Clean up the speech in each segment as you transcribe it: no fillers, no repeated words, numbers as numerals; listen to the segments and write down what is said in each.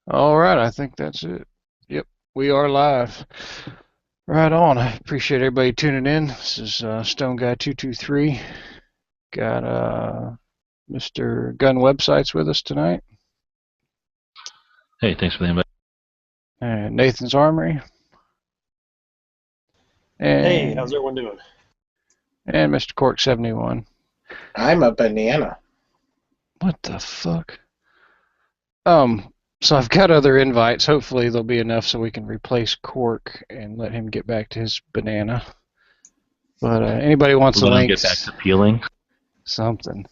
All right, I think that's it. Yep, we are live. Right on. I appreciate everybody tuning in. This is Stone Guy 223. Got Mr. Gun Websites with us tonight, Hey, thanks for the invite. and Nathan's Armory, Hey, how's and everyone doing? Mr. Cork 71. I'm a banana. What the fuck? Um, so I've got other invites. Hopefully there'll be enough so we can replace Cork and let him get back to his banana. But anybody wants a Let him link? get back to peeling. Something.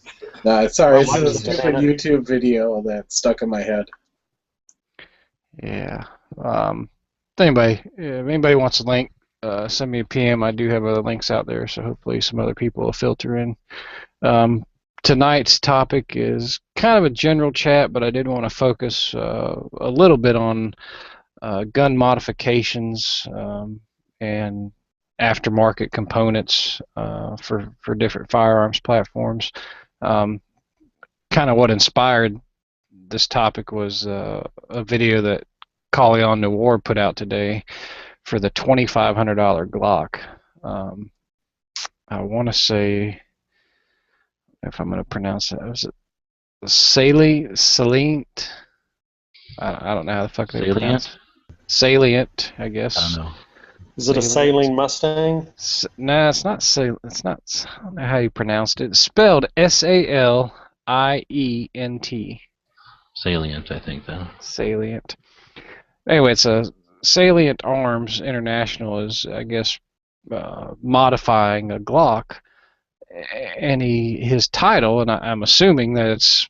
No, sorry, My it's a wife's a stupid banana. YouTube video that's stuck in my head. Yeah. If anybody wants a link, send me a PM. I do have other links out there, so hopefully some other people will filter in. Tonight's topic is kind of a general chat, but I did want to focus a little bit on gun modifications and aftermarket components for different firearms platforms. Kind of what inspired this topic was a video that Collion Noir put out today for the $2,500 Glock. I want to say, if I'm going to pronounce it, was it Salient? I don't know how the fuck they pronounce it. Salient, I guess. I don't know. Is it a saline Mustang? No, it's not. It's not. I don't know how you pronounced it. It's spelled Salient. Salient, I think, though. Salient. Anyway, it's a Salient Arms International is, I guess, modifying a Glock, and his title, and I'm assuming that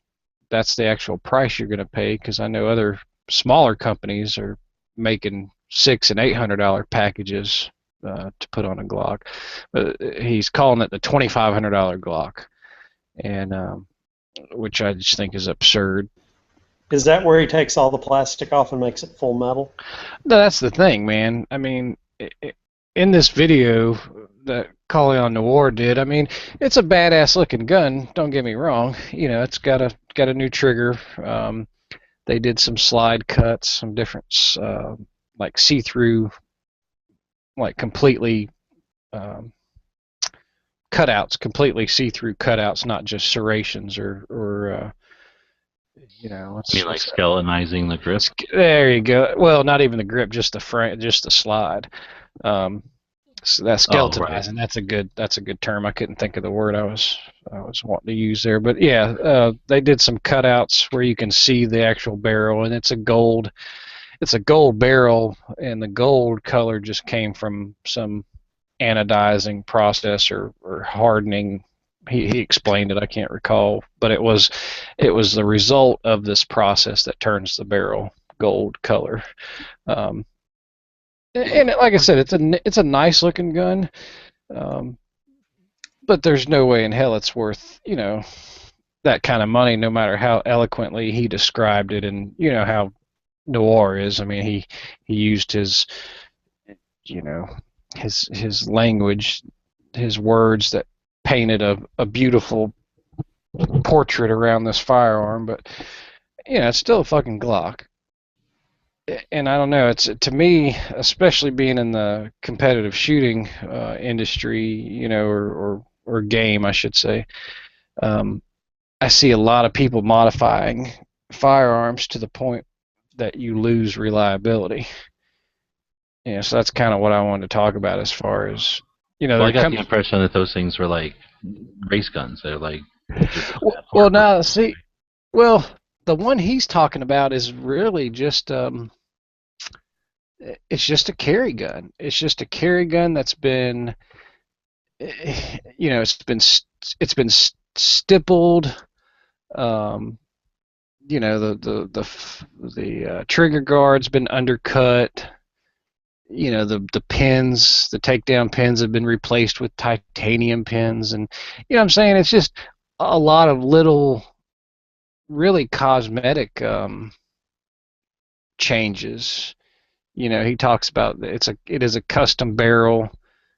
that's the actual price you're going to pay, because I know other smaller companies are making $600 and $800 packages to put on a Glock, but he's calling it the $2,500 Glock, and which I just think is absurd. Is that where he takes all the plastic off and makes it full metal? No, that's the thing, man. I mean, in this video that Collion Noir did, I mean, it's a badass looking gun. Don't get me wrong. You know, it's got a new trigger. They did some slide cuts, some different like see-through, like completely cutouts, completely see-through cutouts, not just serrations or you know. You mean like skeletonizing the grip? There you go. Well, not even the grip, just the frame, just the slide. So that's skeletonizing. Right. That's a good term. I couldn't think of the word I was wanting to use there. But yeah, they did some cutouts where you can see the actual barrel, and it's a gold barrel, and the gold color just came from some anodizing process or hardening. He explained it. I can't recall, but it was the result of this process that turns the barrel gold color. And like I said, it's a nice looking gun, but there's no way in hell it's worth, you know, that kind of money, no matter how eloquently he described it. And you know how Noir is. I mean, he used his, you know, his language, his words that painted a beautiful portrait around this firearm. But you know, it's still a fucking Glock. And I don't know. It's, to me, especially being in the competitive shooting industry, you know, or game, I should say. I see a lot of people modifying firearms to the point that you lose reliability. Yeah, so that's kind of what I wanted to talk about, as far as, you know. Well, I got the impression that those things were like race guns. They're like. Well, now see, well, the one he's talking about is really just it's just a carry gun. It's just a carry gun that's been, you know, it's been stippled. You know, the trigger guard's been undercut. You know, the pins, the takedown pins have been replaced with titanium pins, and you know what I'm saying, it's just a lot of little, really cosmetic changes. You know, he talks about it is a custom barrel.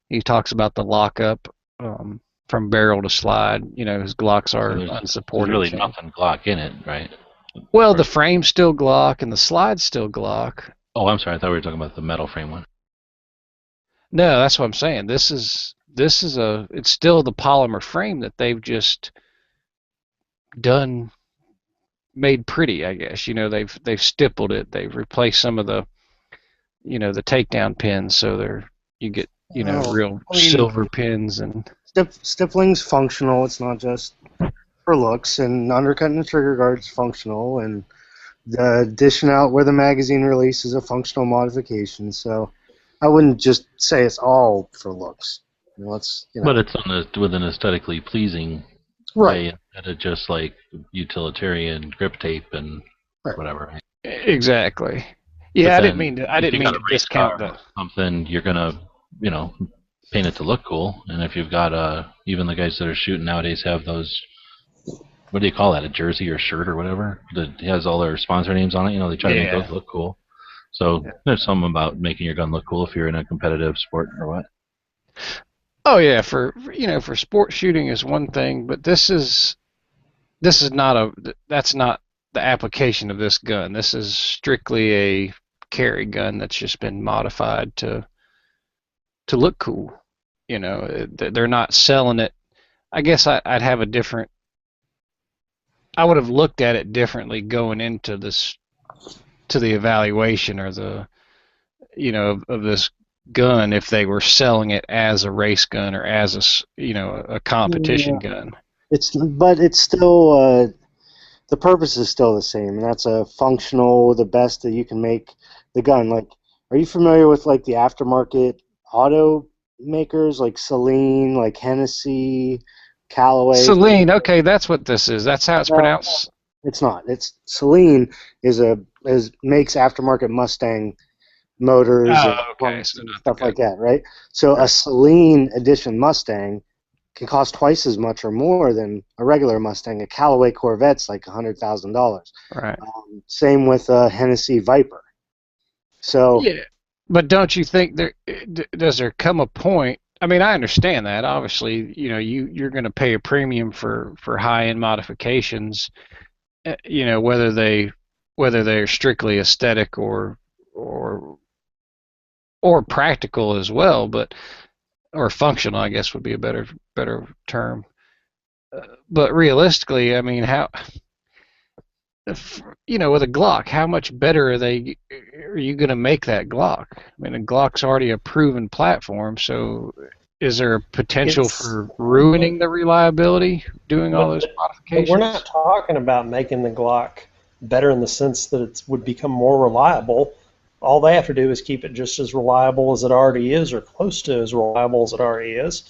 He talks about the lockup from barrel to slide. You know, his Glocks are So there's unsupported. really nothing Glock in it, right? Well, the frame's still Glock and the slide's still Glock. Oh, I'm sorry. I thought we were talking about the metal frame one. No, that's what I'm saying. It's still the polymer frame that they've just done made pretty, I guess. They've stippled it. They've replaced some of the the takedown pins, so you get Oh, real I mean, silver pins and Stipling's functional. It's not just for looks, and undercutting the trigger guard's functional, and the dishing out where the magazine release is a functional modification. So I wouldn't just say it's all for looks. But it's with an aesthetically pleasing right. way instead of just like utilitarian grip tape and Right. whatever. exactly. Yeah, But I then didn't if you mean got to a race discount car the. or something, you're gonna, paint it to look cool. And if you've got even the guys that are shooting nowadays have those. What do you call that? A jersey or shirt or whatever that has all their sponsor names on it. They try to make those look cool. So there's something about making your gun look cool if you're in a competitive sport or what. Oh yeah, for sport shooting is one thing, but this is not that's not the application of this gun. This is strictly a carry gun that's just been modified to look cool. They're not selling it. I guess I'd have a different. I would have looked at it differently going into this to the evaluation or the of this gun if they were selling it as a race gun or as a competition gun. But it's still the purpose is still the same, and that's a functional, the best that you can make the gun. Like, are you familiar with like the aftermarket auto makers like Celine, like Hennessy, Callaway? Celine, okay, that's what this is. That's how it's No, pronounced. it's not. It's Celine makes aftermarket Mustang motors and Oh, okay. pumps So and not the stuff gun. like that, right? So a Celine edition Mustang can cost twice as much or more than a regular Mustang. A Callaway Corvette's like $100,000. Right. Same with a Hennessy Viper. So Yeah. But don't you think does there come a point? I mean, I understand that. Obviously, you're going to pay a premium for high-end modifications, whether they're strictly aesthetic or or practical as well, or functional, I guess would be a better term. But realistically, I mean, with a Glock, how much better are you going to make that Glock? I mean, a Glock's already a proven platform, so is there a potential for ruining the reliability doing all those But modifications? we're not talking about making the Glock better in the sense that it would become more reliable. All they have to do is keep it just as reliable as it already is, or close to as reliable as it already is.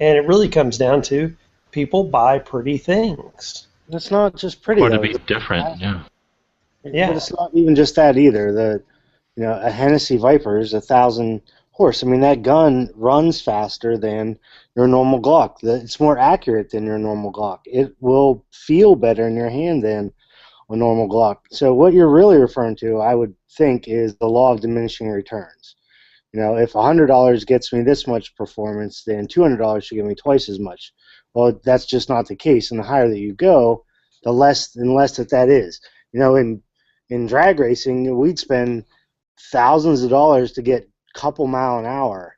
And it really comes down to people buy pretty things. it's not just pretty Or to though. be different, yeah. Yeah. But it's not even just that either. A Hennessy Viper is 1,000 horse. I mean, that gun runs faster than your normal Glock. It's more accurate than your normal Glock. It will feel better in your hand than a normal Glock. So what you're really referring to, I would think, is the law of diminishing returns. If $100 gets me this much performance, then $200 should give me twice as much. Well, that's just not the case. And the higher that you go, the less and less that is. In drag racing, we'd spend thousands of dollars to get a couple mile an hour.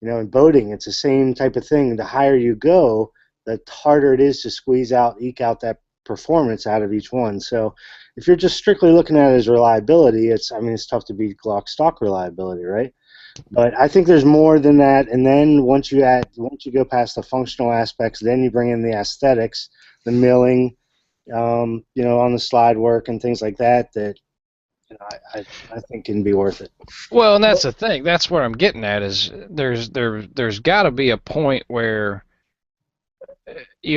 In boating, it's the same type of thing. The higher you go, the harder it is to eke out that performance out of each one. So if you're just strictly looking at it as reliability, it's tough to beat Glock stock reliability, right? But I think there's more than that. And then once you go past the functional aspects, then you bring in the aesthetics, the milling, on the slide work and things like that. I think can be worth it. Well, and that's the thing. That's what I'm getting at is there's got to be a point where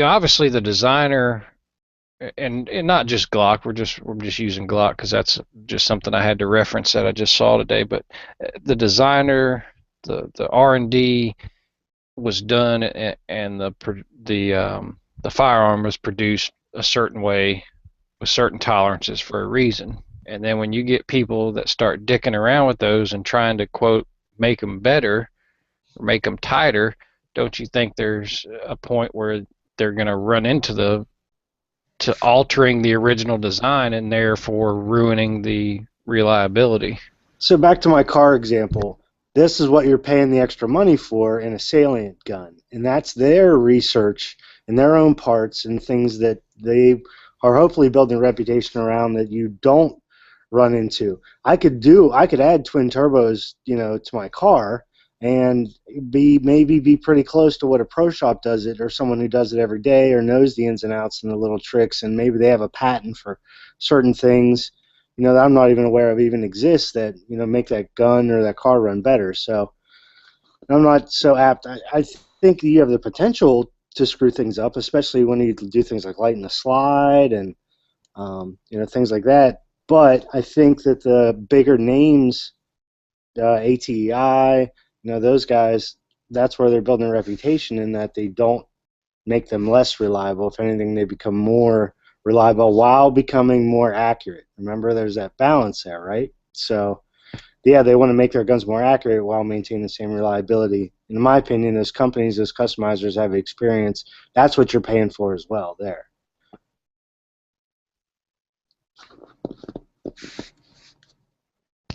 obviously the designer and not just Glock. We're just using Glock because that's just something I had to reference that I just saw today. But the designer, the R&D was done, and the firearm was produced a certain way with certain tolerances for a reason. And then when you get people that start dicking around with those and trying to quote make them better or make them tighter, don't you think there's a point where they're going to run into to altering the original design and therefore ruining the reliability. So back to my car example. This is what you're paying the extra money for in a salient gun, and that's their research and their own parts and things that they are hopefully building a reputation around that you don't run into. I could add twin turbos, to my car and maybe be pretty close to what a pro shop does it, or someone who does it every day or knows the ins and outs and the little tricks, and maybe they have a patent for certain things that I'm not even aware of even exist that make that gun or that car run better. So I'm not so apt. I think you have the potential to screw things up, especially when you do things like lighten the slide and things like that. But I think that the bigger names, ATEI, those guys, that's where they're building a reputation, in that they don't make them less reliable. If anything, they become more reliable while becoming more accurate. Remember, there's that balance there, right? So, yeah, they want to make their guns more accurate while maintaining the same reliability. In my opinion, those companies, those customizers have experience. That's what you're paying for as well there.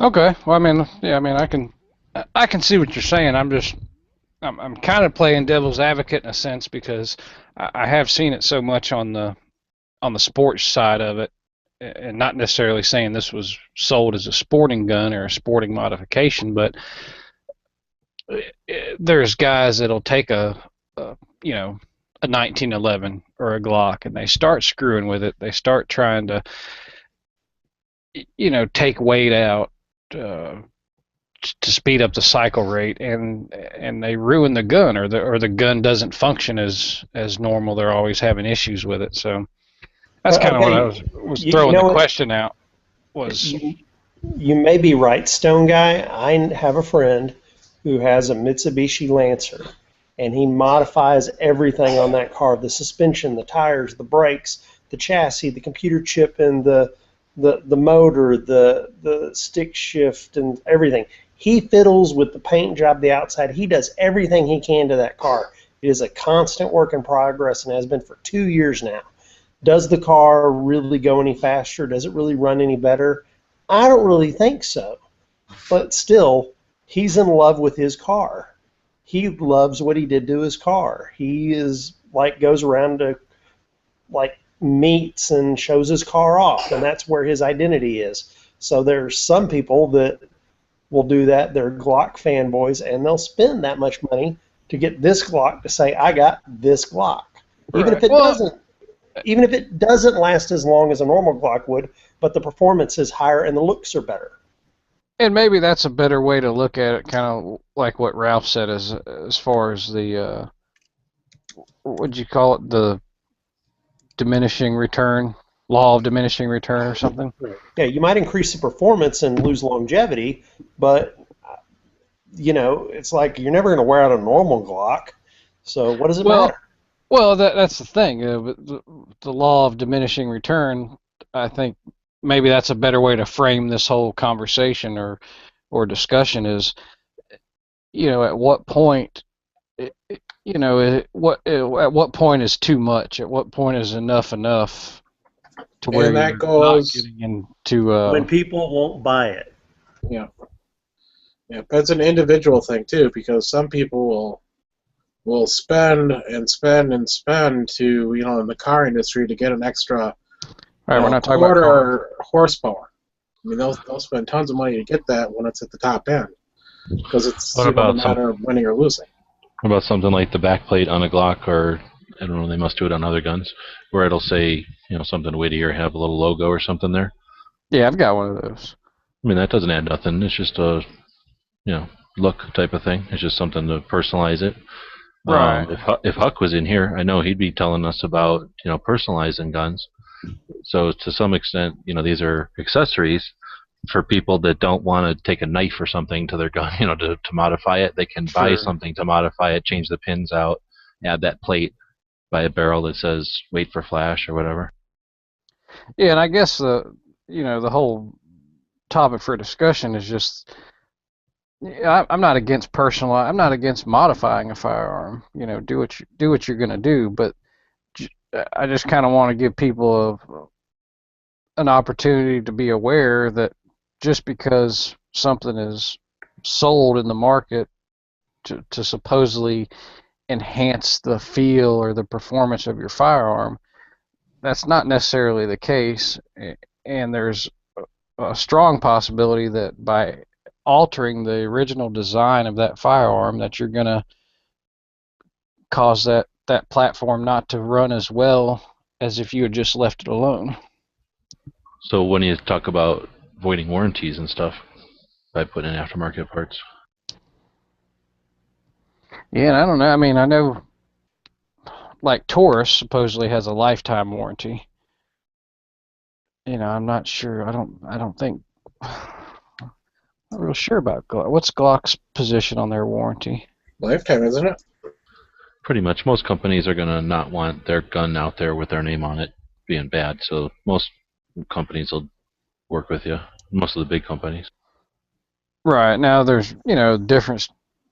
Okay. Well, I mean, yeah, I mean, I can see what you're saying. I'm kind of playing devil's advocate in a sense, because I have seen it so much on the sports side of it, and not necessarily saying this was sold as a sporting gun or a sporting modification, but there's guys that'll take a 1911 or a Glock, and they start screwing with it. They start trying to take weight out to speed up the cycle rate, and they ruin the gun, or the gun doesn't function as normal. They're always having issues with it. So that's kind of what I was throwing the question out. You may be right, Stone Guy. I have a friend who has a Mitsubishi Lancer, and he modifies everything on that car: the suspension, the tires, the brakes, the chassis, the computer chip, and the motor, the stick shift, and everything. He fiddles with the paint job, the outside. He does everything he can to that car. It is a constant work in progress and has been for 2 years now. Does the car really go any faster? Does it really run any better? I don't really think so. But still, he's in love with his car. He loves what he did to his car. He goes around to meets and shows his car off, and that's where his identity is. So there's some people that will do that. They're Glock fanboys, and they'll spend that much money to get this Glock to say, I got this Glock. Even if it doesn't last as long as a normal Glock would, but the performance is higher and the looks are better. And maybe that's a better way to look at it, kind of like what Ralph said, as far as the what'd you call it, the diminishing return, law of diminishing return or something. Yeah, you might increase the performance and lose longevity, but it's like you're never going to wear out a normal Glock. So what does it matter? Well, that's the thing. The law of diminishing return, I think maybe that's a better way to frame this whole conversation or discussion is, at what point, at what point is too much? At what point is enough to where and that you're goes not getting into when people won't buy it. Yeah, that's an individual thing too, because some people will spend and spend and spend to in the car industry to get an extra we're not talking quarter horsepower. I mean, they'll spend tons of money to get that when it's at the top end, because it's a matter of winning or losing. What about something like the backplate on a Glock, or I don't know, they must do it on other guns, where it'll say something witty or have a little logo or something there? Yeah, I've got one of those. I mean, that doesn't add nothing. It's just a look type of thing. It's just something to personalize it. Right. If Huck was in here, I know he'd be telling us about personalizing guns. So to some extent, these are accessories for people that don't want to take a knife or something to their gun, to modify it. They can buy something to modify it, change the pins out, add that plate, buy a barrel that says wait for flash or whatever. Yeah, and I guess the whole topic for discussion is just, I'm not against I'm not against modifying a firearm. Do what you're going to do, but I just kind of want to give people an opportunity to be aware that just because something is sold in the market to supposedly enhance the feel or the performance of your firearm, that's not necessarily the case. And there's a strong possibility that by altering the original design of that firearm, that you're going to cause that platform not to run as well as if you had just left it alone. So when you talk about voiding warranties and stuff by putting in aftermarket parts, Yeah, and I don't know. I mean, I know like Taurus supposedly has a lifetime warranty. I'm not sure. I don't think. Not real sure about Glock. What's Glock's position on their warranty? Lifetime, isn't it? pretty much most companies are going to not want their gun out there with their name on it being bad. So most companies will work with you. Most of the big companies. Right. Now there's, difference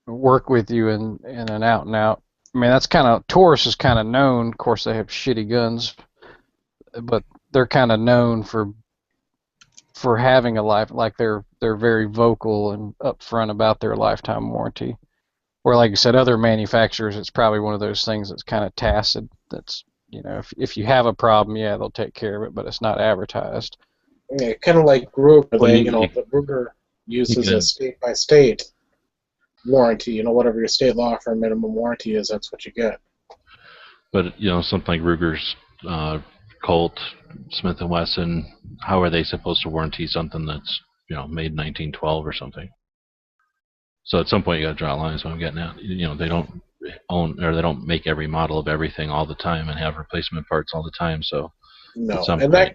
work with you in an out and out. I mean, that's kind of, Taurus is kind of known. Of course, they have shitty guns, but they're kind of known for having a life, like they're very vocal and upfront about their lifetime warranty. Where, like I said, other manufacturers, it's probably one of those things that's kind of tacit. That's, if you have a problem, yeah, they'll take care of it, but it's not advertised. Yeah, kind of like Ruger. Well, The Ruger uses a state-by-state warranty. Whatever your state law for a minimum warranty is, that's what you get. But something like Ruger's, Colt, Smith and Wesson, how are they supposed to warranty something that's made in 1912 or something? So at some point you got to draw a line. Is what I'm getting at. They don't own, or they don't make every model of everything all the time and have replacement parts all the time. So no, and that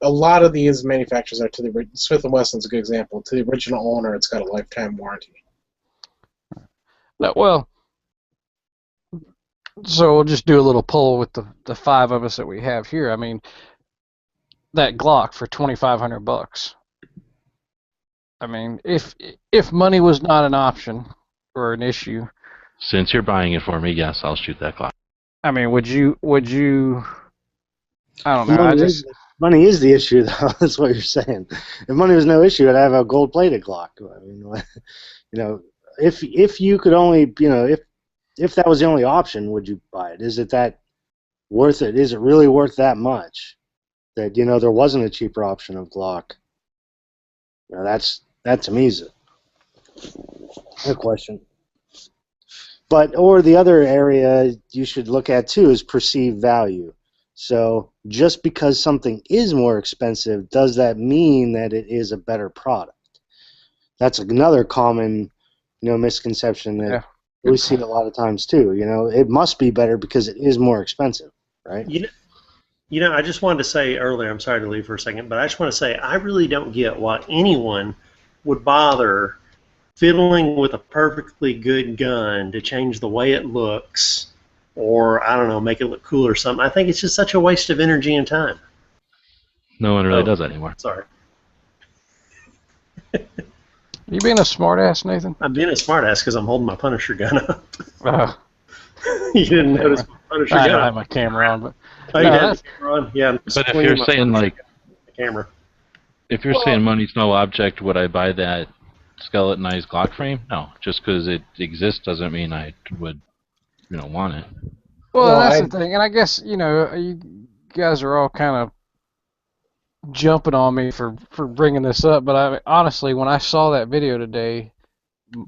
a lot of these manufacturers are to the Smith and Wesson's a good example. To the original owner, it's got a lifetime warranty. No, well, so we'll just do a little poll with the five of us that we have here. I mean, that Glock for $2,500. I mean, if money was not an option or an issue. Since you're buying it for me, yes, I'll shoot that Glock. I mean, would you? I don't know. Money is the issue, though. That's what you're saying. If money was no issue, I'd have a gold-plated Glock. I mean, if you could only, if that was the only option, would you buy it? Is it that worth it? Is it really worth that much? That there wasn't a cheaper option of Glock. That to me is a question. But or the other area you should look at too is perceived value. So just because something is more expensive, does that mean that it is a better product? That's another common, misconception that we see a lot of times too. It must be better because it is more expensive, right? I just wanted to say earlier, I'm sorry to leave for a second, but I just want to say I really don't get why anyone would bother fiddling with a perfectly good gun to change the way it looks or, I don't know, make it look cool or something. I think it's just such a waste of energy and time. No one really does that anymore. Sorry. You being a smartass, Nathan? I'm being a smartass because I'm holding my Punisher gun up. Oh. You didn't notice my Punisher gun. I don't have my camera on, but you have the camera on? Yeah. But if you're saying the camera. If you're saying money's no object, would I buy that skeletonized Glock frame? No, just because it exists doesn't mean I would, want it. Well, that's the thing, and I guess you guys are all kind of jumping on me for bringing this up, but honestly, when I saw that video today,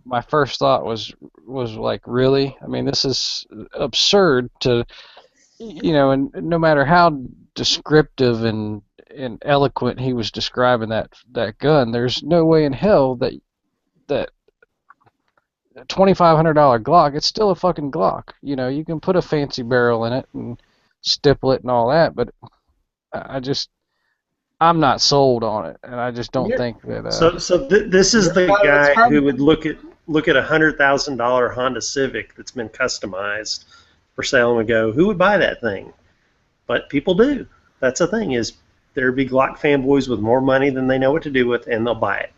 my first thought was like, really? I mean, this is absurd to, and no matter how descriptive and eloquent he was describing that gun, there's no way in hell that $2,500 Glock, it's still a fucking Glock. You can put a fancy barrel in it and stipple it and all that, but I'm not sold on it, and I just don't think that. This is the guy who would look at a $100,000 Honda Civic that's been customized for sale and go, who would buy that thing? But people do. That's the thing, is there'd be Glock fanboys with more money than they know what to do with, and they'll buy it.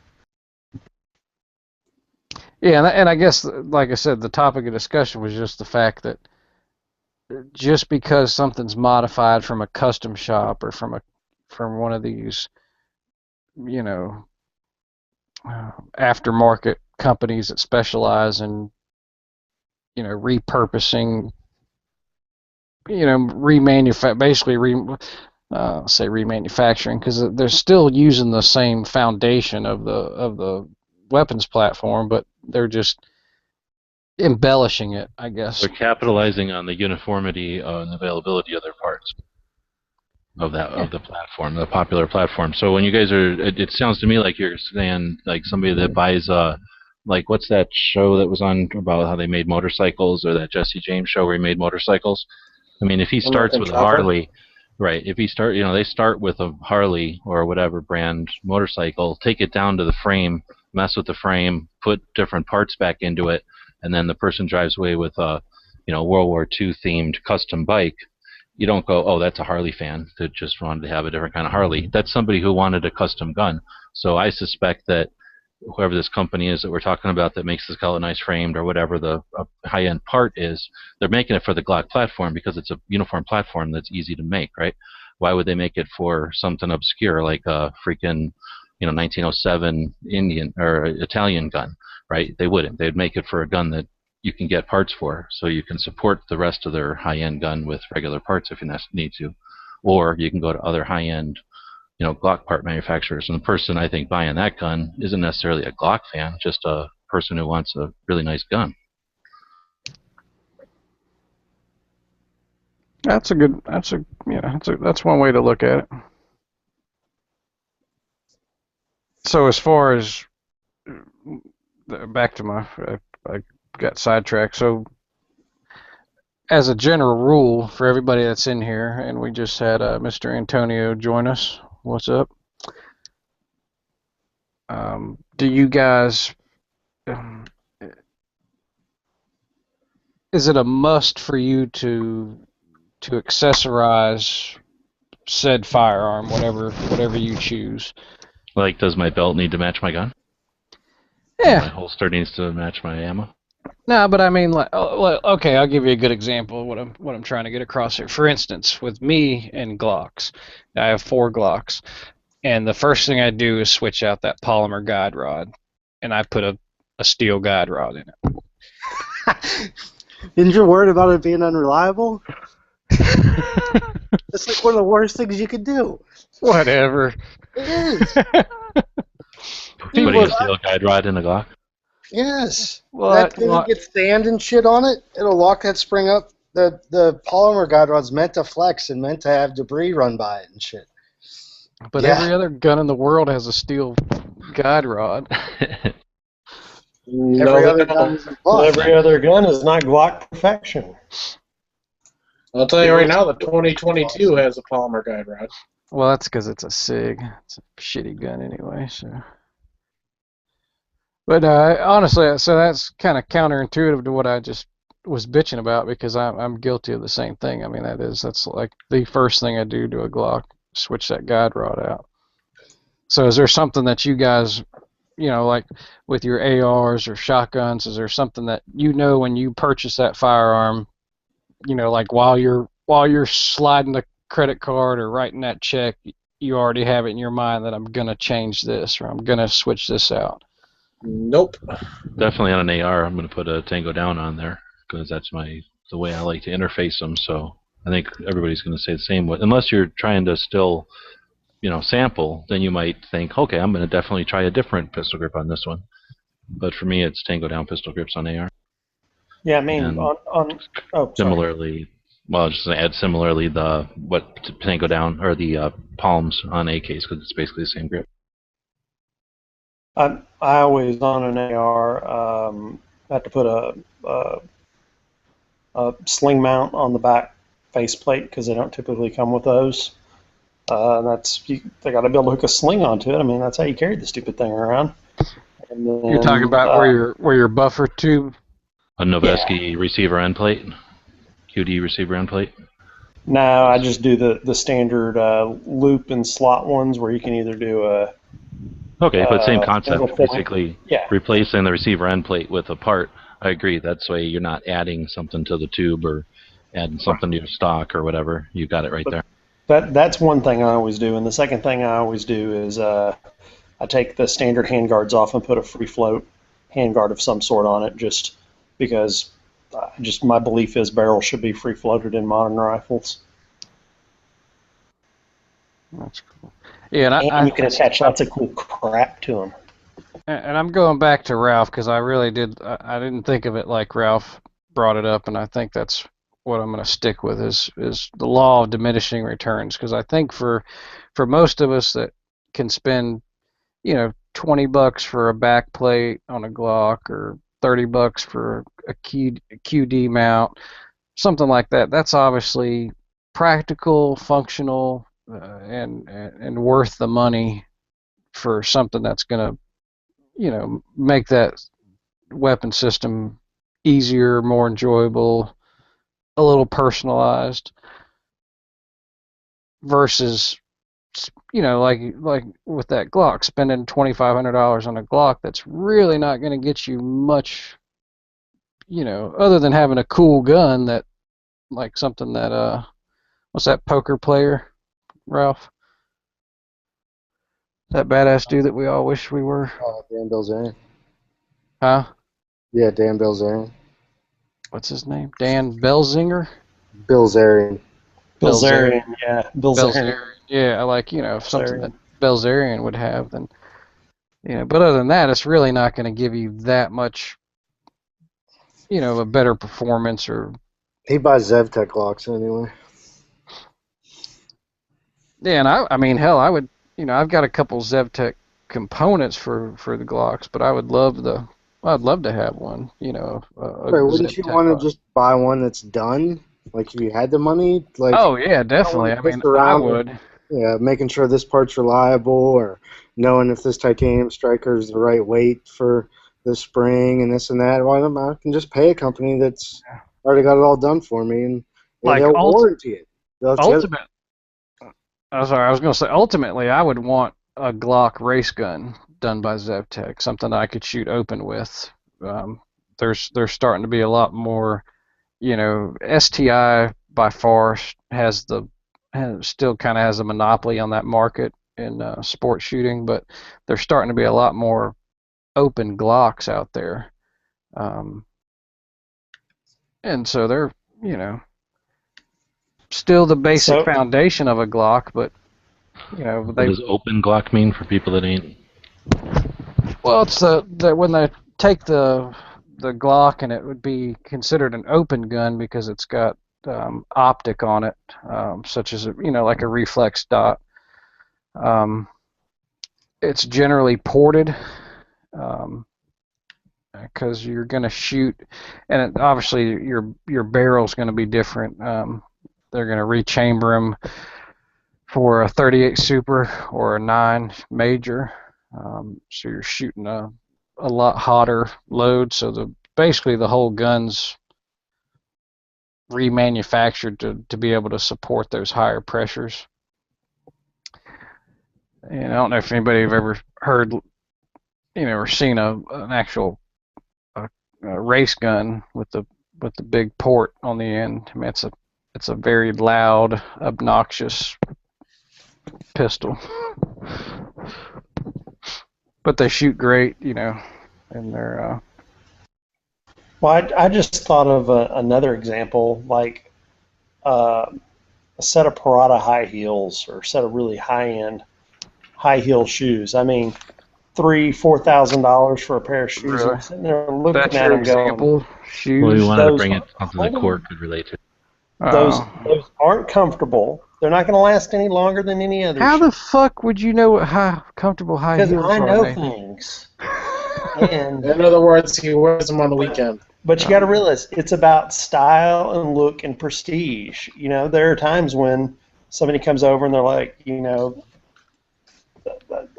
Yeah, and I guess, like I said, the topic of discussion was just the fact that just because something's modified from a custom shop or from one of these, you know, aftermarket companies that specialize in, repurposing, basically say remanufacturing, because they're still using the same foundation of the weapons platform, but they're just embellishing it, I guess. They're capitalizing on the uniformity and availability of their parts of the platform, the popular platform. So when you guys it sounds to me like you're saying like somebody that buys like what's that show that was on about how they made motorcycles, or that Jesse James show where he made motorcycles? I mean, if he starts with a Harley, right? If he they start with a Harley or whatever brand motorcycle, take it down to the frame, mess with the frame, put different parts back into it, and then the person drives away with a, World War II themed custom bike. You don't go, oh, that's a Harley fan that just wanted to have a different kind of Harley. That's somebody who wanted a custom gun. So I suspect that whoever this company is that we're talking about that makes this galvanized framed or whatever the high-end part is, they're making it for the Glock platform because it's a uniform platform that's easy to make, right? Why would they make it for something obscure like a freaking 1907 Indian or Italian gun, right? They wouldn't. They'd make it for a gun that you can get parts for, so you can support the rest of their high-end gun with regular parts if you need to, or you can go to other high-end, Glock part manufacturers. And the person I think buying that gun isn't necessarily a Glock fan, just a person who wants a really nice gun. That's one way to look at it. So as far as back to I got sidetracked. So as a general rule for everybody that's in here, and we just had Mr. Antonio join us. What's up? Do you guys? Is it a must for you to accessorize said firearm, whatever you choose? Like, does my belt need to match my gun? Yeah. My holster needs to match my ammo? No, but I mean, like, okay, I'll give you a good example of what I'm trying to get across here. For instance, with me and Glocks, I have 4 Glocks, and the first thing I do is switch out that polymer guide rod, and I put a steel guide rod in it. Didn't you worry about it being unreliable? That's like one of the worst things you could do. Whatever. It is. Putting a steel guide rod in a Glock? Yes. Well, that thing gets sand and shit on it. It'll lock that spring up. The polymer guide rod's meant to flex and meant to have debris run by it and shit. But every other gun in the world has a steel guide rod. Every other gun is not Glock perfection. I'll tell you right now, the 2022 has a polymer guide rod. Well, that's because it's a SIG. It's a shitty gun anyway. So, but honestly, so that's kind of counterintuitive to what I just was bitching about, because I'm guilty of the same thing. I mean, that's like the first thing I do to a Glock, switch that guide rod out. So, is there something that you guys, like with your ARs or shotguns, is there something that when you purchase that firearm, like while you're sliding the credit card or writing that check, you already have it in your mind that I'm gonna change this or I'm gonna switch this out? Nope. Definitely on an AR, I'm gonna put a Tango Down on there because that's the way I like to interface them. So I think everybody's gonna say the same. Unless you're trying to still, sample, then you might think, okay, I'm gonna definitely try a different pistol grip on this one. But for me, it's Tango Down pistol grips on AR. Yeah, I mean, similarly, well, just to add similarly what Tango Down or the palms on AKs, because it's basically the same grip. I always on an AR have to put a sling mount on the back faceplate because they don't typically come with those. And they got to be able to hook a sling onto it. I mean, that's how you carry the stupid thing around. And then, you're talking about where your buffer tube. A Noveski receiver end plate? QD receiver end plate? No, I just do the standard loop and slot ones where you can either do a... Okay, but same concept, basically replacing the receiver end plate with a part. I agree, that's way you're not adding something to the tube or adding something to your stock or whatever, you got it right there. That's one thing I always do, and the second thing I always do is I take the standard handguards off and put a free float handguard of some sort on it, just because just my belief is barrels should be free floated in modern rifles. That's cool. Yeah, And you can attach lots of cool crap to them. And I'm going back to Ralph because I really did. I didn't think of it like Ralph brought it up, and I think that's what I'm going to stick with is the law of diminishing returns. Because I think for most of us that can spend, $20 for a back plate on a Glock or $30 for a QD mount, something like that. That's obviously practical, functional, and worth the money for something that's going to make that weapon system easier, more enjoyable, a little personalized versus, like with that Glock, spending $2,500 on a Glock that's really not going to get you much, other than having a cool gun that, like something that, what's that poker player, Ralph? That badass dude that we all wish we were. Dan Bilzerian. Huh? Yeah, Dan Bilzerian. What's his name? Dan Belzinger? Bilzerian. Bilzerian, yeah. Bilzerian. Yeah, like, something that Belzerian would have, then, but other than that, it's really not going to give you that much, a better performance or... He buys ZevTech Glocks anyway. Yeah, and I mean, hell, I would, I've got a couple ZevTech components for the Glocks, but I'd love to have one, Wouldn't you want to just buy one that's done? Like if you had the money? Like, oh, yeah, definitely. I mean, I would. Yeah, making sure this part's reliable or knowing if this titanium striker is the right weight for the spring and this and that. Why don't I can just pay a company that's already got it all done for me and like they'll warranty it. Ultimately, I was going to say, ultimately, I would want a Glock race gun done by ZevTech, something I could shoot open with. There's starting to be a lot more, STI by far still kind of has a monopoly on that market in sport shooting, but there's starting to be a lot more open Glocks out there. And so they're, still the basic foundation of a Glock, but what does open Glock mean for people that ain't? Well, it's that when they take the Glock and it would be considered an open gun because it's got optic on it, such as like a reflex dot. It's generally ported because you're going to shoot, and obviously your barrel's going to be different. They're going to rechamber them for a 38 Super or a 9 Major, so you're shooting a lot hotter load. So basically the whole gun's remanufactured to be able to support those higher pressures. And I don't know if anybody have ever heard, or seen an actual race gun with the big port on the end. I mean, it's a very loud, obnoxious pistol, but they shoot great, and they're. Well, I just thought of another example, like a set of Parada high heels or a set of really high-end high heel shoes. I mean, $3,000-$4,000 for a pair of shoes. Really? I'm sitting there looking That's at your them example. going, Shoes. Well, you wanted to those bring it are- something the court could relate to. those aren't comfortable. They're not going to last any longer than any other How shoe. the fuck would you know what comfortable high Because heels I are? know They? things. And In other words, he wears them on the weekend. But you got to realize it's about style and look and prestige. There are times when somebody comes over and they're like,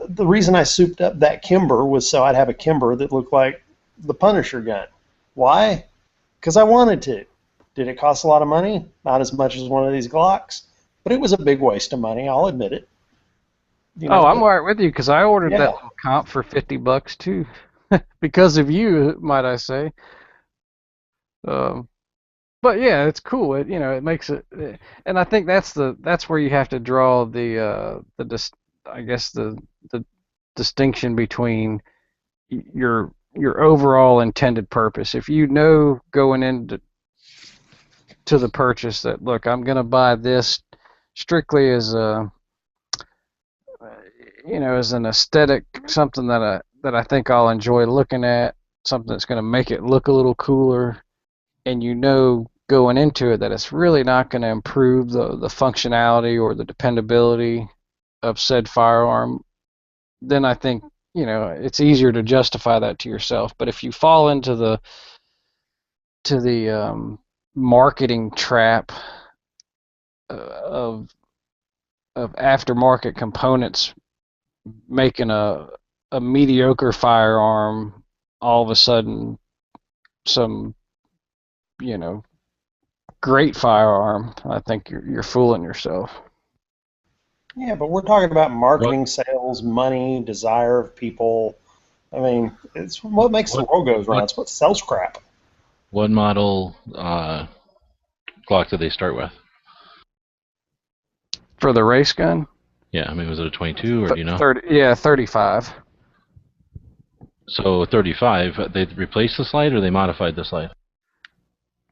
the reason I souped up that Kimber was so I'd have a Kimber that looked like the Punisher gun. Why? Because I wanted to. Did it cost a lot of money? Not as much as one of these Glocks, but it was a big waste of money. I'll admit it. I'm right with you because I ordered that little comp for $50 too, because of you, might I say. But but yeah, it's cool. It makes it, and I think that's where you have to draw I guess the distinction between your overall intended purpose. If you know going into the purchase that, look, I'm going to buy this strictly as a as an aesthetic, something that I think I'll enjoy looking at, something that's going to make it look a little cooler, and going into it that it's really not going to improve the functionality or the dependability of said firearm, then I think it's easier to justify that to yourself. But if you fall into the marketing trap of aftermarket components making a mediocre firearm all of a sudden some great firearm, I think you're fooling yourself. Yeah, but we're talking about What marketing, sales, money, desire of people. I mean, it's what makes the what world goes round. what It's what sells crap. what model Glock did they start with? For the race gun, Yeah, I mean, was it a 22 or do you know? 35. So 35, they replaced the slide or they modified the slide?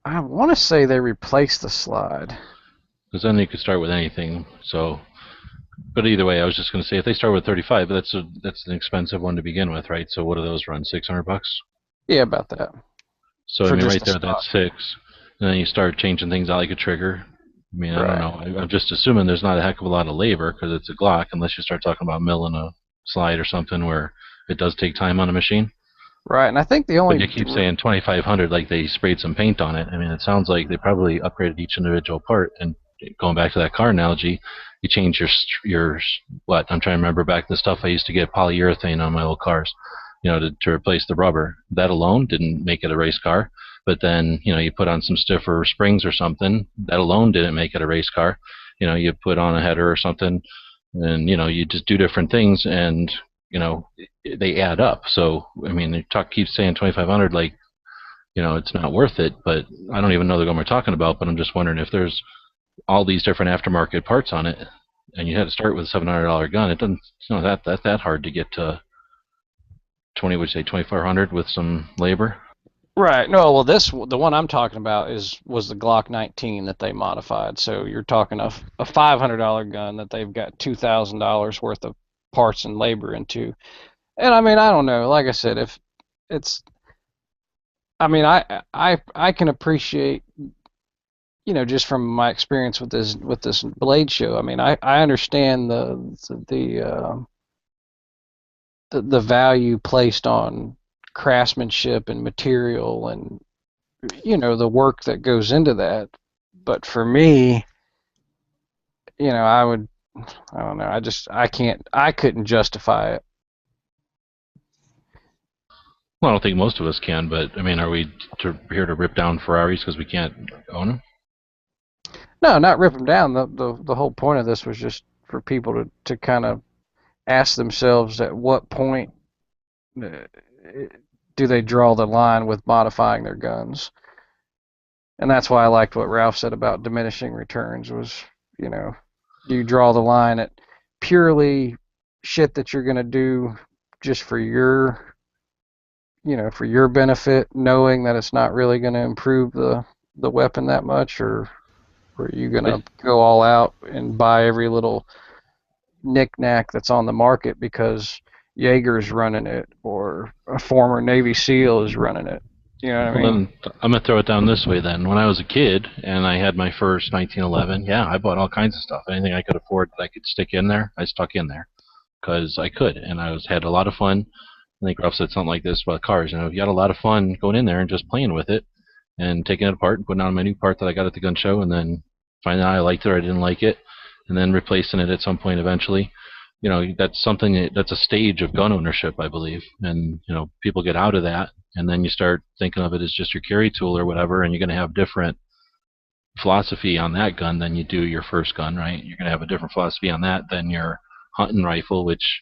I want to say they replaced the slide. Because then you could start with anything. So, but either way, I was just going to say if they start with 35, that's an expensive one to begin with, right? So what do those run? $600? Yeah, about that. So I For mean, just right the there, stock. that's six. And then you start changing things out like a trigger. I mean, I don't Right. know. I'm just assuming there's not a heck of a lot of labor because it's a Glock, unless you start talking about milling a slide or something where it does take time on a machine. Right, and I think the But only you keep saying 2,500 like they sprayed some paint on it. I mean, it sounds like they probably upgraded each individual part. And going back to that car analogy, you change your what? I'm trying to remember back the stuff I used to get polyurethane on my old cars, to replace the rubber. That alone didn't make it a race car. But then, you put on some stiffer springs or something. That alone didn't make it a race car. You put on a header or something, and you just do different things, and they add up. So I mean, they keeps saying 2,500, like it's not worth it. But I don't even know the gun we're talking about. But I'm just wondering if there's all these different aftermarket parts on it, and you had to start with a $700 gun. It doesn't, that hard to get to 20. Would you say 2,400 with some labor? right. No, well, the one I'm talking about was the Glock 19 that they modified. So you're talking a $500 gun that they've got $2,000 worth of parts and labor into. And I mean, I don't know. Like I said, if it's, I mean, I can appreciate, just from my experience with this blade show. I mean, I understand the value placed on craftsmanship and material and the work that goes into that. But for me, I don't know, I couldn't justify it. Well, I don't think most of us can, but I mean, are we here to rip down Ferraris because we can't own them? No, not rip them down. The whole point of this was just for people to kind of ask themselves at what point uh, do they draw the line with modifying their guns. And that's why I liked what Ralph said about diminishing returns was, do you draw the line at purely shit that you're going to do just for your benefit, knowing that it's not really going to improve the weapon that much, or are you going to go all out and buy every little knick-knack that's on the market because Jaeger's running it or a former Navy SEAL is running it? You know what I Well, mean? then I'm gonna throw it down this way. Then, when I was a kid and I had my first 1911, yeah, I bought all kinds of stuff. Anything I could afford that I could stick in there, I stuck in there because I could, and had a lot of fun. I think Ralph said something like this about cars. You had a lot of fun going in there and just playing with it and taking it apart and putting on my new part that I got at the gun show, and then finding out I liked it or I didn't like it, and then replacing it at some point eventually. That's something that's a stage of gun ownership, I believe, and people get out of that, and then you start thinking of it as just your carry tool or whatever, and you're going to have different philosophy on that gun than you do your first gun, right? You're going to have a different philosophy on that than your hunting rifle, which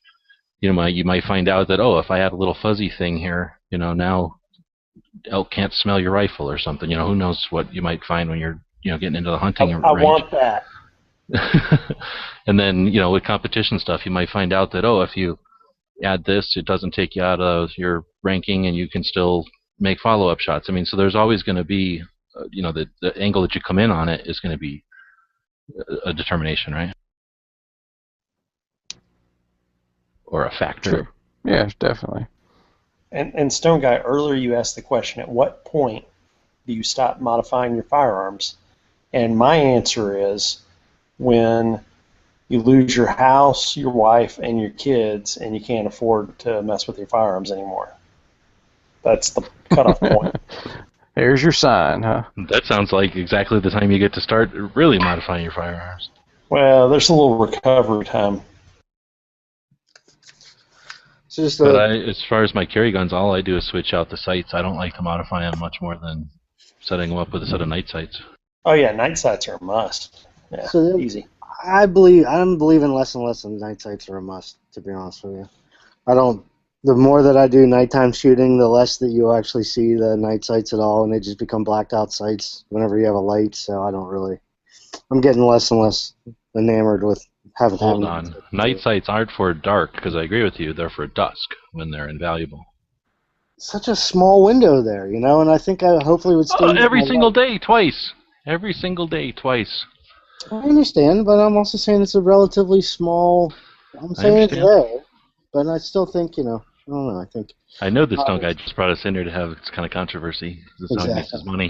you might find out that, oh, if I add a little fuzzy thing here, now elk can't smell your rifle or something. Who knows what you might find when you're getting into the hunting I range. want that. And then with competition stuff, you might find out that if you add this, it doesn't take you out of your ranking, and you can still make follow-up shots. I mean, so there's always going to be, the angle that you come in on it is going to be a determination, right? Or a factor. True. Yeah, definitely. And Stone Guy, earlier you asked the question, at what point do you stop modifying your firearms? And my answer is when you lose your house, your wife, and your kids, and you can't afford to mess with your firearms anymore. That's the cutoff point. Here's your sign, huh? That sounds like exactly the time you get to start really modifying your firearms. Well, there's a little recovery time. But as far as my carry guns, all I do is switch out the sights. I don't like to modify them much more than setting them up with a set of night sights. Oh yeah, night sights are a must. Yeah, So easy. I'm believing less and less in night sights are a must, to be honest with you. The more that I do nighttime shooting, the less that you'll actually see the night sights at all, and they just become blacked out sights whenever you have a light, so I'm getting less and less enamored with having to have Hold on. Night sights aren't for dark, because I agree with you, they're for dusk, when they're invaluable. Such a small window there, and I think I hopefully would still... every single day, twice. Every single day, twice. I understand, but I'm also saying it's a relatively small... I'm saying it's there, but I still think, I don't know, I know this Stone Guy just brought us in here to have this kind of controversy. This is how he gets his money.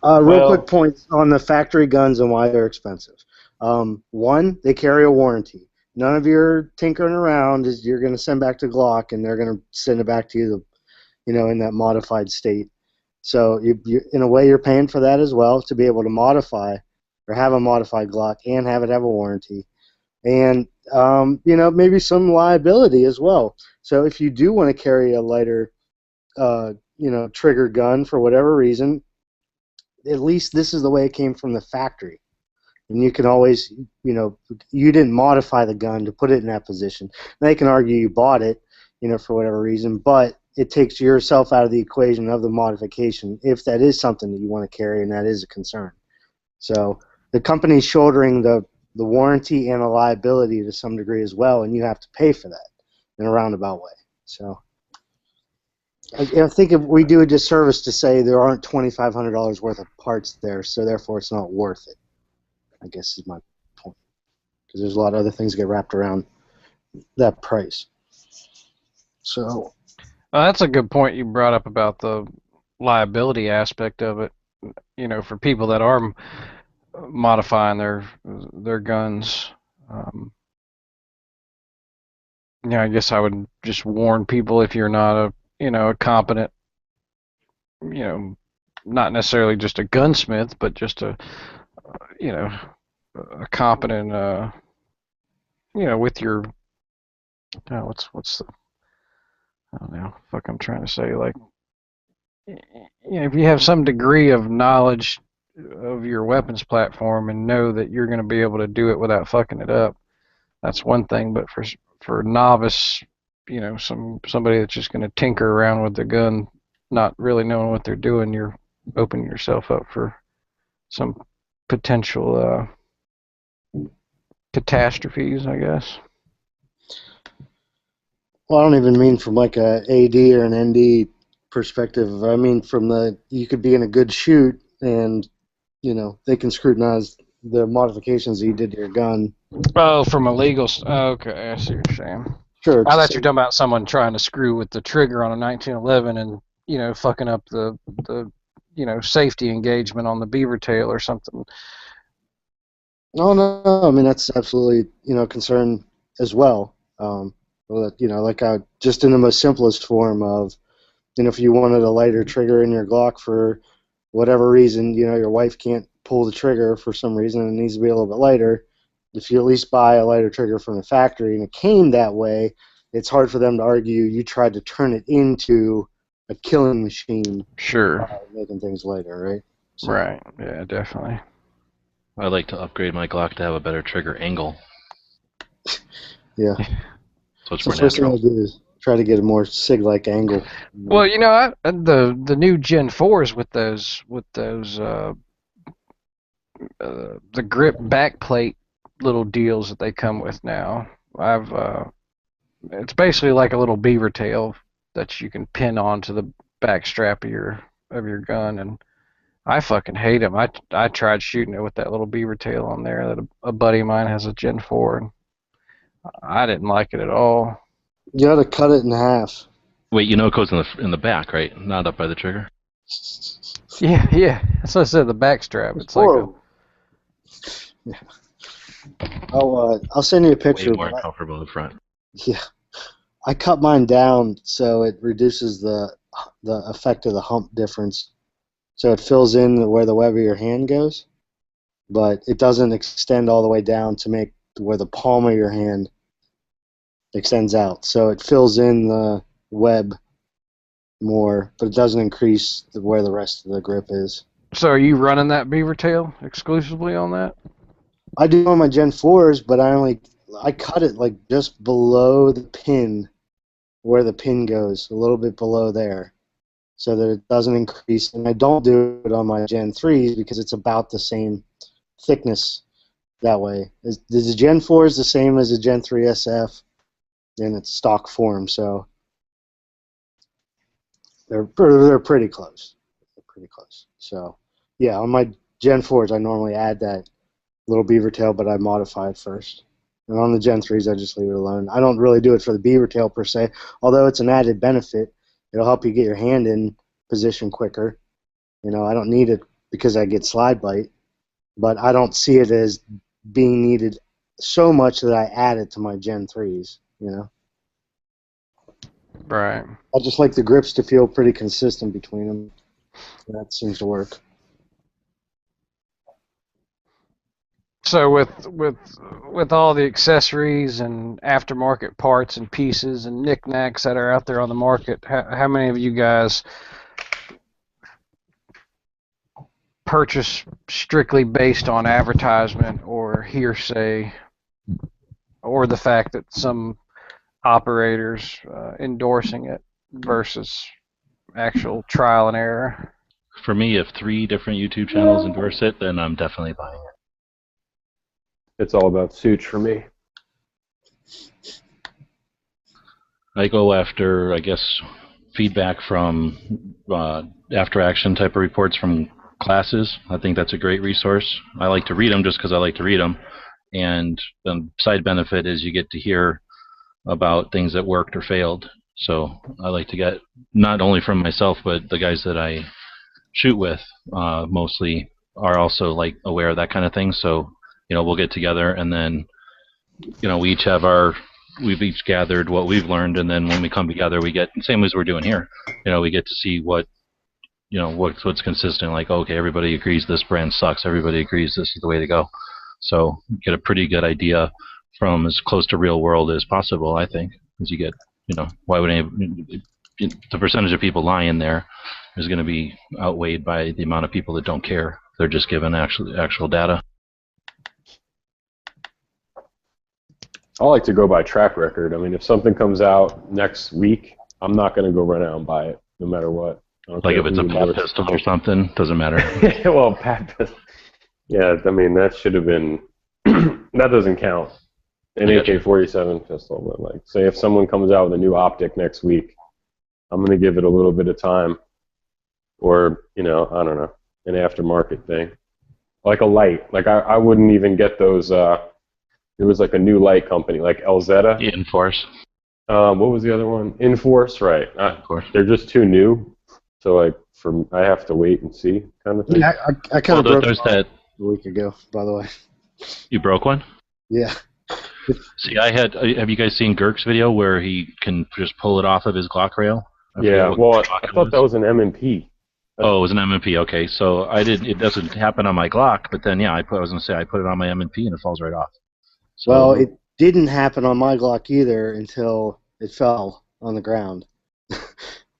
Real quick points on the factory guns and why they're expensive. One, they carry a warranty. None of your tinkering around is you're going to send back to Glock, and they're going to send it back to you, in that modified state. So you, in a way, you're paying for that as well, to be able to modify or have a modified Glock and have it have a warranty. And, maybe some liability as well. So if you do want to carry a lighter, trigger gun for whatever reason, at least this is the way it came from the factory. And you can always, you didn't modify the gun to put it in that position. They can argue you bought it, for whatever reason, but it takes yourself out of the equation of the modification if that is something that you want to carry and that is a concern. So the company's shouldering the warranty and the liability to some degree as well, and you have to pay for that in a roundabout way. So I think if we do a disservice to say there aren't $2,500 worth of parts there, so therefore it's not worth it, I guess is my point. Because there's a lot of other things that get wrapped around that price. So that's a good point you brought up about the liability aspect of it. For people that are modifying their guns, I guess I would just warn people, if you're not a competent, not necessarily just a gunsmith, but just a competent, with your, what's the, I don't know, fuck I'm trying to say, like, if you have some degree of knowledge of your weapons platform and know that you're going to be able to do it without fucking it up, that's one thing. But for novice, somebody that's just going to tinker around with the gun, not really knowing what they're doing, you're opening yourself up for some potential catastrophes, I guess. Well, I don't even mean from like a AD or an ND perspective. I mean from you could be in a good shoot and, they can scrutinize the modifications that you did to your gun. Oh, from a legal... Okay, I see what you're saying. Sure. I thought you were talking about someone trying to screw with the trigger on a 1911 and, fucking up the safety engagement on the beaver tail or something. No. I mean, that's absolutely, concern as well. Just in the most simplest form of, if you wanted a lighter trigger in your Glock for whatever reason, your wife can't pull the trigger for some reason and it needs to be a little bit lighter. If you at least buy a lighter trigger from the factory and it came that way, it's hard for them to argue you tried to turn it into a killing machine. Sure. Making things lighter, right? So. Right. Yeah, definitely. I'd like to upgrade my Glock to have a better trigger angle. Yeah. So it's more natural. try to get a more SIG-like angle. Well, you know, the new Gen 4s with those the grip backplate little deals that they come with now. It's basically like a little beaver tail that you can pin onto the back strap of your gun, and I fucking hate them. I tried shooting it with that little beaver tail on there. That a buddy of mine has a Gen 4, and I didn't like it at all. You got to cut it in half. Wait, it goes in the back, right? Not up by the trigger. Yeah. That's what I said. The back strap. It's like a. Yeah. I'll send you a picture. Way more comfortable in the front. Yeah, I cut mine down so it reduces the effect of the hump difference. So it fills in where the web of your hand goes, but it doesn't extend all the way down to make where the palm of your hand extends out. So it fills in the web more, but it doesn't increase where the rest of the grip is. So are you running that beaver tail exclusively on that? I do on my Gen 4s, but I cut it like just below the pin, where the pin goes, a little bit below there, so that it doesn't increase. And I don't do it on my Gen 3s because it's about the same thickness that way. The Gen 4 is the same as the Gen 3 SF in its stock form, so they're pretty close. They're pretty close. So yeah, on my Gen 4s, I normally add that little beaver tail, but I modify it first. And on the Gen 3s, I just leave it alone. I don't really do it for the beaver tail per se, although it's an added benefit. It'll help you get your hand in position quicker. I don't need it because I get slide bite, but I don't see it as being needed so much that I add it to my Gen 3s, Right. I just like the grips to feel pretty consistent between them. That seems to work. So with all the accessories and aftermarket parts and pieces and knickknacks that are out there on the market, how many of you guys purchase strictly based on advertisement or hearsay, or the fact that some operators endorsing it versus actual trial and error? For me, if 3 different YouTube channels endorse it, then I'm definitely buying it. It's all about suits for me. I go after, I guess, feedback from after-action type of reports from classes. I think that's a great resource. I like to read them just because I like to read them. And the side benefit is you get to hear about things that worked or failed. So I like to get, not only from myself, but the guys that I shoot with mostly are also like aware of that kind of thing. So we'll get together, and then we've each gathered what we've learned, and then when we come together, we get, same as we're doing here, we get to see what's consistent. Like, okay, everybody agrees this brand sucks. Everybody agrees this is the way to go. So get a pretty good idea from as close to real world as possible, I think, because you get, why would the percentage of people lying there is going to be outweighed by the amount of people that don't care. They're just given actual data. I like to go by track record. I mean, if something comes out next week, I'm not going to go run out and buy it, no matter what. Like if it's a Pat pistol or something, doesn't matter. Well, Pat pistol. Yeah, I mean, that should have been, that doesn't count. An AK-47 pistol, but like, say if someone comes out with a new optic next week, I'm going to give it a little bit of time, or, I don't know, an aftermarket thing. Like a light. Like, I wouldn't even get those, there was like a new light company, like Elzetta. Yeah, Enforce. What was the other one? Enforce, right. Enforce. They're just too new, so like, I have to wait and see, kind of thing. Yeah, I kind of broke that a week ago, by the way. You broke one? Yeah. See, have you guys seen Girk's video where he can just pull it off of his Glock rail? Yeah, well, I thought that was an M&P. Oh, it was an M&P. Okay, so it doesn't happen on my Glock, but then I was gonna say I put it on my M&P and it falls right off. So, well, it didn't happen on my Glock either until it fell on the ground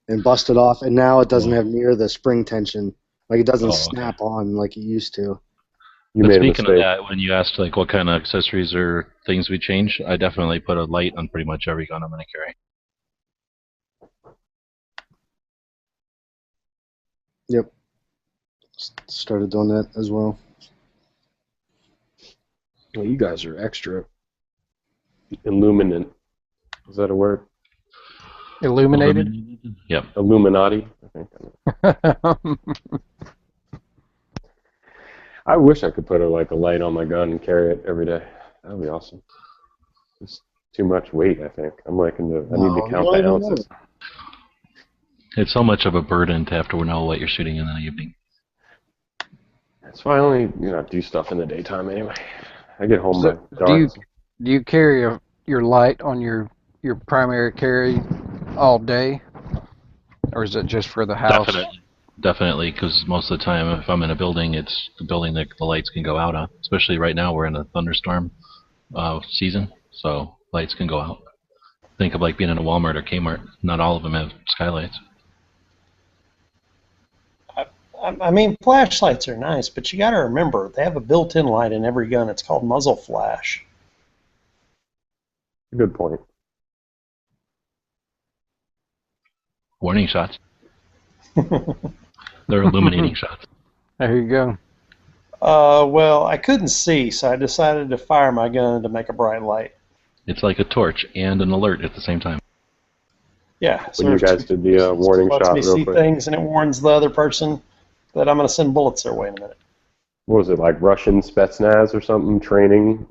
and busted off, and now it doesn't have near the spring tension. Like, it doesn't snap on like it used to. Speaking of that, when you asked like what kind of accessories or things we change, I definitely put a light on pretty much every gun I'm going to carry. Yep. Started doing that as well. Well, you guys are extra Illuminant. Is that a word? illuminated. Yep. Illuminati, I think. I wish I could put a light on my gun and carry it every day. That would be awesome. It's too much weight, I think. I need to count the ounces. It's so much of a burden to have to know what you're shooting in the evening. That's why I only do stuff in the daytime anyway. I get home by Do dark. you carry your light on your primary carry all day, or is it just for the house? Definitely, because most of the time, if I'm in a building, it's the building that the lights can go out on. Especially right now, we're in a thunderstorm season, so lights can go out. Think of like being in a Walmart or Kmart. Not all of them have skylights. I mean, flashlights are nice, but you got to remember they have a built-in light in every gun. It's called muzzle flash. Good point. Warning shots. They're illuminating shots. There you go. Well, I couldn't see, so I decided to fire my gun to make a bright light. It's like a torch and an alert at the same time. Yeah. When you guys did the warning lets shot me real see quick. things, and it warns the other person that I'm going to send bullets their way in a minute. What was it, like Russian Spetsnaz or something training?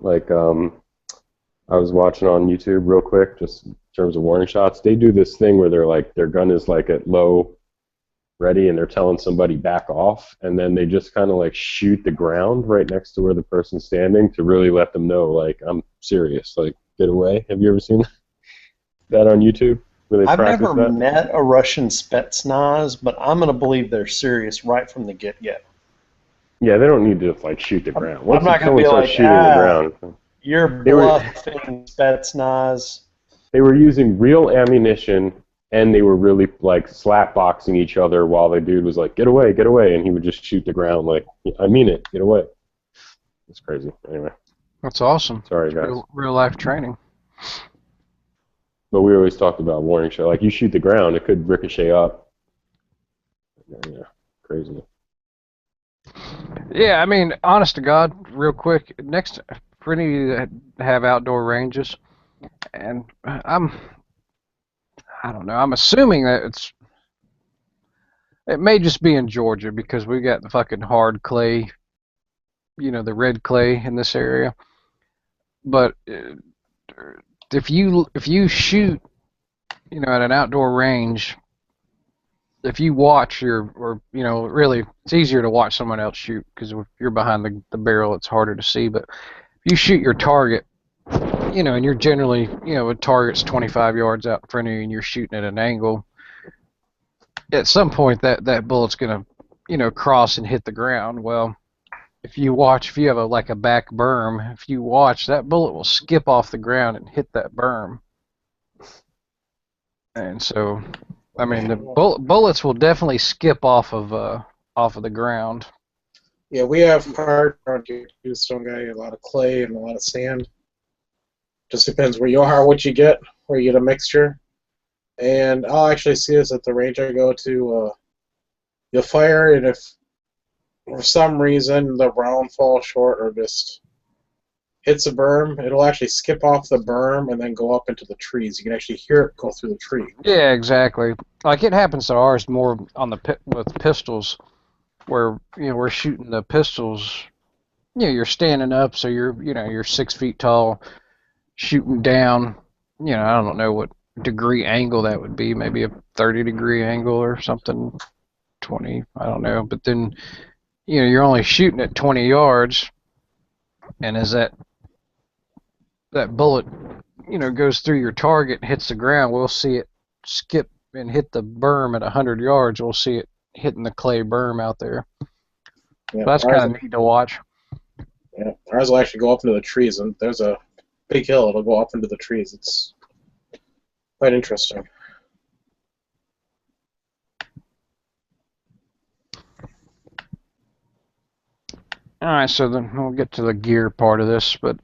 I was watching on YouTube real quick, just in terms of warning shots. They do this thing where they're like, their gun is like at low ready and they're telling somebody back off, and then they just kind of like shoot the ground right next to where the person's standing to really let them know, like, I'm serious, like, get away. Have you ever seen that on YouTube? Where they I've practice never that? met a Russian Spetsnaz, but I'm going to believe they're serious right from the get-go. Yeah, they don't need to like shoot the ground. I'm Once not going someone to be starts like, shooting the ground, you're bluffing, Spetsnaz. they were using real ammunition, and they were really like slapboxing each other while the dude was like, get away, and he would just shoot the ground like, I mean it, get away. It's crazy. Anyway. That's awesome. Sorry, guys. Real life training. But we always talked about warning shot. Like, you shoot the ground, it could ricochet up. Yeah, crazy. Yeah, I mean, honest to God, real quick, next, for any of you that have outdoor ranges, and I don't know, I'm assuming that it may just be in Georgia because we got the fucking hard clay, the red clay in this area. But if you shoot, at an outdoor range, if you watch really, it's easier to watch someone else shoot because if you're behind the barrel, it's harder to see. But if you shoot your target, and you're generally, a target's 25 yards out in front of you and you're shooting at an angle, at some point that bullet's going to, cross and hit the ground. Well, if you have a back berm, if you watch, that bullet will skip off the ground and hit that berm. And so, I mean, the bullets will definitely skip off of the ground. Yeah, we have hard around here too, Stone Guy, a lot of clay and a lot of sand. Just depends where you are, what you get, where you get a mixture. And I'll actually see this at the range I go to. You'll fire, and if for some reason the round falls short or just hits a berm, it'll actually skip off the berm and then go up into the trees. You can actually hear it go through the tree. Yeah, exactly. Like, it happens to ours more on with pistols, where we're shooting the pistols. You're standing up, so you're 6 feet tall, shooting down. I don't know what degree angle that would be. Maybe a 30-degree angle or something. 20, I don't know. But then you're only shooting at 20 yards, and as that bullet goes through your target and hits the ground, we'll see it skip and hit the berm at 100 yards. We'll see it hitting the clay berm out there. Yeah, so that's kind of neat to watch. Yeah, ours will actually go up into the trees, and there's a big hill. It'll go up into the trees. It's quite interesting. All right, so then we'll get to the gear part of this, but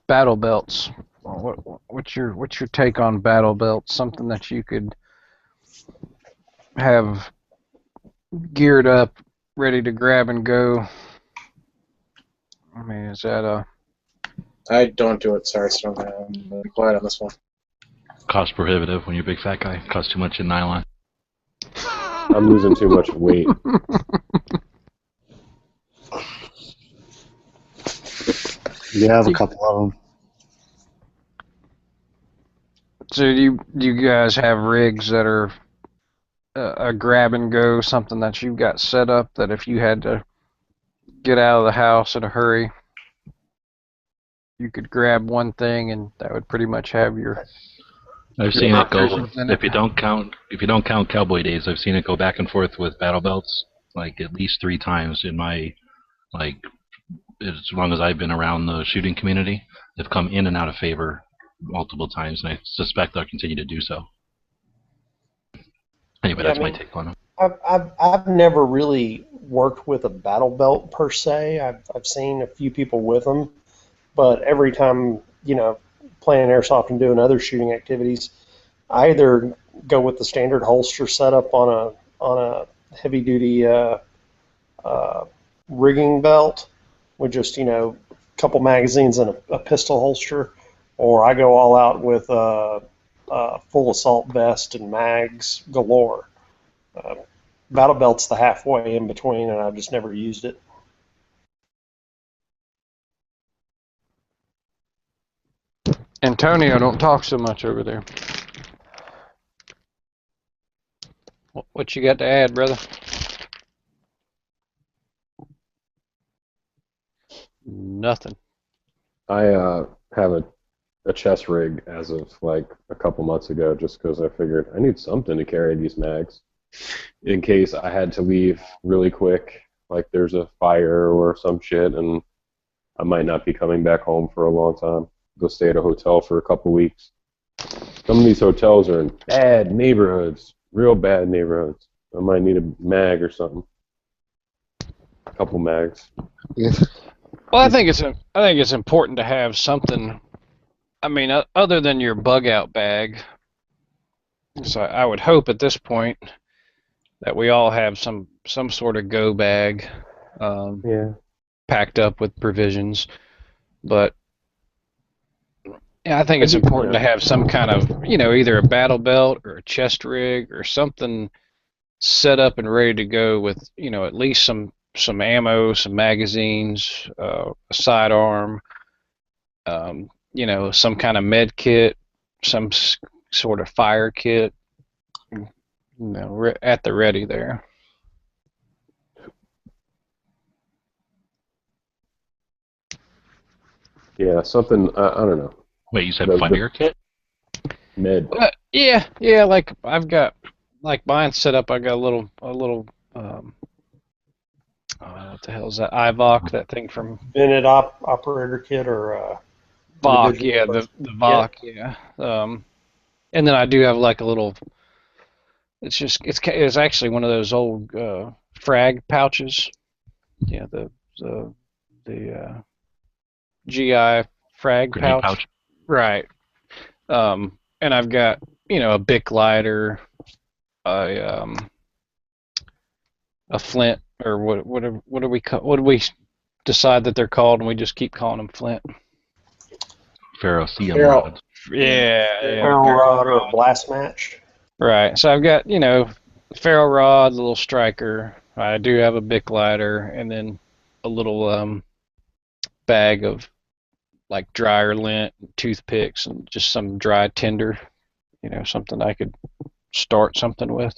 battle belts. What's your take on battle belts? Something that you could have geared up, ready to grab and go. I mean, is that a... I don't do it. Sorry, so I'm gonna be quiet on this one. Cost prohibitive when you're a big fat guy. Costs too much in nylon. I'm losing too much weight. You have a couple of them. So do you guys have rigs that are a grab and go, something that you've got set up that if you had to get out of the house in a hurry, you could grab one thing and that would pretty much have your... I've seen it go. options in it? If you don't count Cowboy Days, I've seen it go back and forth with battle belts like at least 3 times in my as long as I've been around the shooting community. They've come in and out of favor multiple times, and I suspect they'll continue to do so. Anyway, Yeah, that's my take on it. I've never really worked with a battle belt per se. I've seen a few people with them, but every time, playing airsoft and doing other shooting activities, I either go with the standard holster setup on a heavy duty rigging belt with just a couple magazines and a pistol holster, or I go all out with a full assault vest and mags galore. Battle belt's the halfway in between, and I've just never used it. Antonio, don't talk so much over there. What you got to add, brother? Nothing. I have a chest rig as of like a couple months ago, just because I figured I need something to carry these mags in case I had to leave really quick, like there's a fire or some shit, and I might not be coming back home for a long time. Go stay at a hotel for a couple weeks. Some of these hotels are in bad neighborhoods, real bad neighborhoods. I might need a mag or something. A couple mags. Yeah. Well, I think it's important to have something. I mean, other than your bug out bag. So I would hope at this point that we all have some sort of go bag, Yeah. packed up with provisions. But yeah, I think it's important to have some kind of, either a battle belt or a chest rig or something set up and ready to go with, at least some ammo, some magazines, a sidearm, some kind of med kit, some sort of fire kit, at the ready there. Yeah, something, I don't know. Wait, you said fire kit? Med. Yeah, like I've got, like mine set up, I got a little what the hell is that? IVOC, that thing from Bennett operator kit or VOC, yeah, the VOC, yeah. And then I do have like a little. It's actually one of those old frag pouches. Yeah, the GI frag Grenade pouch. Right. And I've got a Bic lighter, a flint, or what do we decide that they're called, and we just keep calling them flint. Ferrocerium Ferro. rods. Yeah. ferro rod or a blast match. Right. So I've got ferro rod, a little striker. I do have a Bic lighter, and then a little bag of like dryer lint, and toothpicks, and just some dry tinder. Something I could start something with.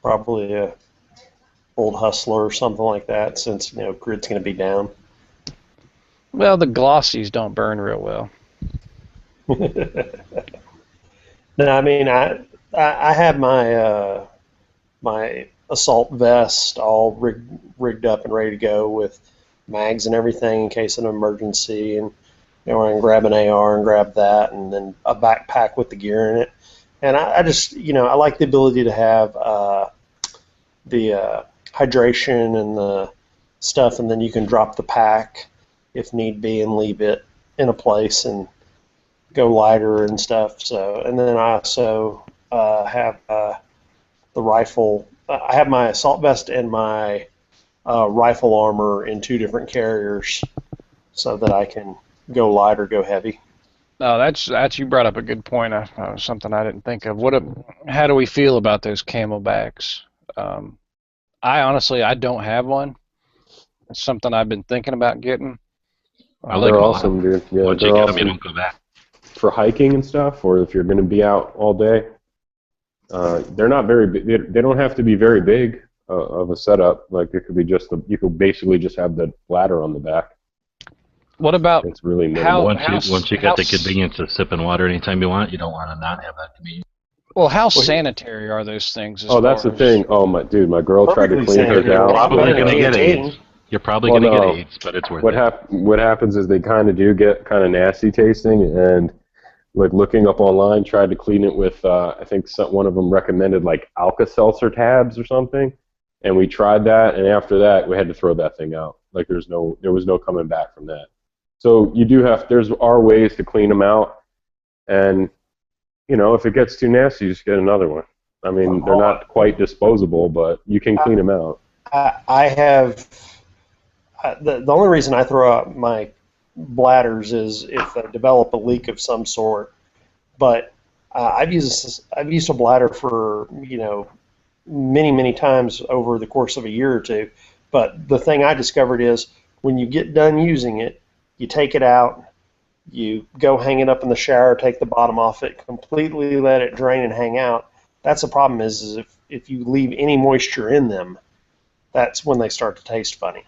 Probably a old Hustler or something like that, since grid's going to be down. Well, the glossies don't burn real well. No, I mean I have my my assault vest all rigged up and ready to go with mags and everything in case of an emergency, and I can grab an AR and grab that, and then a backpack with the gear in it. And I just I like the ability to have the hydration and the stuff, and then you can drop the pack if need be and leave it in a place and go lighter and stuff. So, and then I also have the rifle. I have my assault vest and my rifle armor in 2 different carriers, so that I can go light or go heavy. No, that's you brought up a good point. Something I didn't think of. How do we feel about those camelbacks? I honestly, I don't have one. It's something I've been thinking about getting. I like They're them a lot. awesome, dude. Yeah, Once you they're get them, you awesome don't go back. for hiking and stuff, or if you're going to be out all day. They're not very big. They don't have to be very big of a setup. Like it could be you could basically just have the bladder on the back. What about It's really minimal. Once you get the convenience of sipping water anytime you want, you don't want to not have that convenience. Well, how sanitary are those things? Oh, that's the thing. Oh my dude, my girl tried to Perfectly clean hers sanitary. out. Well, You're probably better going to than get eighteen. AIDS. You're probably Well, going to no. get AIDS, but it's worth it. What happens is they kind of do get kind of nasty tasting, and like looking up online, tried to clean it with I think one of them recommended like Alka-Seltzer tabs or something, and we tried that, and after that we had to throw that thing out. Like there was no coming back from that. So there are ways to clean them out, and you know if it gets too nasty, you just get another one. I mean they're not quite disposable, but you can clean them out. I have the only reason I throw out my bladders is if I develop a leak of some sort. But I've used a bladder for many times over the course of a year or two. But the thing I discovered is when you get done using it, you take it out, you go hang it up in the shower, take the bottom off it, completely let it drain and hang out. That's the problem is if you leave any moisture in them, that's when they start to taste funny.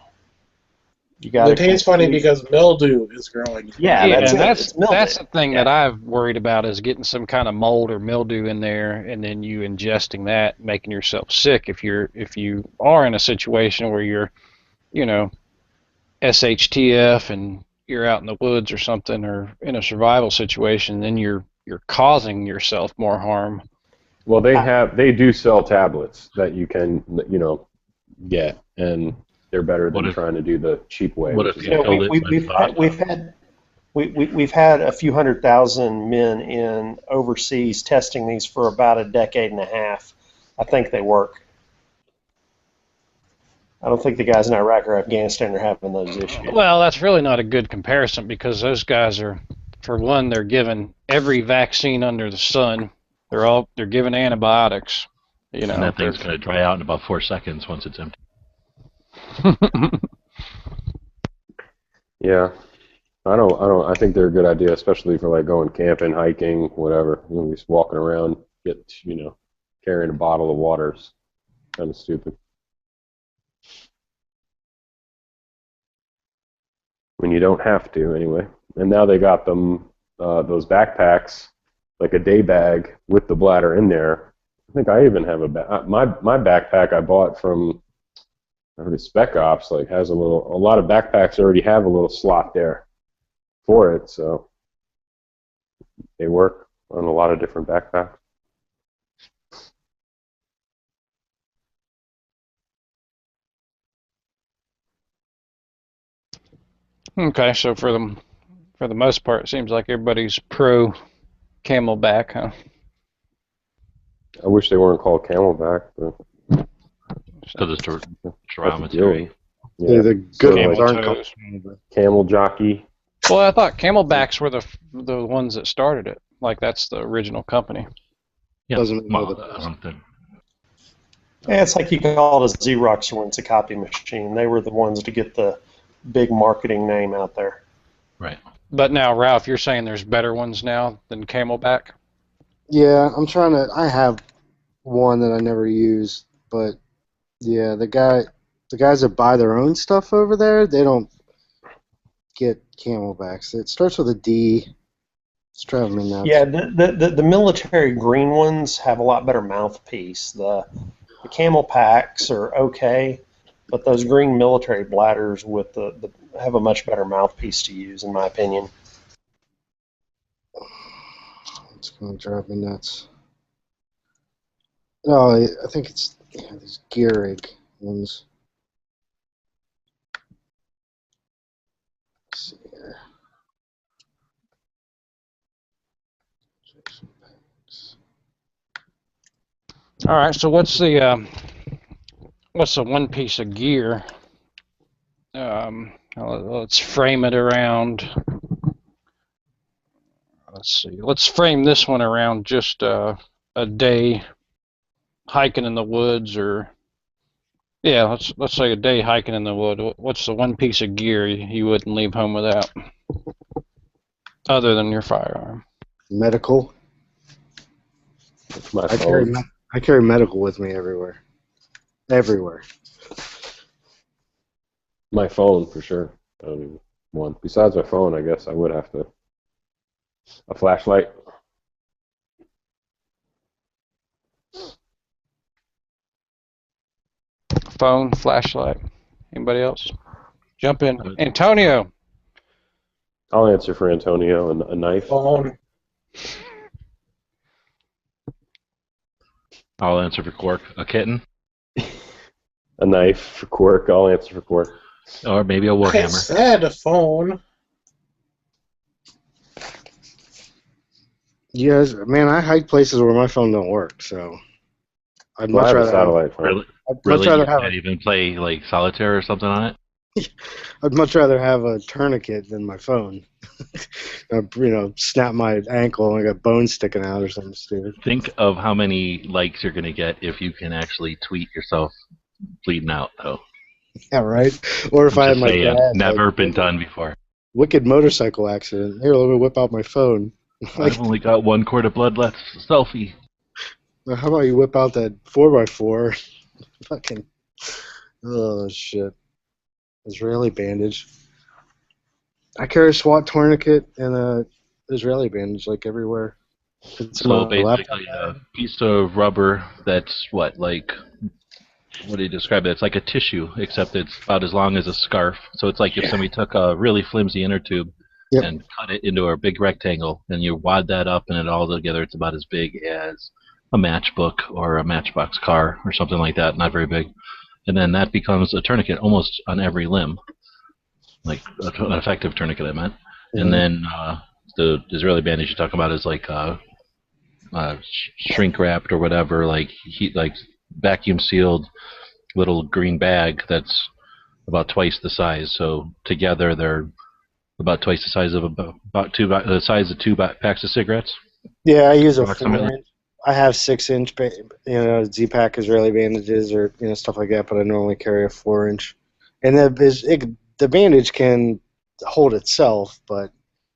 It tastes funny because mildew is growing. Yeah, and it's mildew. that's the thing that I've worried about is getting some kind of mold or mildew in there, and then you ingesting that, making yourself sick. If you are in a situation where you're, SHTF and you're out in the woods or something, or in a survival situation, then you're causing yourself more harm. Well, they do sell tablets that you can get, and they're better than trying to do the cheap way. What if you filled it with vodka? We've had a few 100,000 men in overseas testing these for about a decade and a half. I think they work. I don't think the guys in Iraq or Afghanistan are having those issues. Well, that's really not a good comparison because those guys are, for one, they're given every vaccine under the sun. They're given antibiotics. And that thing's going to dry out in about 4 seconds once it's empty. Yeah, I think they're a good idea, especially for like going camping, hiking, whatever. Just walking around, carrying a bottle of water is kind of stupid. When you don't have to, anyway. And now they got them those backpacks, like a day bag with the bladder in there. I think I even have my backpack I bought from Spec Ops has a lot of backpacks already have a little slot there for it, so they work on a lot of different backpacks. Okay, so for the most part, it seems like everybody's pro Camelback, huh? I wish they weren't called Camelback, but Because it's that's the derogatory. deal. Yeah, the good Camel ones aren't toes. called. Camel jockey. Well, I thought Camelbacks were the ones that started it. Like that's the original company. Yeah, Doesn't know well, the- I don't think. Yeah, it's like you call it a Xerox when it's a copy machine. They were the ones to get the big marketing name out there. Right. But now, Ralph, you're saying there's better ones now than Camelback? Yeah, I have one that I never use, but yeah, the guys that buy their own stuff over there, they don't get Camelbacks. It starts with a D. It's driving me nuts. Yeah, the military green ones have a lot better mouthpiece. The Camel packs are okay, but those green military bladders with the have a much better mouthpiece to use, in my opinion. It's going to drive me nuts. No, I think it's these Gehrig ones. Let's see here. Jason Banks. All right. So what's the one piece of gear? Let's frame it around. Let's see. Let's frame this one around just a day hiking in the woods, or yeah, let's say a day hiking in the wood. What's the one piece of gear you wouldn't leave home without, other than your firearm? Medical. It's my I phone. carry medical with me everywhere. Everywhere. My phone for sure. One. Besides my phone, I guess I would have to. A flashlight. Phone, flashlight. Anybody else? Jump in. Antonio. I'll answer for Antonio. And a knife. Phone. I'll answer for Quark. A kitten, A knife for Quark. I'll answer for Quark. or maybe a I warhammer. said a phone. Yes, man, I hike places where my phone don't work, so I'd Well, I much have a rather satellite phone. Really, I'd much really, rather you have can't even play like solitaire or something on it. I'd much rather have a tourniquet than my phone. Snap my ankle and I got bones sticking out or something stupid. Think of how many likes you're gonna get if you can actually tweet yourself bleeding out, though. Yeah, right. Or if I'm I had just my saying, dad, never like, been done before. wicked motorcycle accident. Here, let me whip out my phone. Like, I've only got 1 quart of blood left. Selfie. how about you whip out that 4x4? Fucking, oh shit. Israeli bandage. I carry a SWAT tourniquet and a Israeli bandage like everywhere. It's So my laptop basically, a piece of rubber that's what do you describe it? It's like a tissue, except it's about as long as a scarf. So it's like if somebody took a really flimsy inner tube Yep. and cut it into a big rectangle, and you wad that up, and it all together, it's about as big as a matchbook or a matchbox car or something like that. Not very big. And then that becomes a tourniquet almost on every limb, like an effective tourniquet, I meant. And then the Israeli bandage you talk about is like shrink wrapped or whatever, like vacuum sealed little green bag that's about twice the size. So together they're about twice the size of the size of two packs of cigarettes. Yeah, I use a Approximately. 4-inch. I have 6-inch, Z-Pack Israeli bandages or stuff like that, but I normally carry a 4-inch. And the bandage can hold itself, but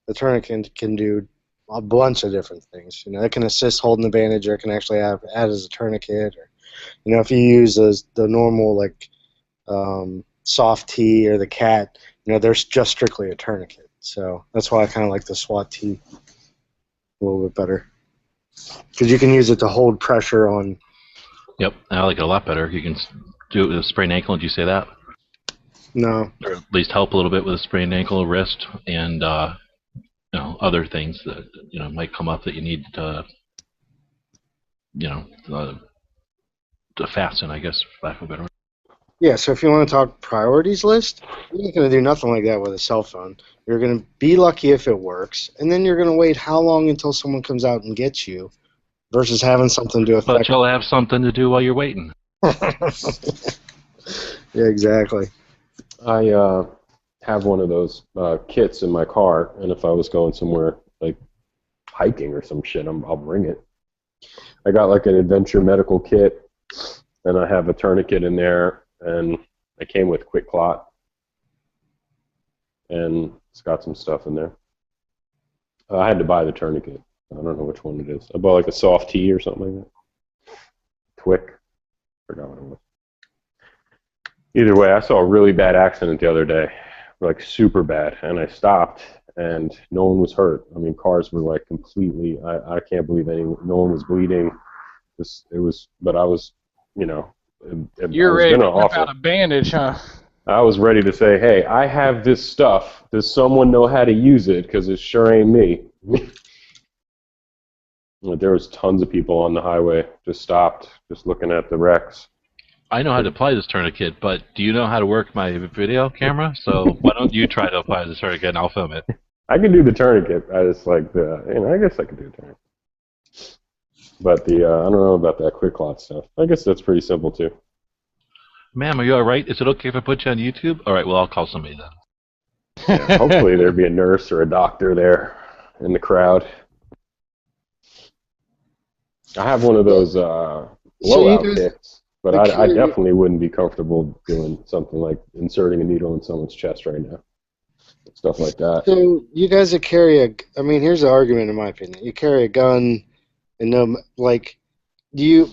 the tourniquet can do a bunch of different things. It can assist holding the bandage, or it can actually add as a tourniquet. Or, if you use the normal soft T or the cat, there's just strictly a tourniquet. So that's why I kind of like the SWAT T a little bit better. Because you can use it to hold pressure on. Yep, I like it a lot better. You can do it with a sprained ankle. Did you say that? No. Or at least help a little bit with a sprained ankle, wrist, and other things that might come up that you need to fasten, I guess, for lack of a better word. Yeah, so if you want to talk priorities list, you're not going to do nothing like that with a cell phone. You're going to be lucky if it works, and then you're going to wait how long until someone comes out and gets you versus having something to affect. But you'll have something to do while you're waiting. Yeah, exactly. I have one of those kits in my car, and if I was going somewhere like hiking or some shit, I'll bring it. I got like an adventure medical kit, and I have a tourniquet in there, and I came with Quick Clot, and it's got some stuff in there. I had to buy the tourniquet. I don't know which one it is. I bought like a soft T or something like that. Twick. Forgot what it was. Either way, I saw a really bad accident the other day, like super bad, and I stopped, and no one was hurt. I mean, cars were like completely. I can't believe no one was bleeding. But I was, You're ready to whip out a bandage, huh? I was ready to say, hey, I have this stuff. Does someone know how to use it? Because it sure ain't me. There was tons of people on the highway, just stopped, just looking at the wrecks. I know how to apply this tourniquet, but do you know how to work my video camera? So why don't you try to apply this tourniquet and I'll film it? I can do the tourniquet. I just like I guess I could do the tourniquet. But I don't know about that quick clot stuff. I guess that's pretty simple too. Ma'am, are you all right? Is it okay if I put you on YouTube? All right, well, I'll call somebody then. Yeah, hopefully there'd be a nurse or a doctor there in the crowd. I have one of those blowout kits, but I definitely wouldn't be comfortable doing something like inserting a needle in someone's chest right now. Stuff like that. So you guys that carry I mean, here's the argument in my opinion. You carry a gun, and you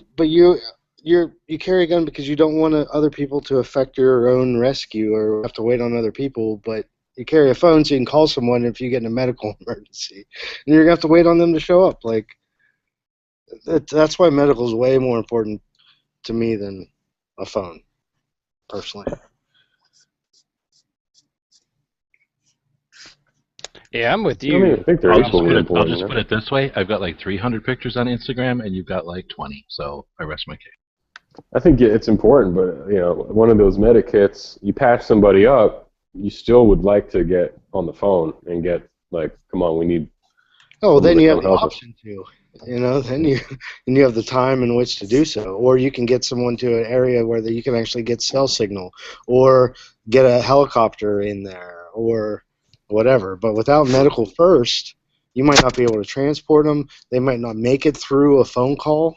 carry a gun because you don't want other people to affect your own rescue or have to wait on other people, but you carry a phone so you can call someone if you get in a medical emergency, and you're gonna have to wait on them to show up. Like, that's why medical is way more important to me than a phone, personally. Yeah, I'm with you. I mean, I think they're equally important. I'll just put it this way. I've got like 300 pictures on Instagram, and you've got like 20, so I rest my case. I think it's important, but, one of those med kits, you patch somebody up, you still would like to get on the phone and get, like, come on, we need... Oh, then you have the option to. Then you have the time in which to do so. Or you can get someone to an area where you can actually get cell signal, or get a helicopter in there, or whatever. But without medical first, you might not be able to transport them. They might not make it through a phone call,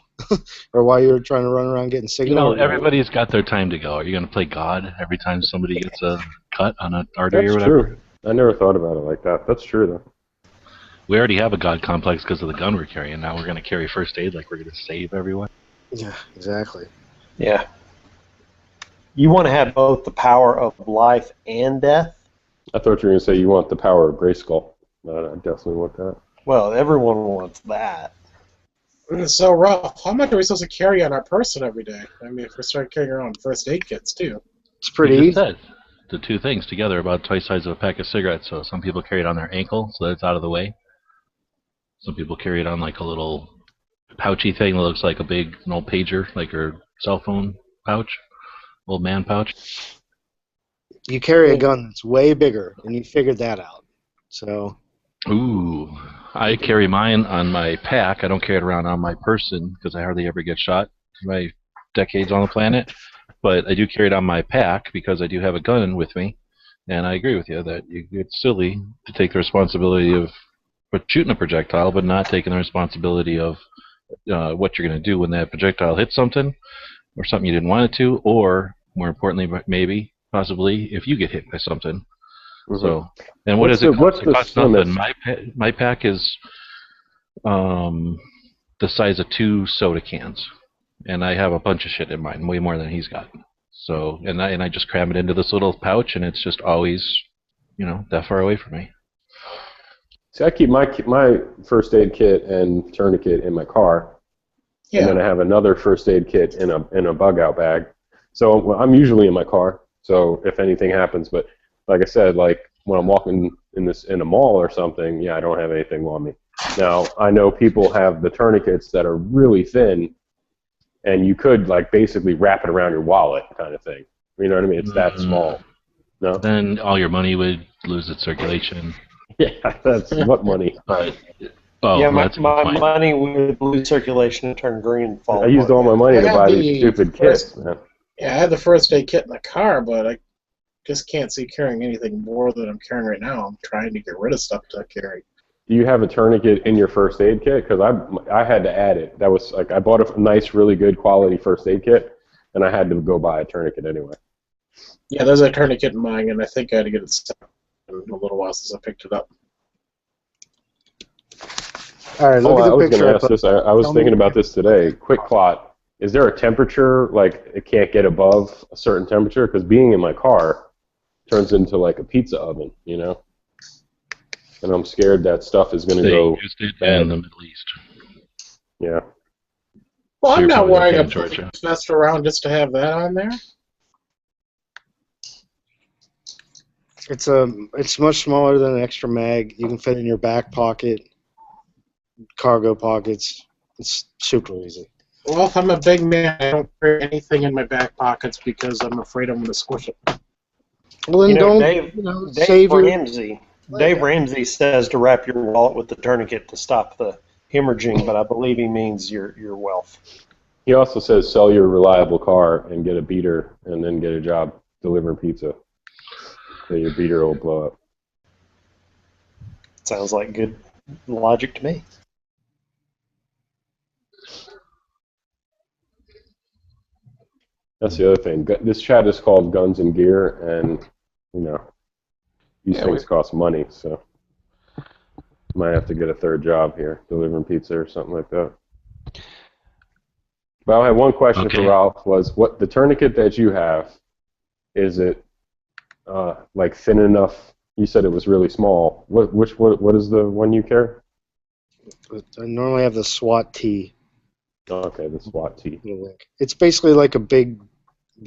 or while you're trying to run around getting signal. Everybody's got their time to go. Are you going to play God every time somebody gets a cut on an artery or whatever? True. I never thought about it like that. That's true, though. We already have a God complex because of the gun we're carrying. Now we're going to carry first aid like we're going to save everyone. Yeah, exactly. Yeah. You want to have both the power of life and death? I thought you were going to say you want the power of Grayskull. I definitely want that. Well, everyone wants that. It's so rough. How much are we supposed to carry on our person every day? I mean, if we start carrying around first aid kits, too. It's pretty easy. The two things together are about twice the size of a pack of cigarettes, so some people carry it on their ankle so that it's out of the way. Some people carry it on like a little pouchy thing that looks like an old pager, like your cell phone pouch, old man pouch. You carry a gun that's way bigger, and you figured that out. So. Ooh, I carry mine on my pack. I don't carry it around on my person because I hardly ever get shot in my decades on the planet. But I do carry it on my pack because I do have a gun with me. And I agree with you that it's silly to take the responsibility of shooting a projectile, but not taking the responsibility of what you're going to do when that projectile hits something, or something you didn't want it to, or more importantly, maybe, possibly, if you get hit by something. Mm-hmm. So, and what is it? It costs nothing. My pack is the size of 2 soda cans, and I have a bunch of shit in mine, way more than he's got. So, and I just cram it into this little pouch, and it's just always, that far away from me. See, I keep my first aid kit and tourniquet in my car, and then I have another first aid kit in a bug out bag. So I'm usually in my car. So if anything happens, but like I said, like when I'm walking in a mall or something, I don't have anything on me. Now I know people have the tourniquets that are really thin, and you could like basically wrap it around your wallet, kind of thing. You know what I mean? It's that small. No. Then all your money would lose its circulation. Yeah, that's what money. But, my money would lose circulation and turn green and fall. I used all my money to buy these stupid kits, man. Yeah, I had the first aid kit in the car, but I just can't see carrying anything more than I'm carrying right now. I'm trying to get rid of stuff to carry. Do you have a tourniquet in your first aid kit? Because I had to add it. That was like I bought a nice, really good quality first aid kit, and I had to go buy a tourniquet anyway. Yeah, there's a tourniquet in mine, and I think I had to get it set in a little while since I picked it up. All right, look at the picture. I was going to ask this. I was thinking about this today. Quick clot. Is there a temperature, like it can't get above a certain temperature? Because being in my car turns into like a pizza oven, And I'm scared that stuff is going to go bad in the Middle East. Yeah. Well, I'm not wearing a vest around just to have that on there. It's much smaller than an extra mag. You can fit in your back pocket, cargo pockets. It's super easy. Well, if I'm a big man, I don't carry anything in my back pockets because I'm afraid I'm going to squish it. Well, then Dave Ramsey says to wrap your wallet with the tourniquet to stop the hemorrhaging, but I believe he means your wealth. He also says sell your reliable car and get a beater and then get a job delivering pizza. So your beater will blow up. Sounds like good logic to me. That's the other thing. This chat is called Guns and Gear, and these things cost money, so might have to get a third job here, delivering pizza or something like that. But I had one question for Ralph. Was what the tourniquet that you have? Is it like thin enough? You said it was really small. What is the one you carry? I normally have the SWAT T. Okay, the SWAT T. It's basically like a big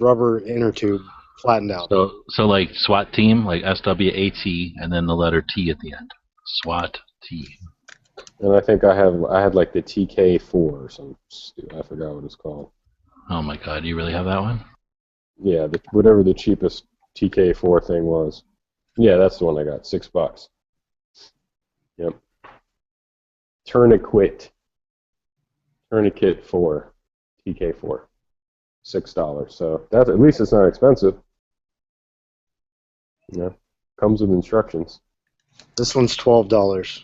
rubber inner tube flattened out. So like SWAT team, like SWAT, and then the letter T at the end. SWAT T. And I think I had like the TK4 or something. I forgot what it's called. Oh my God, you really have that one? Yeah, whatever the cheapest TK4 thing was. Yeah, that's the one I got. $6. Yep. Tourniquet 4, TK4, $6. So that's at least it's not expensive. Comes with instructions. This one's $12.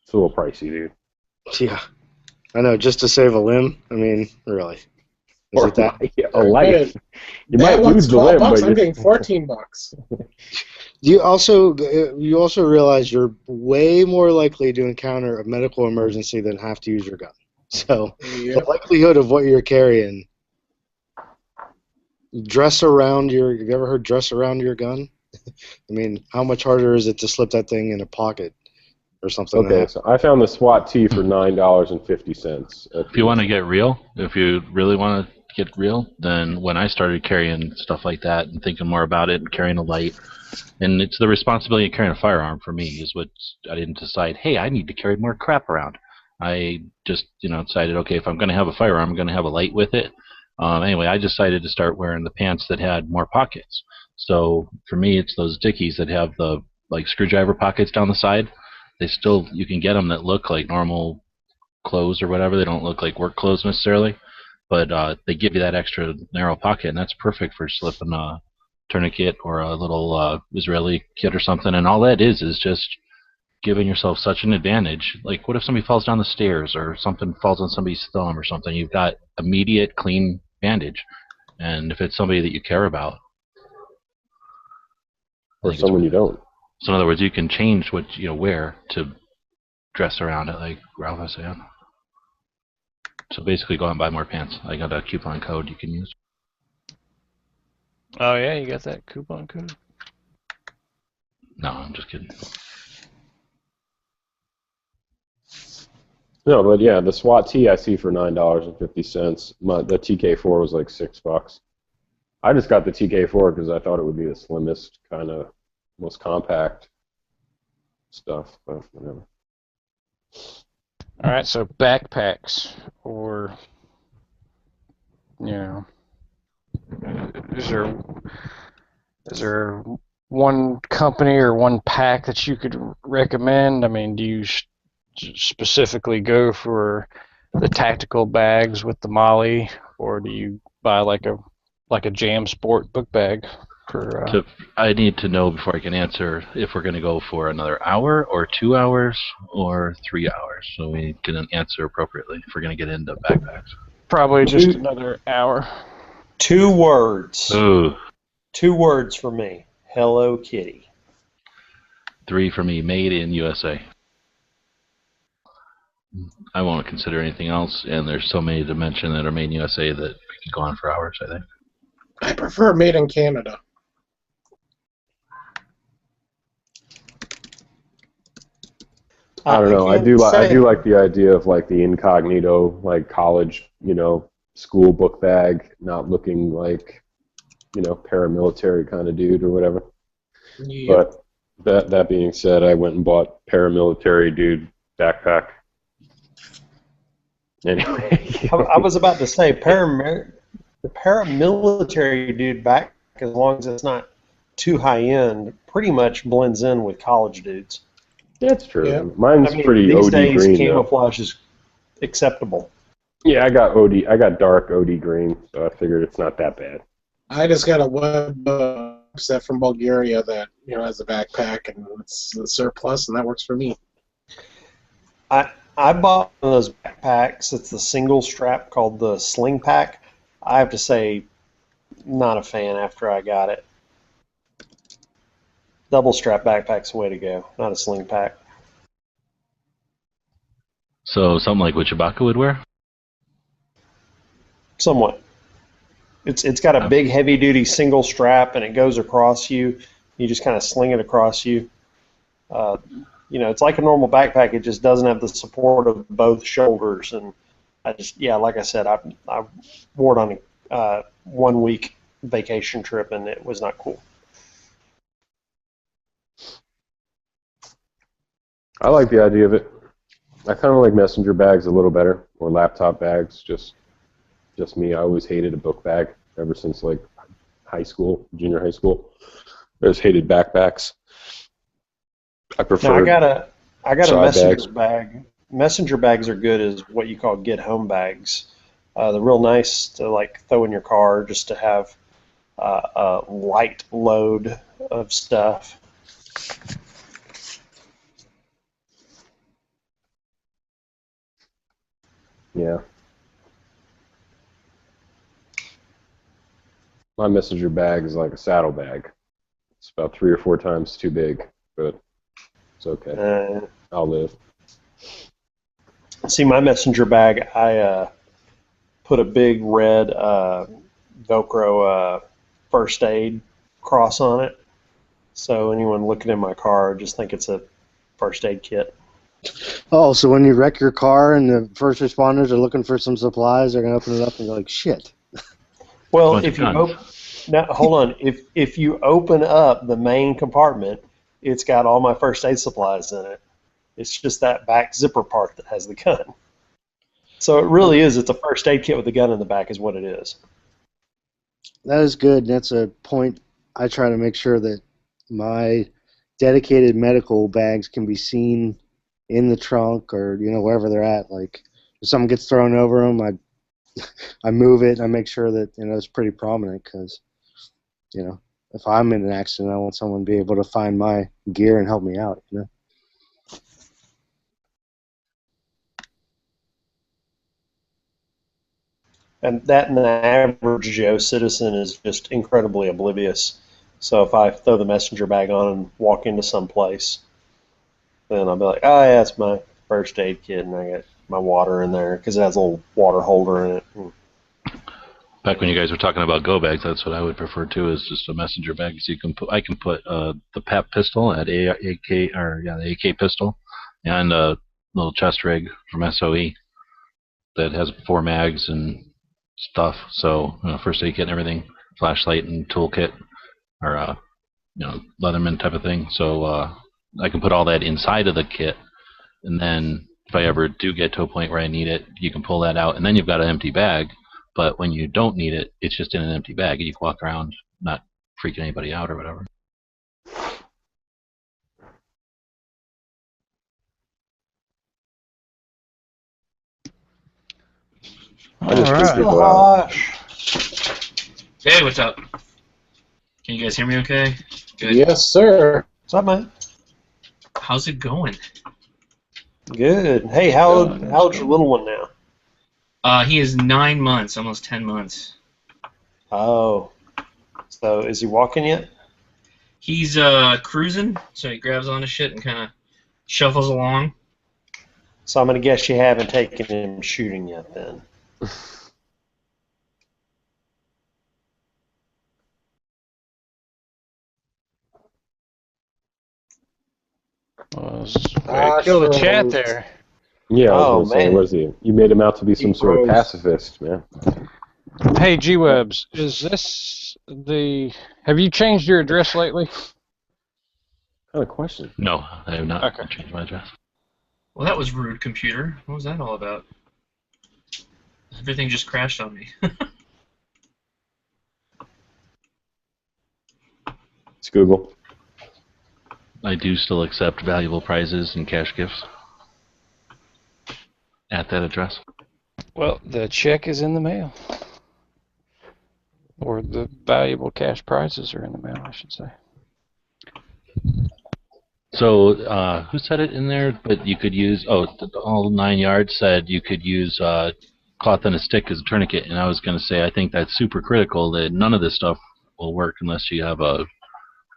It's a little pricey, dude. Yeah, I know. Just to save a limb. I mean, really. Is it that? A life. You That might one's lose the $12. limb, but I'm getting $14. You also realize you're way more likely to encounter a medical emergency than have to use your gun. So the likelihood of what you're carrying. Dress around your. Have you ever heard dress around your gun? I mean, how much harder is it to slip that thing in a pocket or something? Okay, so I found the SWAT T for $9.50. If you want to get real, if you really want to get real, then when I started carrying stuff like that and thinking more about it and carrying a light, and it's the responsibility of carrying a firearm for me is what I didn't decide, hey, I need to carry more crap around. I just, decided, okay, if I'm going to have a firearm, I'm going to have a light with it. Anyway, I decided to start wearing the pants that had more pockets. So for me, it's those Dickies that have the screwdriver pockets down the side. You can get them that look like normal clothes or whatever. They don't look like work clothes necessarily, but they give you that extra narrow pocket, and that's perfect for slipping a tourniquet or a little Israeli kit or something. And all that is just giving yourself such an advantage. Like, what if somebody falls down the stairs or something falls on somebody's thumb or something? You've got immediate clean bandage, and if it's somebody that you care about, or someone you don't. So in other words, you can change what you wear to dress around it, like Ralph was saying. So basically, go out and buy more pants. I got a coupon code you can use. Oh yeah, you got that coupon code? No, I'm just kidding. No, but yeah, the SWAT T I see for $9.50. The TK4 was like $6. I just got the TK4 because I thought it would be the slimmest, kind of most compact stuff, but whatever. All right, so backpacks, or is there one company or one pack that you could recommend? I mean, do you specifically go for the tactical bags with the Molly, or do you buy like a Jam Sport book bag? I need to know before I can answer if we're going to go for another hour or 2 hours or 3 hours, so we can answer appropriately if we're going to get into backpacks. Probably just another hour. 2 words. Ooh. 2 words for me. Hello Kitty. 3 for me. Made in USA. I won't consider anything else, and there's so many to mention that are made in USA that we could go on for hours, I think. I prefer made in Canada. I don't know. I do like the idea of like the incognito, like college, school book bag, not looking like, paramilitary kind of dude or whatever. Yep. But that being said, I went and bought paramilitary dude backpack. Anyway, I was about to say the paramilitary dude back, as long as it's not too high end, pretty much blends in with college dudes. That's true. Yeah. Mine's I mean, pretty these OD days green though. camouflage is acceptable. Yeah, I got OD. I got dark OD green, so I figured it's not that bad. I just got a web set from Bulgaria that has a backpack and it's the surplus, and that works for me. I bought one of those backpacks. It's the single strap called the Sling Pack. I have to say, not a fan after I got it. Double strap backpack's the way to go, not a sling pack. So something like what Chewbacca would wear? Somewhat. It's got a big heavy duty single strap and it goes across you. You just kind of sling it across you. It's like a normal backpack. It just doesn't have the support of both shoulders. And like I said, I wore it on a 1 week vacation trip and it was not cool. I like the idea of it. I kind of like messenger bags a little better, or laptop bags. Just me. I always hated a book bag ever since like high school, junior high school. I just hated backpacks. I prefer. Now I got a messenger bags. bag. Messenger bags are good as what you call get home bags. They're real nice to like throw in your car just to have a light load of stuff. Yeah. My messenger bag is like a saddle bag. It's about 3 or 4 times too big, but it's okay. I'll live. See, my messenger bag, I put a big red Velcro first aid cross on it. So anyone looking in my car, just think it's a first aid kit. Oh, so when you wreck your car and the first responders are looking for some supplies, they're gonna open it up and go like, "Shit." Well, if you hold on, if you open up the main compartment, it's got all my first aid supplies in it. It's just that back zipper part that has the gun. So it really is. It's a first aid kit with a gun in the back, is what it is. That is good. That's a point. I try to make sure that my dedicated medical bags can be seen in the trunk or wherever they're at. Like if something gets thrown over them, I move it and I make sure that it's pretty prominent because if I'm in an accident, I want someone to be able to find my gear and help me out. And the average Joe citizen is just incredibly oblivious. So if I throw the messenger bag on and walk into some place, then I'll be like, oh yeah, it's my first aid kit, and I got my water in there because it has a little water holder in it. Back when you guys were talking about go bags, that's what I would prefer too, is just a messenger bag. So I can put the PAP pistol at AK, or the AK pistol, and a little chest rig from SOE that has 4 mags and stuff. So first aid kit and everything, flashlight and toolkit, or Leatherman type of thing. So I can put all that inside of the kit, and then if I ever do get to a point where I need it, you can pull that out, and then you've got an empty bag. But when you don't need it, it's just in an empty bag, and you can walk around not freaking anybody out or whatever. I just All freak people out. Hey, what's up? Can you guys hear me okay? Good. Yes, sir. What's up, man? How's it going? Good. Hey, how old's your little one now? He is 9 months, almost 10 months. Oh. So is he walking yet? He's cruising, so he grabs onto shit and kind of shuffles along. So I'm going to guess you haven't taken him shooting yet then. Kill the chat there. Yeah, I was Oh, gonna say, man. what is he? You made him out to be some sort of pacifist, man. Hey, G-Webs, is this the... Have you changed your address lately? What kind of question? No, I have not Okay. changed my address. Well, that was rude, computer. What was that all about? Everything just crashed on me. It's Google. I do still accept valuable prizes and cash gifts at that address. Well, the check is in the mail. Or the valuable cash prizes are in the mail, I should say. So, who said it in there? But you could use, all 9 yards said you could use cloth and a stick as a tourniquet. And I was going to say, I think that's super critical that none of this stuff will work unless you have a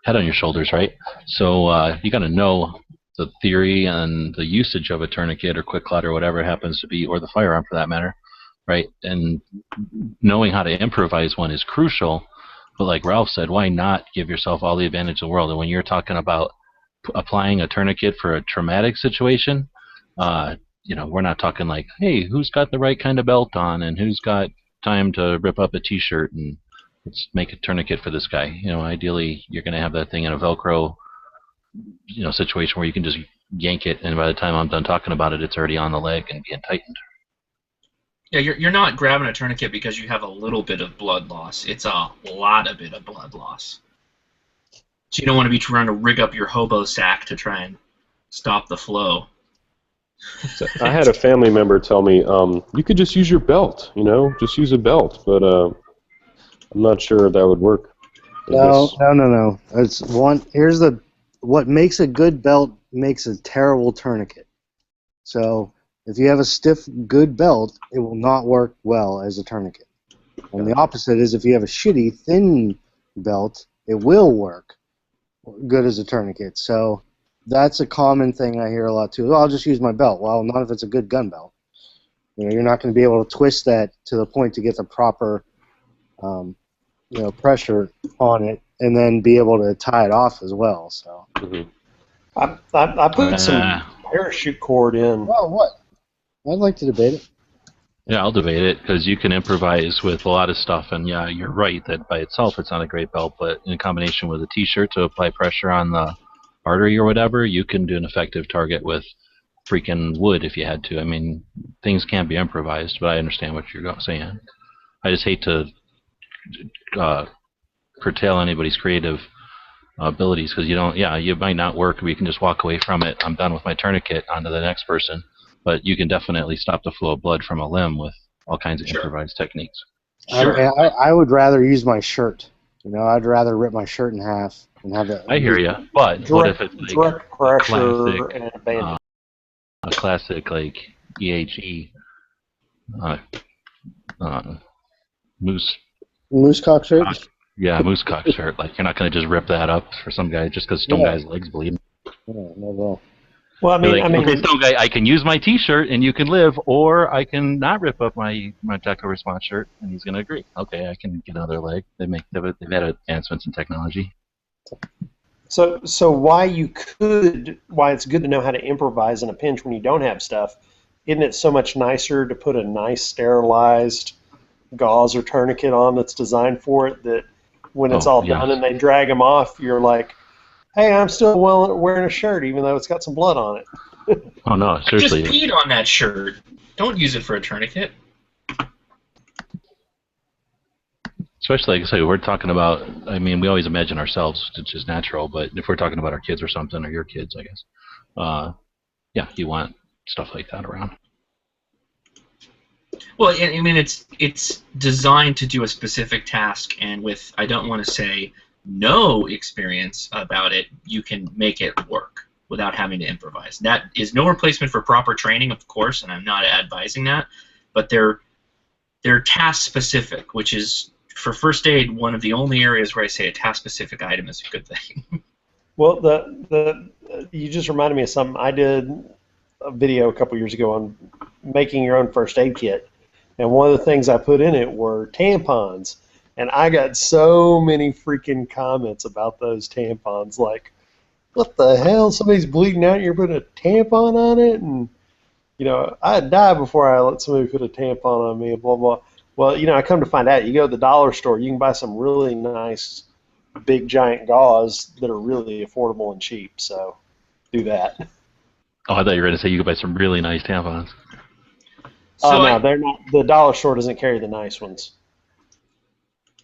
head on your shoulders, right? So you got to know the theory and the usage of a tourniquet or quick clot or whatever it happens to be, or the firearm for that matter, right? And knowing how to improvise one is crucial. But like Ralph said, why not give yourself all the advantage in the world? And when you're talking about applying a tourniquet for a traumatic situation, we're not talking like, hey, who's got the right kind of belt on and who's got time to rip up a t-shirt and let's make a tourniquet for this guy. Ideally, you're going to have that thing in a Velcro, situation where you can just yank it, and by the time I'm done talking about it, it's already on the leg and being tightened. Yeah, you're not grabbing a tourniquet because you have a little bit of blood loss. It's a lot of bit of blood loss. So you don't want to be trying to rig up your hobo sack to try and stop the flow. So I had a family member tell me, you could just use your belt, just use a belt, but I'm not sure if that would work. No. It's what makes a good belt makes a terrible tourniquet. So if you have a stiff, good belt, it will not work well as a tourniquet. And the opposite is if you have a shitty, thin belt, it will work good as a tourniquet. So that's a common thing I hear a lot too. I'll just use my belt. Well, not if it's a good gun belt. You're not going to be able to twist that to the point to get the proper pressure on it, and then be able to tie it off as well. So I put some parachute cord in. Oh, what? I'd like to debate it. Yeah, I'll debate it because you can improvise with a lot of stuff, and yeah, you're right that by itself it's not a great belt, but in combination with a t-shirt to apply pressure on the artery or whatever, you can do an effective target with freaking wood if you had to. I mean, things can be improvised, but I understand what you're saying. I just hate to curtail anybody's creative abilities because you might not work, but you can just walk away from it. I'm done with my tourniquet, on to the next person. But you can definitely stop the flow of blood from a limb with all kinds of improvised techniques. Sure. I would rather use my shirt. I'd rather rip my shirt in half and have it. I hear you, but what if it's like direct pressure and a bandage? A classic like EHE Moose cock shirt? Yeah, moose cock shirt. Like, you're not going to just rip that up for some guy just because some guy's legs bleed. No. Well, I mean, okay, some guy, I can use my T-shirt and you can live, or I can not rip up my tactical response shirt, and he's going to agree. Okay, I can get another leg. They've had advancements in technology. So why it's good to know how to improvise in a pinch when you don't have stuff? Isn't it so much nicer to put a nice sterilized gauze or tourniquet on that's designed for it, that when it's all done and they drag them off, you're like, hey, I'm still wearing a shirt even though it's got some blood on it. Oh no, seriously. Just peed on that shirt. Don't use it for a tourniquet. Especially, like I say, we're talking about, I mean, we always imagine ourselves, which is natural, but if we're talking about our kids or something, or your kids, I guess, you want stuff like that around. Well, I mean, it's designed to do a specific task, and with, I don't want to say no experience about it, you can make it work without having to improvise. That is no replacement for proper training, of course, and I'm not advising that, but they're task-specific, which is, for first aid, one of the only areas where I say a task-specific item is a good thing. Well, you just reminded me of something. I did a video a couple years ago on making your own first aid kit, and one of the things I put in it were tampons, and I got so many freaking comments about those tampons, like, what the hell, somebody's bleeding out, you're putting a tampon on it? And, I'd die before I let somebody put a tampon on me, and blah, blah. Well, I come to find out, you go to the dollar store, you can buy some really nice big giant gauze that are really affordable and cheap, so do that. Oh, I thought you were going to say you could buy some really nice tampons. No, they're not. The dollar store doesn't carry the nice ones.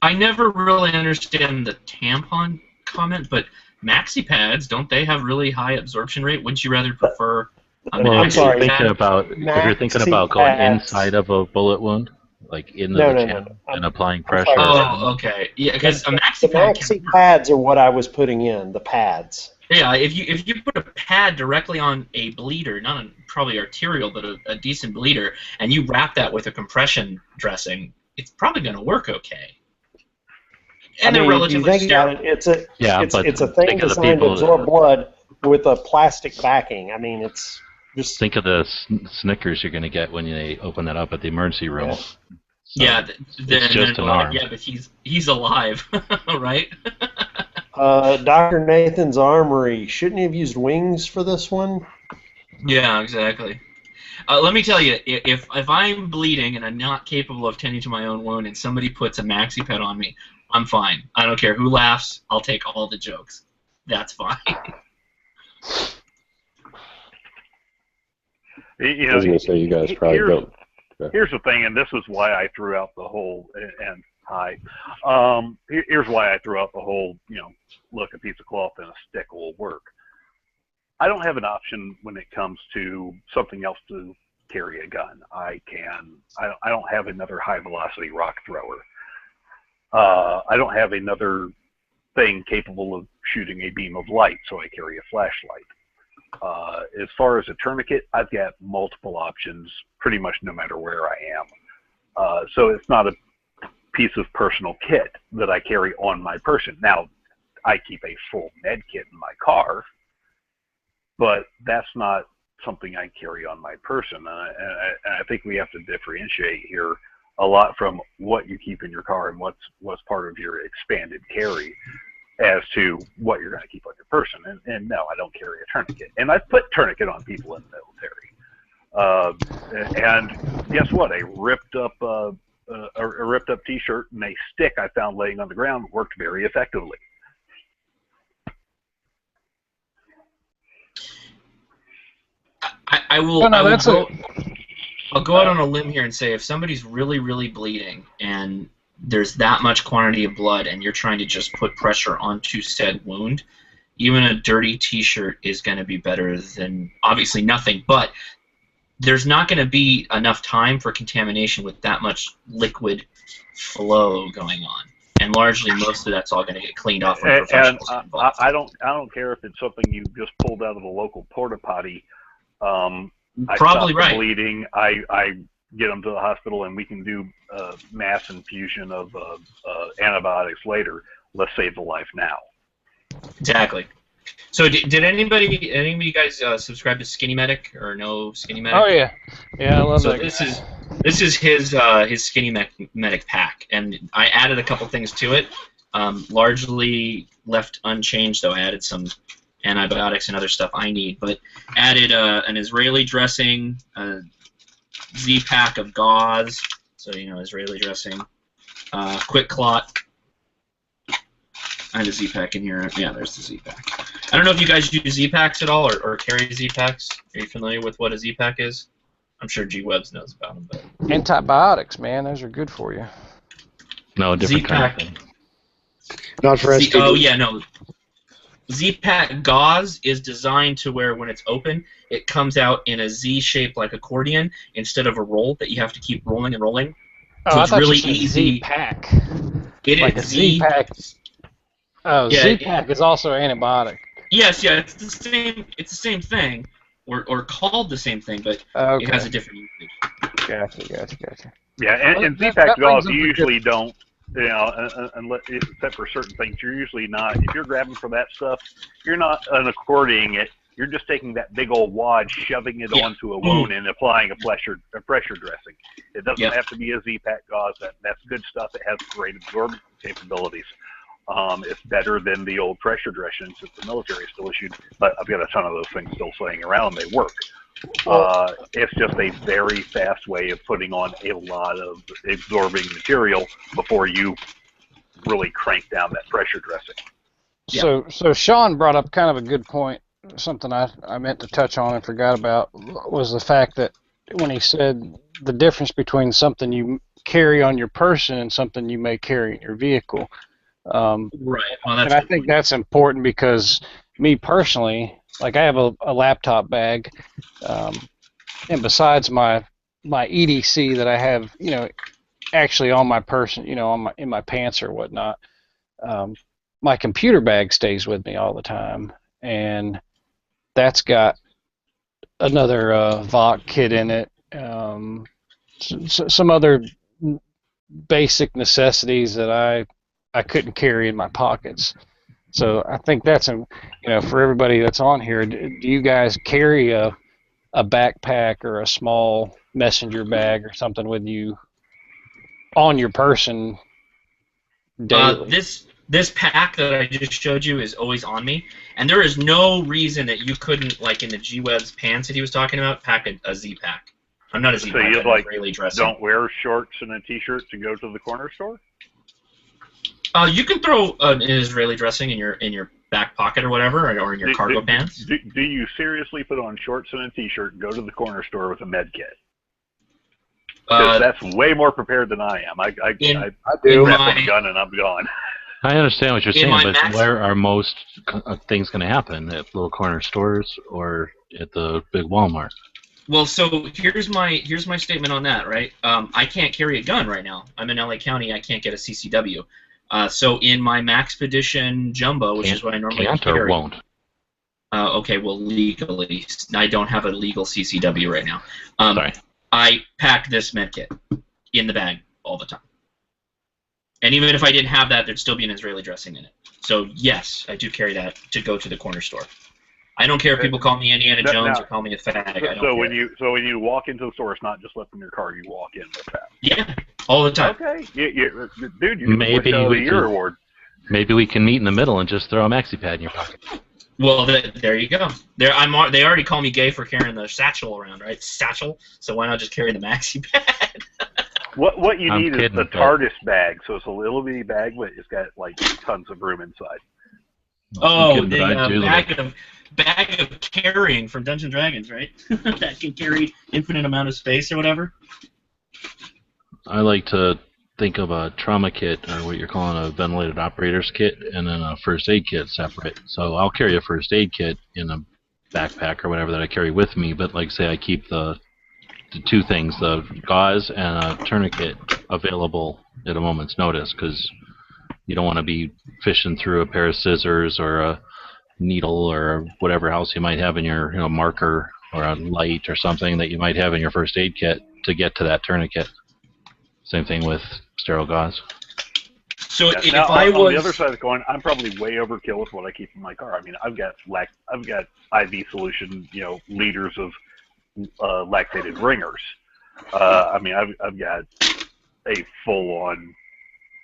I never really understand the tampon comment, but maxi pads, don't they have really high absorption rate? Wouldn't you rather prefer a Well, I'm maxi sorry. if you're thinking about going pads. inside of a bullet wound, like into No, the no, no, channel no. and applying I'm sorry. pressure. Oh, okay. Yeah, because a The maxi pad can maxi pads are what I was putting in. The pads. Yeah, if you put a pad directly on a bleeder, not probably arterial, but a decent bleeder, and you wrap that with a compression dressing, it's probably going to work okay. And they're you relatively think about sterile. it, it's a thing think of the designed to people absorb blood with a plastic backing. I mean, it's just Think of the Snickers you're going to get when they open that up at the emergency room. Yeah. So Yeah, it's just an arm. Yeah, but he's alive, right? Dr. Nathan's Armory. Shouldn't he have used wings for this one? Yeah, exactly. Let me tell you, if I'm bleeding and I'm not capable of tending to my own wound, and somebody puts a maxi pad on me, I'm fine. I don't care who laughs. I'll take all the jokes. That's fine. I was going to say you guys probably don't. Here's the thing, and this is why I threw out the whole, and hi, here's why I threw out the whole, look, a piece of cloth and a stick will work. I don't have an option when it comes to something else to carry a gun. I don't have another high velocity rock thrower. I don't have another thing capable of shooting a beam of light, so I carry a flashlight. As far as a tourniquet, I've got multiple options pretty much no matter where I am. So it's not a piece of personal kit that I carry on my person. Now, I keep a full med kit in my car, but that's not something I carry on my person. And I think we have to differentiate here a lot from what you keep in your car and what's part of your expanded carry as to what you're going to keep on your person. And no, I don't carry a tourniquet. And I've put tourniquet on people in the military. And guess what? A ripped up T-shirt and a stick I found laying on the ground worked very effectively. I'll go out on a limb here and say if somebody's really, really bleeding and there's that much quantity of blood and you're trying to just put pressure onto said wound, even a dirty T-shirt is going to be better than obviously nothing, but there's not going to be enough time for contamination with that much liquid flow going on. And largely, most of that's all going to get cleaned off when professionals get involved. I don't care if it's something you just pulled out of the local porta potty. I Probably stop the right. bleeding. I get them to the hospital, and we can do mass infusion of antibiotics later. Let's save the life now. Exactly. So did anybody of you guys subscribe to Skinny Medic or no Skinny Medic? Oh yeah, I love So that. this is his Skinny Medic pack, and I added a couple things to it. Largely left unchanged though. I added some antibiotics and other stuff I need, but added an Israeli dressing, a Z-pack of gauze, so Israeli dressing, quick clot. I had a Z-pack in here. Yeah, there's the Z-pack. I don't know if you guys use Z-packs at all or carry Z-packs. Are you familiar with what a Z-pack is? I'm sure G-Webs knows about them. But Antibiotics, man, those are good for you. No, different kind of Z-pack. thing. Not for STD. Oh yeah, no. Z-pack gauze is designed to where when it's open, it comes out in a Z shape like accordion instead of a roll that you have to keep rolling and rolling. Oh, So I it's thought really you said easy. Z-pack. It Like is a Z-pack. Oh, Yeah, Z-pack is also antibiotic. Yes, yeah, it's the same. It's the same thing, or called the same thing, but Okay. it has a different usage. Gotcha. Yeah, and That Z-Pack brings gauze up you a usually don't, unless except for certain things. You're usually not. If you're grabbing for that stuff, you're not accordioning it. You're just taking that big old wad, shoving it onto a wound, and applying a pressure dressing. It doesn't have to be a Z-Pack gauze. That's good stuff. It has great absorbent capabilities. It's better than the old pressure dressings that the military still issued, but I've got a ton of those things still laying around. They work. It's just a very fast way of putting on a lot of absorbing material before you really crank down that pressure dressing. So Sean brought up kind of a good point. Something I meant to touch on and forgot about was the fact that when he said the difference between something you carry on your person and something you may carry in your vehicle. Right. Well, that's And I think that's important because me personally, like I have a laptop bag, and besides my EDC that I have, actually on my person, in my pants or whatnot, my computer bag stays with me all the time, and that's got another VOC kit in it, some other basic necessities that I couldn't carry in my pockets. So I think that's for everybody that's on here. Do you guys carry a backpack or a small messenger bag or something with you on your person daily? This pack that I just showed you is always on me, and there is no reason that you couldn't, like in the G-Web's pants that he was talking about, pack a Z-pack. I'm not a Z-pack. So you I'm Israeli dressing. don't wear shorts and a t-shirt to go to the corner store? You can throw an Israeli dressing in your back pocket or whatever, or in your cargo pants. Do you seriously put on shorts and a t-shirt and go to the corner store with a med kit? Because that's way more prepared than I am. I do. Grab one gun and I'm gone. I understand what you're saying, but where are most things going to happen? At little corner stores or at the big Walmart? Well, so here's my statement on that, right? I can't carry a gun right now. I'm in LA County. I can't get a CCW. So in my Maxpedition Jumbo, which is what I normally carry. Or won't? Okay, well, legally, I don't have a legal CCW right now. Sorry. I pack this med kit in the bag all the time. And even if I didn't have that, there'd still be an Israeli dressing in it. So, yes, I do carry that to go to the corner store. I don't care if people call me Indiana Jones or call me a fag. I don't care. When you walk into the store, it's not just left in your car. You walk in with that. Yeah, all the time. Okay, dude, you maybe we can, award. Maybe we can meet in the middle and just throw a maxi pad in your pocket. Well, there you go. They already call me gay for carrying the satchel around, right? Satchel. So why not just carry the maxi pad? What you need is the TARDIS bag. So it's a little bitty bag, but it's got like tons of room inside. Oh, the bag of carrying from Dungeons & Dragons, right? That can carry infinite amount of space or whatever. I like to think of a trauma kit, or what you're calling a ventilated operators kit, and then a first aid kit separate. So I'll carry a first aid kit in a backpack or whatever that I carry with me, but like say I keep the two things, the gauze and a tourniquet, available at a moment's notice, because you don't want to be fishing through a pair of scissors or a needle or whatever else you might have in your marker or a light or something that you might have in your first aid kit to get to that tourniquet. Same thing with sterile gauze. So if I was on the other side of the coin, I'm probably way overkill with what I keep in my car. I mean, I've got IV solution, liters of lactated ringers. I mean, I've got a full-on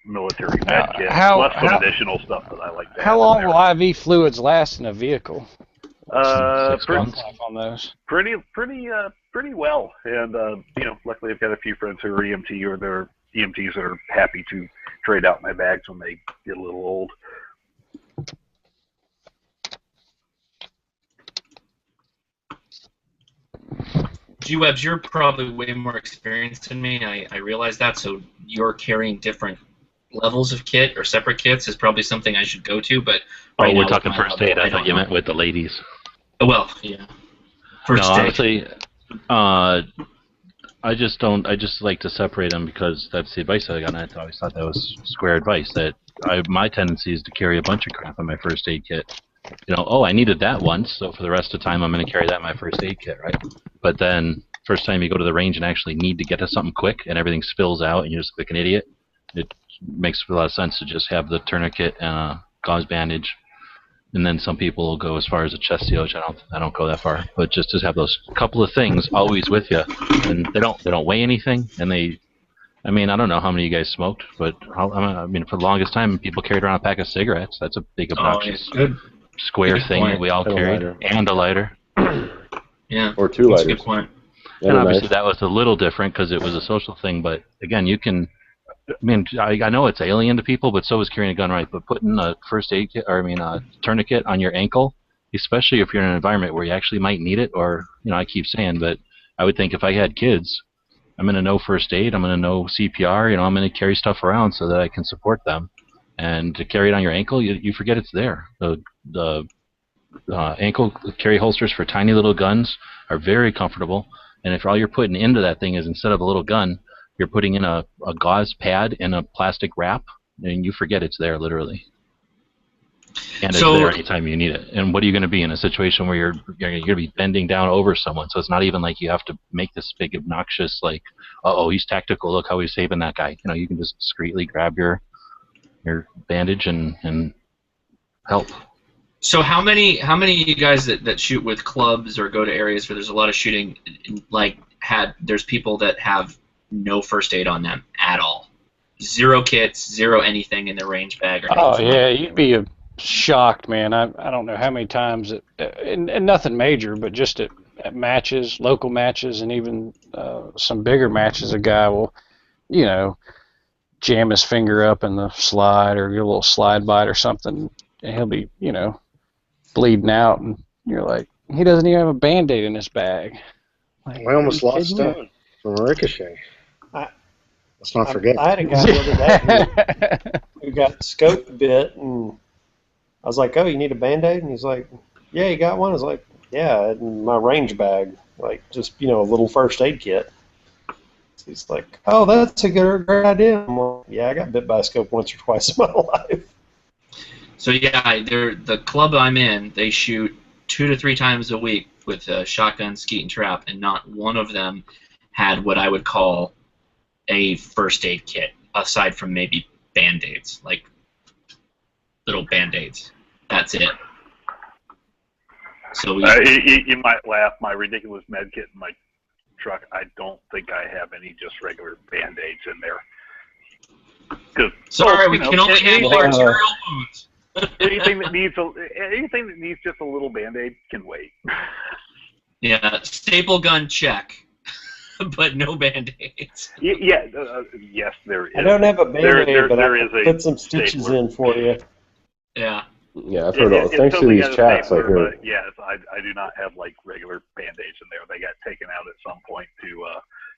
military med kit, plus some additional stuff that I like to have. How long will IV fluids last in a vehicle? 6 months on those. Pretty well, and luckily I've got a few friends who are EMT or they're EMTs that are happy to trade out my bags when they get a little old. G-Webs, you're probably way more experienced than me. I realize that, so you're carrying different levels of kit or separate kits is probably something I should go to, but we're talking first aid. I thought you meant with the ladies. Well, yeah. First aid. Honestly, I just like to separate them because that's the advice I got, and I always thought that was square advice. That my tendency is to carry a bunch of crap in my first aid kit. I needed that once, so for the rest of the time I'm going to carry that in my first aid kit, right? But then, first time you go to the range and actually need to get to something quick and everything spills out and you just look like an idiot, it makes a lot of sense to just have the tourniquet and a gauze bandage. And then some people will go as far as a chest seal, which I don't go that far, but just to have those couple of things always with you, and they don't weigh anything, and I don't know how many of you guys smoked, but for the longest time people carried around a pack of cigarettes. That's a big obnoxious square thing that we all carried, and a lighter. Yeah. Or 2 lighters. That's a good point. And obviously that was a little different because it was a social thing, but again, you can. I know it's alien to people, but so is carrying a gun, right? But putting a first aid kit, a tourniquet on your ankle, especially if you're in an environment where you actually might need it, or I keep saying, but I would think if I had kids, I'm going to know first aid, I'm going to know CPR, I'm going to carry stuff around so that I can support them. and to carry it on your ankle, you forget it's there. The ankle carry holsters for tiny little guns are very comfortable, and if all you're putting into that thing is, instead of a little gun, you're putting in a gauze pad and a plastic wrap, and you forget it's there, literally. And it's there anytime you need it. And what are you going to be in a situation where you're going to be bending down over someone? So it's not even like you have to make this big obnoxious, like, uh-oh, he's tactical, look how he's saving that guy. You can just discreetly grab your bandage and help. So how many of you guys that shoot with clubs or go to areas where there's a lot of shooting, like there's people that have no first aid on them at all? Zero kits, zero anything in their range bag or anything. Oh yeah, you'd be shocked, man. I don't know how many times, and nothing major, but just at matches, local matches, and even some bigger matches, a guy will, jam his finger up in the slide or get a little slide bite or something, and he'll be, bleeding out, and you're like, he doesn't even have a Band-Aid in his bag. Like, I almost lost Stone from a ricochet. Let's not forget. I had a guy the other day who got scope bit, and I was like, "Oh, you need a Band-Aid?" And he's like, "Yeah, you got one?" I was like, "Yeah, in my range bag, like just a little first aid kit." So he's like, "Oh, that's a great idea." I'm like, "Yeah, I got bit by a scope once or twice in my life." So yeah, the club I'm in, they shoot 2 to 3 times a week with a shotgun, skeet, and trap, and not one of them had what I would call a first aid kit, aside from maybe Band-Aids, like little Band-Aids. That's it. So you might laugh. My ridiculous med kit in my truck, I don't think I have any just regular Band-Aids in there. Sorry, we can only handle arterial wounds. anything that needs just a little Band-Aid can wait. Yeah, staple gun check, but no Band-Aids. Yes, there is. I don't have a Band-Aid, but I can put some stitches stapler in for you. Yeah. Yeah, I've heard all. Thanks to these chats, I hear. But yes, I do not have like regular Band-Aids in there. They got taken out at some point to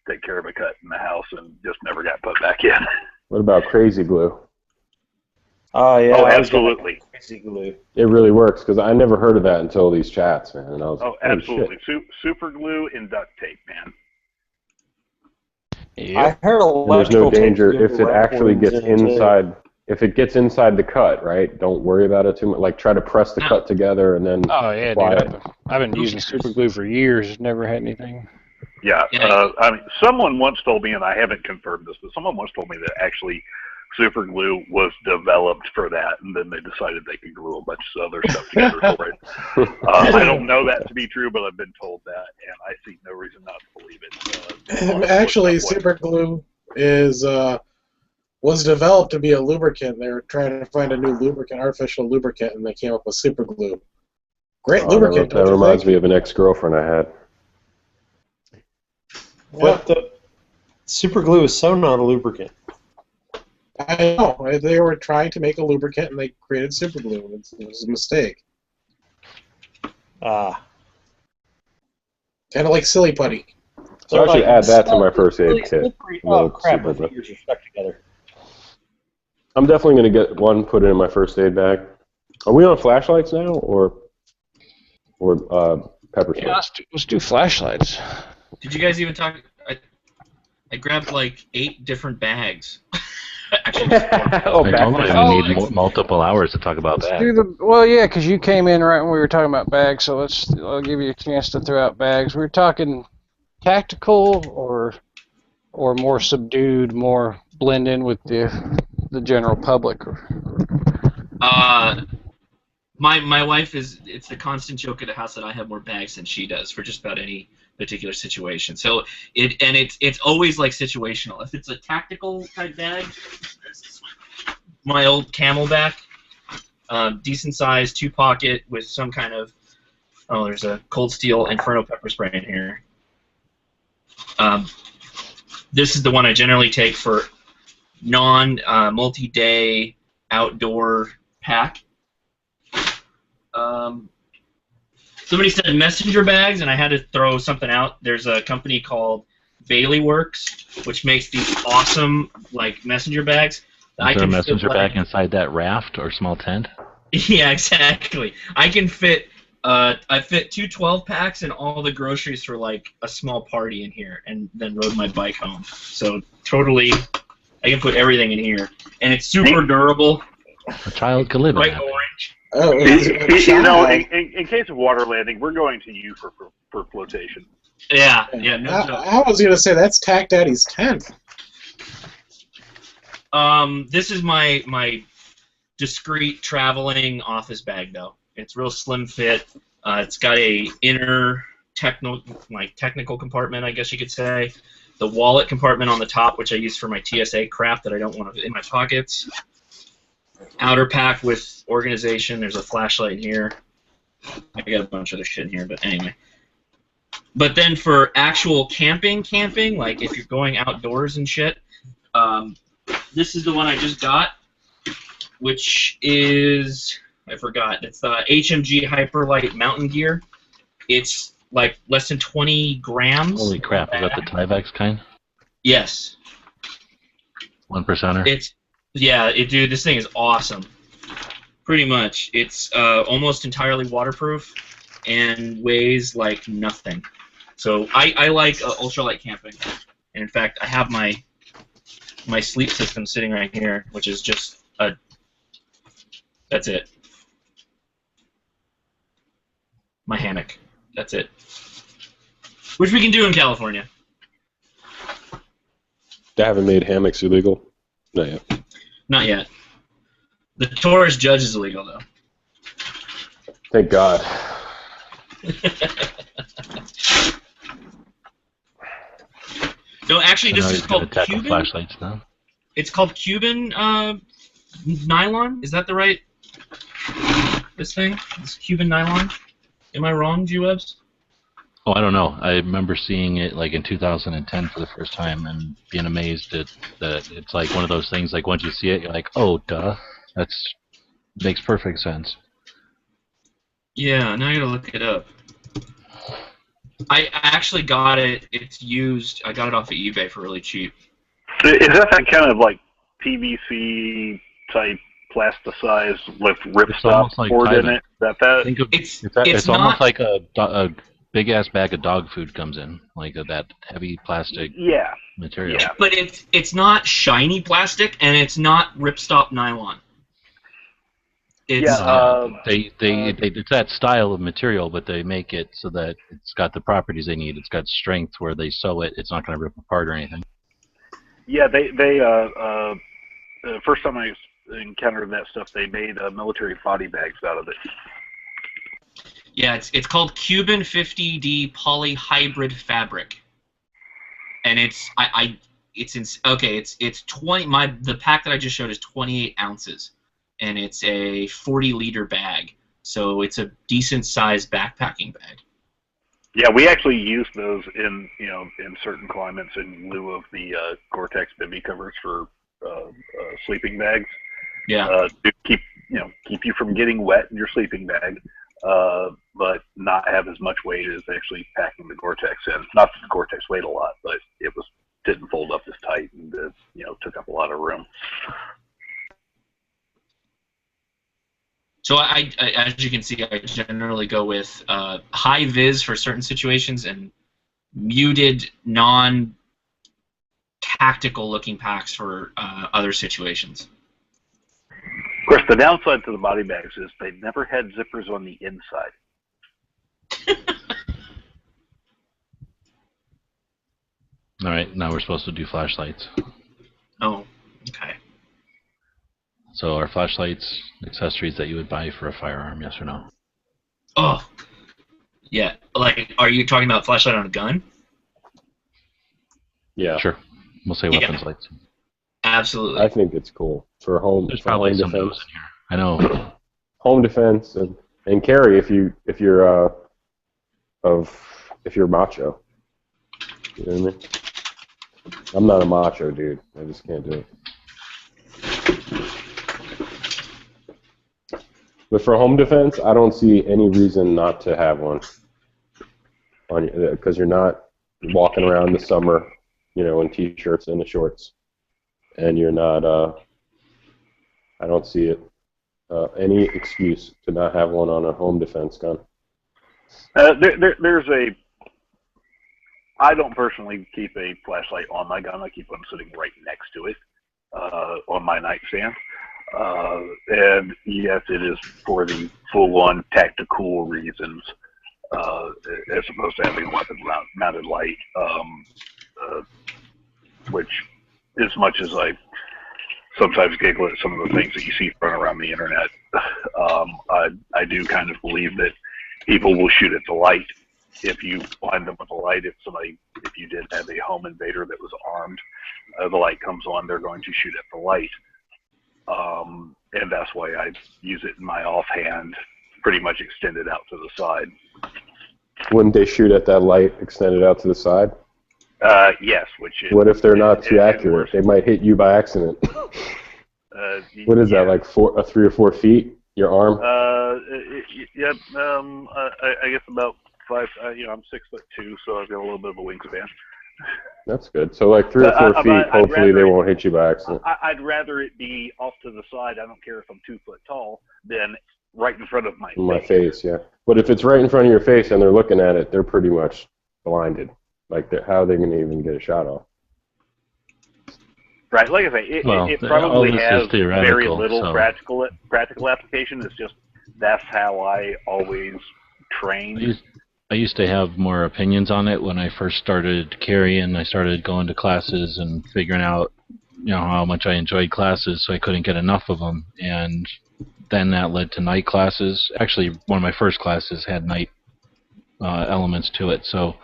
take care of a cut in the house and just never got put back in. What about crazy glue? Oh yeah. Oh, absolutely. Crazy glue. It really works, because I never heard of that until these chats, man. And I was, absolutely. Super glue and duct tape, man. Yep. I heard there's no danger tape if it actually gets inside. If it gets inside the cut, right? Don't worry about it too much. Like, try to press the cut together and then. Oh yeah, apply dude. it. I've been using super glue for years. Never had anything. Yeah. I mean, someone once told me, and I haven't confirmed this, but someone once told me that actually super glue was developed for that, and then they decided they could glue a bunch of other stuff together for it. I don't know that to be true, but I've been told that, and I see no reason not to believe it. Actually, super glue was developed to be a lubricant. They were trying to find a new lubricant, artificial lubricant, and they came up with super glue. Great lubricant. That reminds me of an ex-girlfriend I had. What the? Super glue is so not a lubricant. I know. They were trying to make a lubricant, and they created super glue. It was a mistake. Ah. Kind of like silly putty. So I should add that to my first aid kit. Oh crap! My fingers are stuck together. I'm definitely going to get one, put it in my first aid bag. Are we on flashlights now, or pepper spray? Yeah, let's do flashlights. Did you guys even talk? I grabbed like 8 different bags. Actually, I don't even need multiple hours to talk about that. Well, yeah, because you came in right when we were talking about bags, so I'll give you a chance to throw out bags. We were talking tactical or more subdued, more blend in with the general public. My wife it's the constant joke at the house that I have more bags than she does for just about any particular situation. So it's always like situational. If it's a tactical type bag, my old Camelback, decent size, 2-pocket with some kind of there's a Cold Steel Inferno pepper spray in here. This is the one I generally take for multi-day outdoor pack. Somebody said messenger bags, and I had to throw something out. There's a company called Bailey Works, which makes these awesome like messenger bags. I Is there a can fit messenger like, bag inside that raft or small tent? yeah, exactly. I can fit. I fit 2 12-packs and all the groceries for like a small party in here, and then rode my bike home. So totally, I can put everything in here, and it's super durable. A child could live in Bright that. orange. Oh, In case of water landing, we're going to you for flotation. Yeah, no joke. I was gonna say that's Tack Daddy's tent. This is my discreet traveling office bag though. It's real slim fit. It's got a inner technical compartment, I guess you could say. The wallet compartment on the top, which I use for my TSA crap that I don't want in my pockets. Outer pack with organization. There's a flashlight in here. I got a bunch of other shit in here, but anyway. But then for actual camping, like if you're going outdoors and shit, this is the one I just got, which is, I forgot, it's the HMG Hyperlight Mountain Gear. It's like less than 20 grams. Holy crap, is that the Tyvek kind? Yes. 1%er? Dude, this thing is awesome. Pretty much. It's almost entirely waterproof and weighs like nothing. So I like ultralight camping. And in fact, I have my sleep system sitting right here, which is just that's it. My hammock. That's it. Which we can do in California. They haven't made hammocks illegal? Not yet. Not yet. The tourist judge is illegal, though. Thank God. No, actually, this is called attack Cuban. Flashlights now. It's called Cuban nylon. Is that the right? This thing? This Cuban nylon? Am I wrong, G-Webs? Oh, I don't know. I remember seeing it like in 2010 for the first time and being amazed at that it's like one of those things. Like once you see it, you're like, oh, duh. That's makes perfect sense. Yeah, now I gotta look it up. I actually got it. It's used. I got it off of eBay for really cheap. Is that kind of like PVC type plasticized with ripstop like board in Tyvek. it? That? Think of, It's it's not, almost like a big ass bag of dog food comes in, like that heavy plastic Yeah. material. Yeah. but it's not shiny plastic and it's not ripstop nylon. It's, Yeah. It's that style of material, but they make it so that it's got the properties they need. It's got strength where they sew it. It's not going to rip apart or anything. Yeah. They the first time I encountered that stuff, they made military body bags out of it. yeah, it's called Cuban 50D polyhybrid fabric, and it's 20. The pack that I just showed is 28 ounces, and it's a 40-liter bag, so it's a decent sized backpacking bag. Yeah, we actually use those in certain climates in lieu of the Gore-Tex bivy covers for sleeping bags. Yeah. To keep you from getting wet in your sleeping bag, but not have as much weight as actually packing the Gore-Tex in. Not that the Gore-Tex weighed a lot, but it didn't fold up as tight and took up a lot of room. So I as you can see, I generally go with high vis for certain situations and muted, non-tactical looking packs for other situations. Of course, the downside to the body bags is they never had zippers on the inside. All right, now we're supposed to do flashlights. Oh, okay. So are flashlights accessories that you would buy for a firearm, yes or no? Oh, yeah. Like, are you talking about flashlight on a gun? Yeah. Sure. We'll say Yeah. weapons lights. Absolutely. I think it's cool for home. There's for probably home some of defense. those in here. I know. Home defense and carry if you're macho. You know what I mean? I'm not a macho dude. I just can't do it. But for home defense, I don't see any reason not to have one on you, because you're not walking around in the summer, in t-shirts and the shorts, and you're not I don't see it. Any excuse to not have one on a home defense gun. There's a. I don't personally keep a flashlight on my gun. I keep one sitting right next to it on my nightstand. And yes, it is for the full-on tactical reasons, as opposed to having a weapon-mounted light. Which, as much as I sometimes giggle at some of the things that you see thrown around the internet, I do kind of believe that people will shoot at the light if you blind them with a light. If you did have a home invader that was armed, the light comes on, they're going to shoot at the light. And that's why I use it in my offhand, pretty much extended out to the side. Wouldn't they shoot at that light extended out to the side? Yes. What if they're not too accurate? They might hit you by accident. What is that, like 3 or 4 feet? Your arm? Yep. I guess about 5. I'm 6'2", so I've got a little bit of a wingspan. That's good. So like 3 or 4 feet. Hopefully they won't hit you by accident. I'd rather it be off to the side. I don't care if I'm 2 foot tall, than right in front of my face. My face, yeah. But if it's right in front of your face and they're looking at it, they're pretty much blinded. Like, how are they going to even get a shot off? Right, like I say, it probably has very little practical application. It's just that's how I always train. I used to have more opinions on it when I first started carrying. I started going to classes and figuring out, how much I enjoyed classes, so I couldn't get enough of them. And then that led to night classes. Actually, one of my first classes had night elements to it. So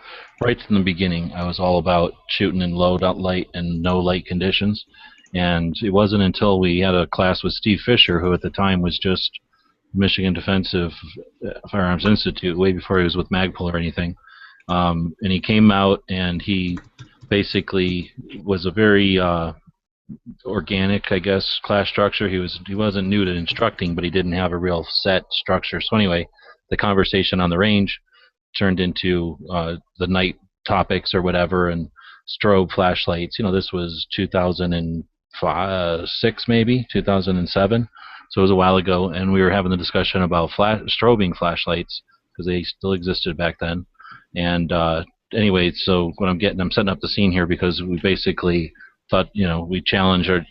right from the beginning, I was all about shooting in low light and no light conditions. And it wasn't until we had a class with Steve Fisher, who at the time was just Michigan Defensive Firearms Institute, way before he was with Magpul or anything. And he came out and he basically was a very organic, I guess, class structure. He wasn't new to instructing, but he didn't have a real set structure. So anyway, the conversation on the range turned into the night topics or whatever, and strobe flashlights. This was 2006, maybe 2007. So it was a while ago, and we were having the discussion about strobing flashlights because they still existed back then. And anyway, so what I'm setting up the scene here because we basically thought, we challenge it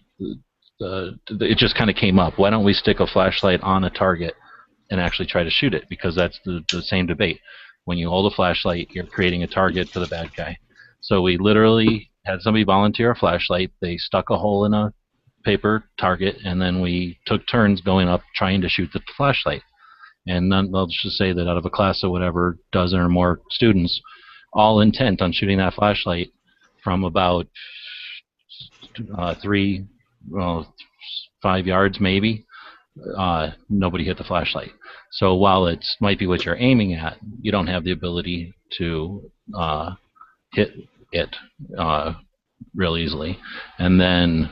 just kind of came up. Why don't we stick a flashlight on a target and actually try to shoot it? Because that's the same debate. When you hold a flashlight, you're creating a target for the bad guy. So we literally had somebody volunteer a flashlight. They stuck a hole in a paper target, and then we took turns going up trying to shoot the flashlight. And then let's just say that out of a class of whatever, dozen or more students, all intent on shooting that flashlight from about 5 yards maybe, nobody hit the flashlight. So while it might be what you're aiming at, you don't have the ability to hit it real easily. And then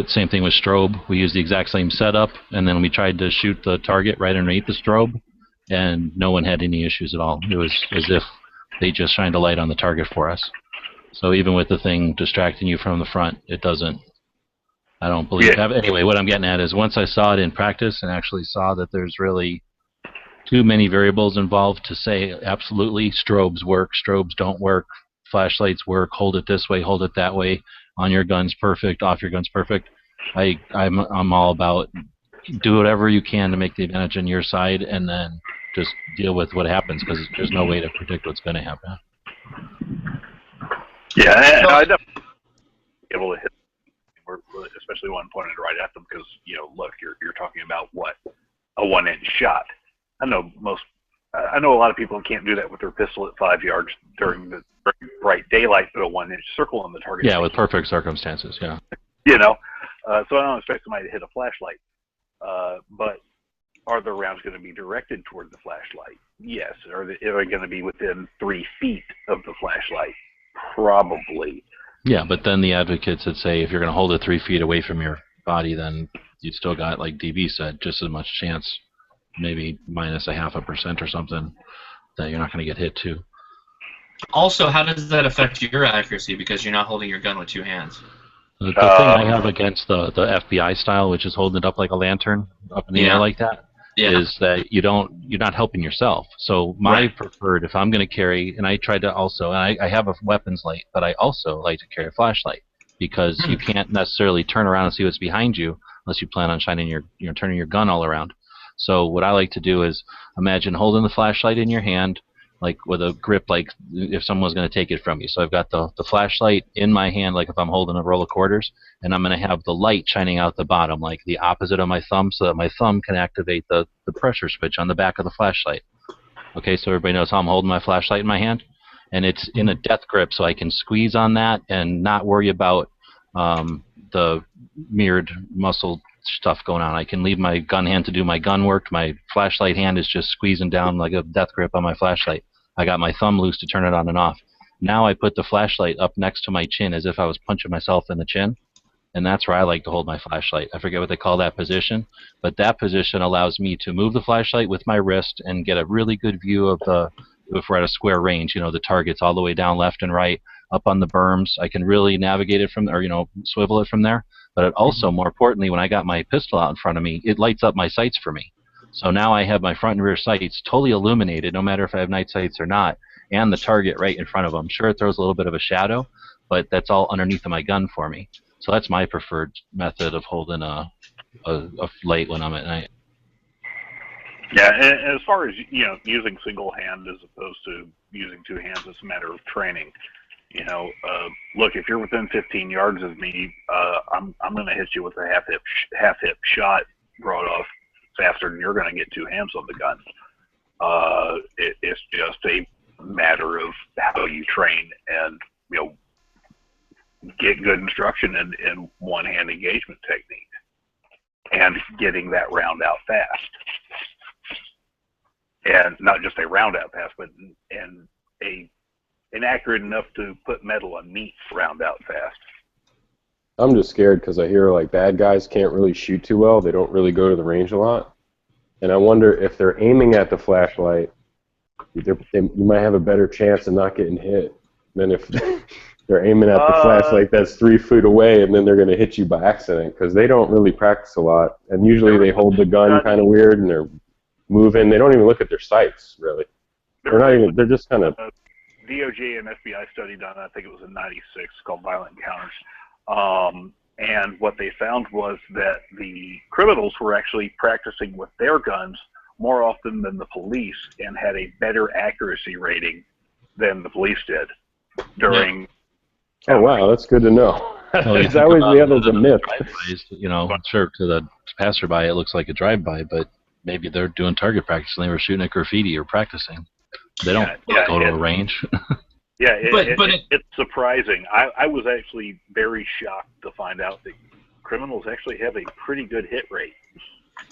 same thing with strobe. We used the exact same setup, and then we tried to shoot the target right underneath the strobe, and no one had any issues at all. It was as if they just shined a light on the target for us. So even with the thing distracting you from the front, it doesn't. I don't believe that. Anyway, what I'm getting at is once I saw it in practice and actually saw that there's really too many variables involved to say absolutely strobes work, strobes don't work, flashlights work, hold it this way, hold it that way, on your gun's perfect, off your gun's perfect. I'm all about do whatever you can to make the advantage on your side, and then just deal with what happens because there's no way to predict what's going to happen. Yeah, I definitely able to hit, especially when pointed right at them because look, you're talking about what, a 1-inch shot. I know a lot of people can't do that with their pistol at 5 yards during the bright daylight, but a 1-inch circle on the target. Yeah, with perfect circumstances. Yeah. So I don't expect somebody to hit a flashlight, but are the rounds going to be directed toward the flashlight? Yes. Are they going to be within 3 feet of the flashlight? Probably. Yeah, but then the advocates that say if you're going to hold it 3 feet away from your body, then you've still got, like DB said, just as much chance, maybe minus 0.5% or something, that you're not going to get hit too. Also, how does that affect your accuracy because you're not holding your gun with 2 hands? The thing I have against the FBI style, which is holding it up like a lantern up in the air like that, is that you're not helping yourself. So my preferred, if I'm going to carry, and I tried to also, and I have a weapons light, but I also like to carry a flashlight because you can't necessarily turn around and see what's behind you unless you plan on shining turning your gun all around. So what I like to do is imagine holding the flashlight in your hand, like with a grip, like if someone's going to take it from you. So I've got the flashlight in my hand, like if I'm holding a roll of quarters, and I'm going to have the light shining out the bottom, like the opposite of my thumb, so that my thumb can activate the pressure switch on the back of the flashlight. Okay, so everybody knows how I'm holding my flashlight in my hand, and it's in a death grip, so I can squeeze on that and not worry about the mirrored muscle stuff going on. I can leave my gun hand to do my gun work. My flashlight hand is just squeezing down like a death grip on my flashlight. I got my thumb loose to turn it on and off. Now I put the flashlight up next to my chin as if I was punching myself in the chin, and that's where I like to hold my flashlight. I forget what they call that position, but that position allows me to move the flashlight with my wrist and get a really good view of if we're at a square range, the targets all the way down left and right, up on the berms. I can really navigate it from there, swivel it from there. But it also, more importantly, when I got my pistol out in front of me, it lights up my sights for me. So now I have my front and rear sights totally illuminated, no matter if I have night sights or not, and the target right in front of them. Sure, it throws a little bit of a shadow, but that's all underneath of my gun for me. So that's my preferred method of holding a light when I'm at night. Yeah, and as far as using single hand as opposed to using two hands, it's a matter of training. Look, if you're within 15 yards of me, I'm going to hit you with a half hip shot broad off faster than you're going to get two hands on the gun. It's just a matter of how you train and get good instruction in one-hand engagement technique and getting that round out fast. And not just a round out pass, but inaccurate enough to put metal on meat round out fast. I'm just scared because I hear like bad guys can't really shoot too well. They don't really go to the range a lot. And I wonder if they're aiming at the flashlight, you might have a better chance of not getting hit than if they're aiming at the flashlight that's 3 feet away and then they're going to hit you by accident because they don't really practice a lot. And usually they hold the gun kind of weird and they're moving. They don't even look at their sights, really. They're just kind of... DOJ and FBI study done, I think it was in '96, called Violent Encounters. And what they found was that the criminals were actually practicing with their guns more often than the police and had a better accuracy rating than the police did during... Oh, wow, that's good to know. It's always the other's a myth. Sure, to the passerby it looks like a drive-by, but maybe they're doing target practice and they were shooting at graffiti or practicing. They don't go to a range. Yeah, it's surprising. I was actually very shocked to find out that criminals actually have a pretty good hit rate.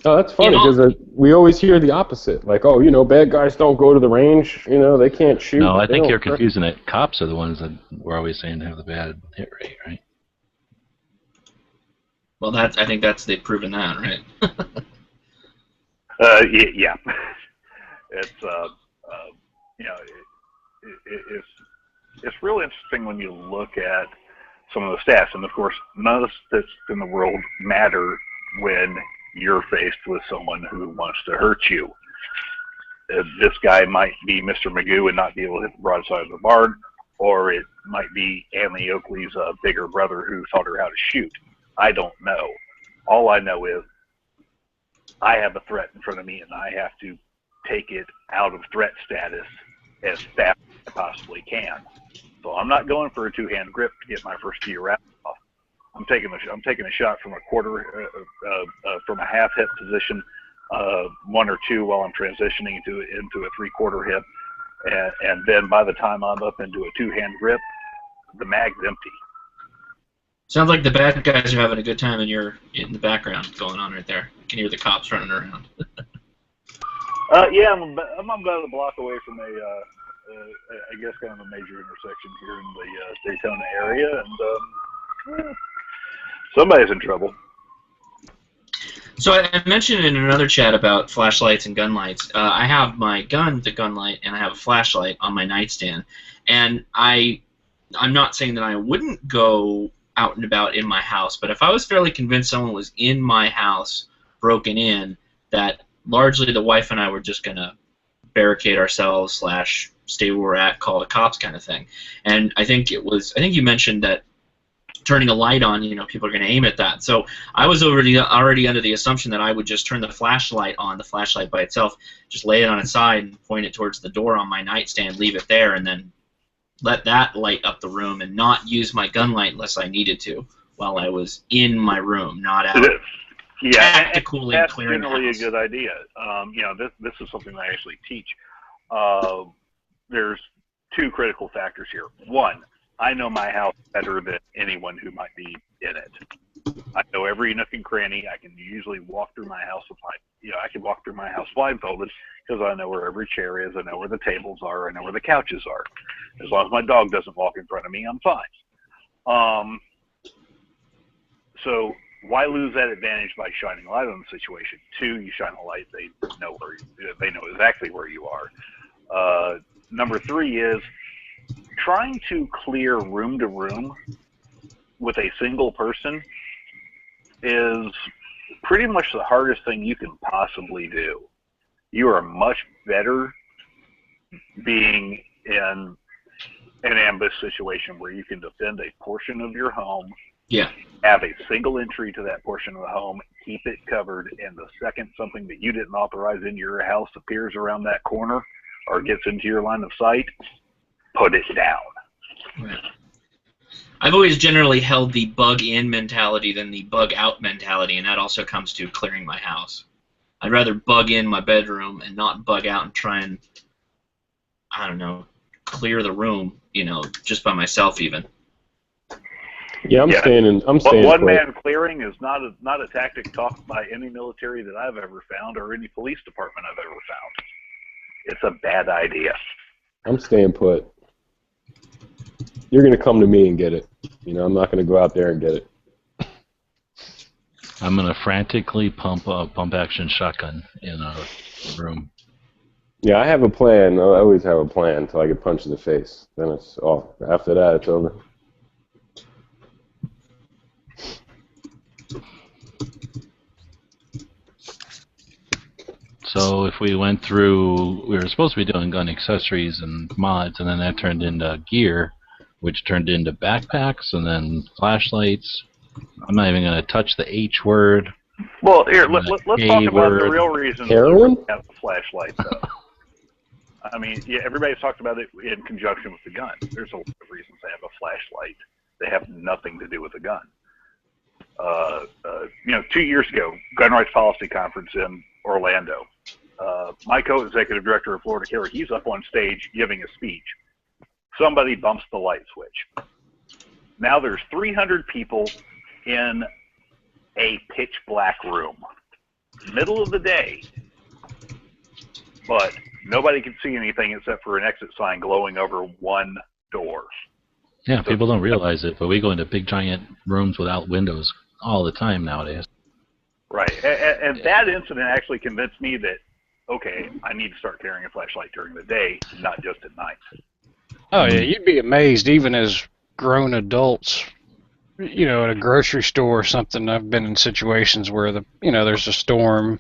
Oh, that's funny because we always hear the opposite. Like, bad guys don't go to the range. They can't shoot. No, I think you're confusing it. Cops are the ones that we're always saying have the bad hit rate, right? Well, I think they've proven that, right? Yeah. It's it's real interesting when you look at some of the stats, and of course, none of the stats in the world matter when you're faced with someone who wants to hurt you. This guy might be Mr. Magoo and not be able to hit the broadside of the barn, or it might be Annie Oakley's bigger brother who taught her how to shoot. I don't know. All I know is I have a threat in front of me, and I have to take it out of threat status as fast as I possibly can. So I'm not going for a two-hand grip to get my first few rounds off. I'm taking a shot from a quarter, from a half hip position, 1 or 2 while I'm transitioning into a 3/4 hip, and then by the time I'm up into a two-hand grip, the mag's empty. Sounds like the bad guys are having a good time, and you're in the background going on right there. You can hear the cops running around. Yeah, I'm about a block away from I guess kind of a major intersection here in the Daytona area, and somebody's in trouble. So I mentioned in another chat about flashlights and gun lights. I have my gun, the gun light, and I have a flashlight on my nightstand. And I'm not saying that I wouldn't go out and about in my house. But if I was fairly convinced someone was in my house, broken in, that largely the wife and I were just going to barricade ourselves / stay where we're at, call the cops kind of thing. And I think you mentioned that turning a light on, people are going to aim at that. So I was already under the assumption that I would just turn the flashlight on, the flashlight by itself, just lay it on its side and point it towards the door on my nightstand, leave it there, and then let that light up the room and not use my gun light unless I needed to while I was in my room, not out. Tactically that's clearing the generally a house. good idea. This is something I actually teach. There's two critical factors here. One, I know my house better than anyone who might be in it. I know every nook and cranny. I can usually walk through my house I can walk through my house blindfolded because I know where every chair is. I know where the tables are. I know where the couches are. As long as my dog doesn't walk in front of me, I'm fine. So why lose that advantage by shining a light on the situation? Two, you shine a light, they know exactly where you are. Number three is trying to clear room to room with a single person is pretty much the hardest thing you can possibly do. You are much better being in an ambush situation where you can defend a portion of your home, have a single entry to that portion of the home, keep it covered, and the second something that you didn't authorize in your house appears around that corner or gets into your line of sight, put it down. Right. I've always generally held the bug-in mentality than the bug-out mentality, and that also comes to clearing my house. I'd rather bug in my bedroom and not bug out and try and, clear the room, just by myself even. Yeah, I'm staying One put. man clearing is not a tactic taught by any military that I've ever found or any police department I've ever found. It's a bad idea. I'm staying put. You're going to come to me and get it. I'm not going to go out there and get it. I'm going to frantically pump a pump-action shotgun in a room. Yeah, I have a plan. I always have a plan until I get punched in the face. Then it's off. After that, it's over. So if we went through, we were supposed to be doing gun accessories and mods, and then that turned into gear, which turned into backpacks, and then flashlights. I'm not even going to touch the H word. Well, here, let's talk about the real reason Heroin? we have a flashlight, though. I mean, everybody's talked about it in conjunction with the gun. There's a lot of reasons they have a flashlight. They have nothing to do with the gun. 2 years ago, Gun Rights Policy Conference in Orlando. My co-executive director of Florida Carry, he's up on stage giving a speech. Somebody bumps the light switch. Now there's 300 people in a pitch black room. Middle of the day. But nobody can see anything except for an exit sign glowing over one door. Yeah, people don't realize it, but we go into big giant rooms without windows all the time nowadays. Right, and that incident actually convinced me that, okay, I need to start carrying a flashlight during the day, not just at night. Oh, yeah, you'd be amazed, even as grown adults, at a grocery store or something. I've been in situations where there's a storm,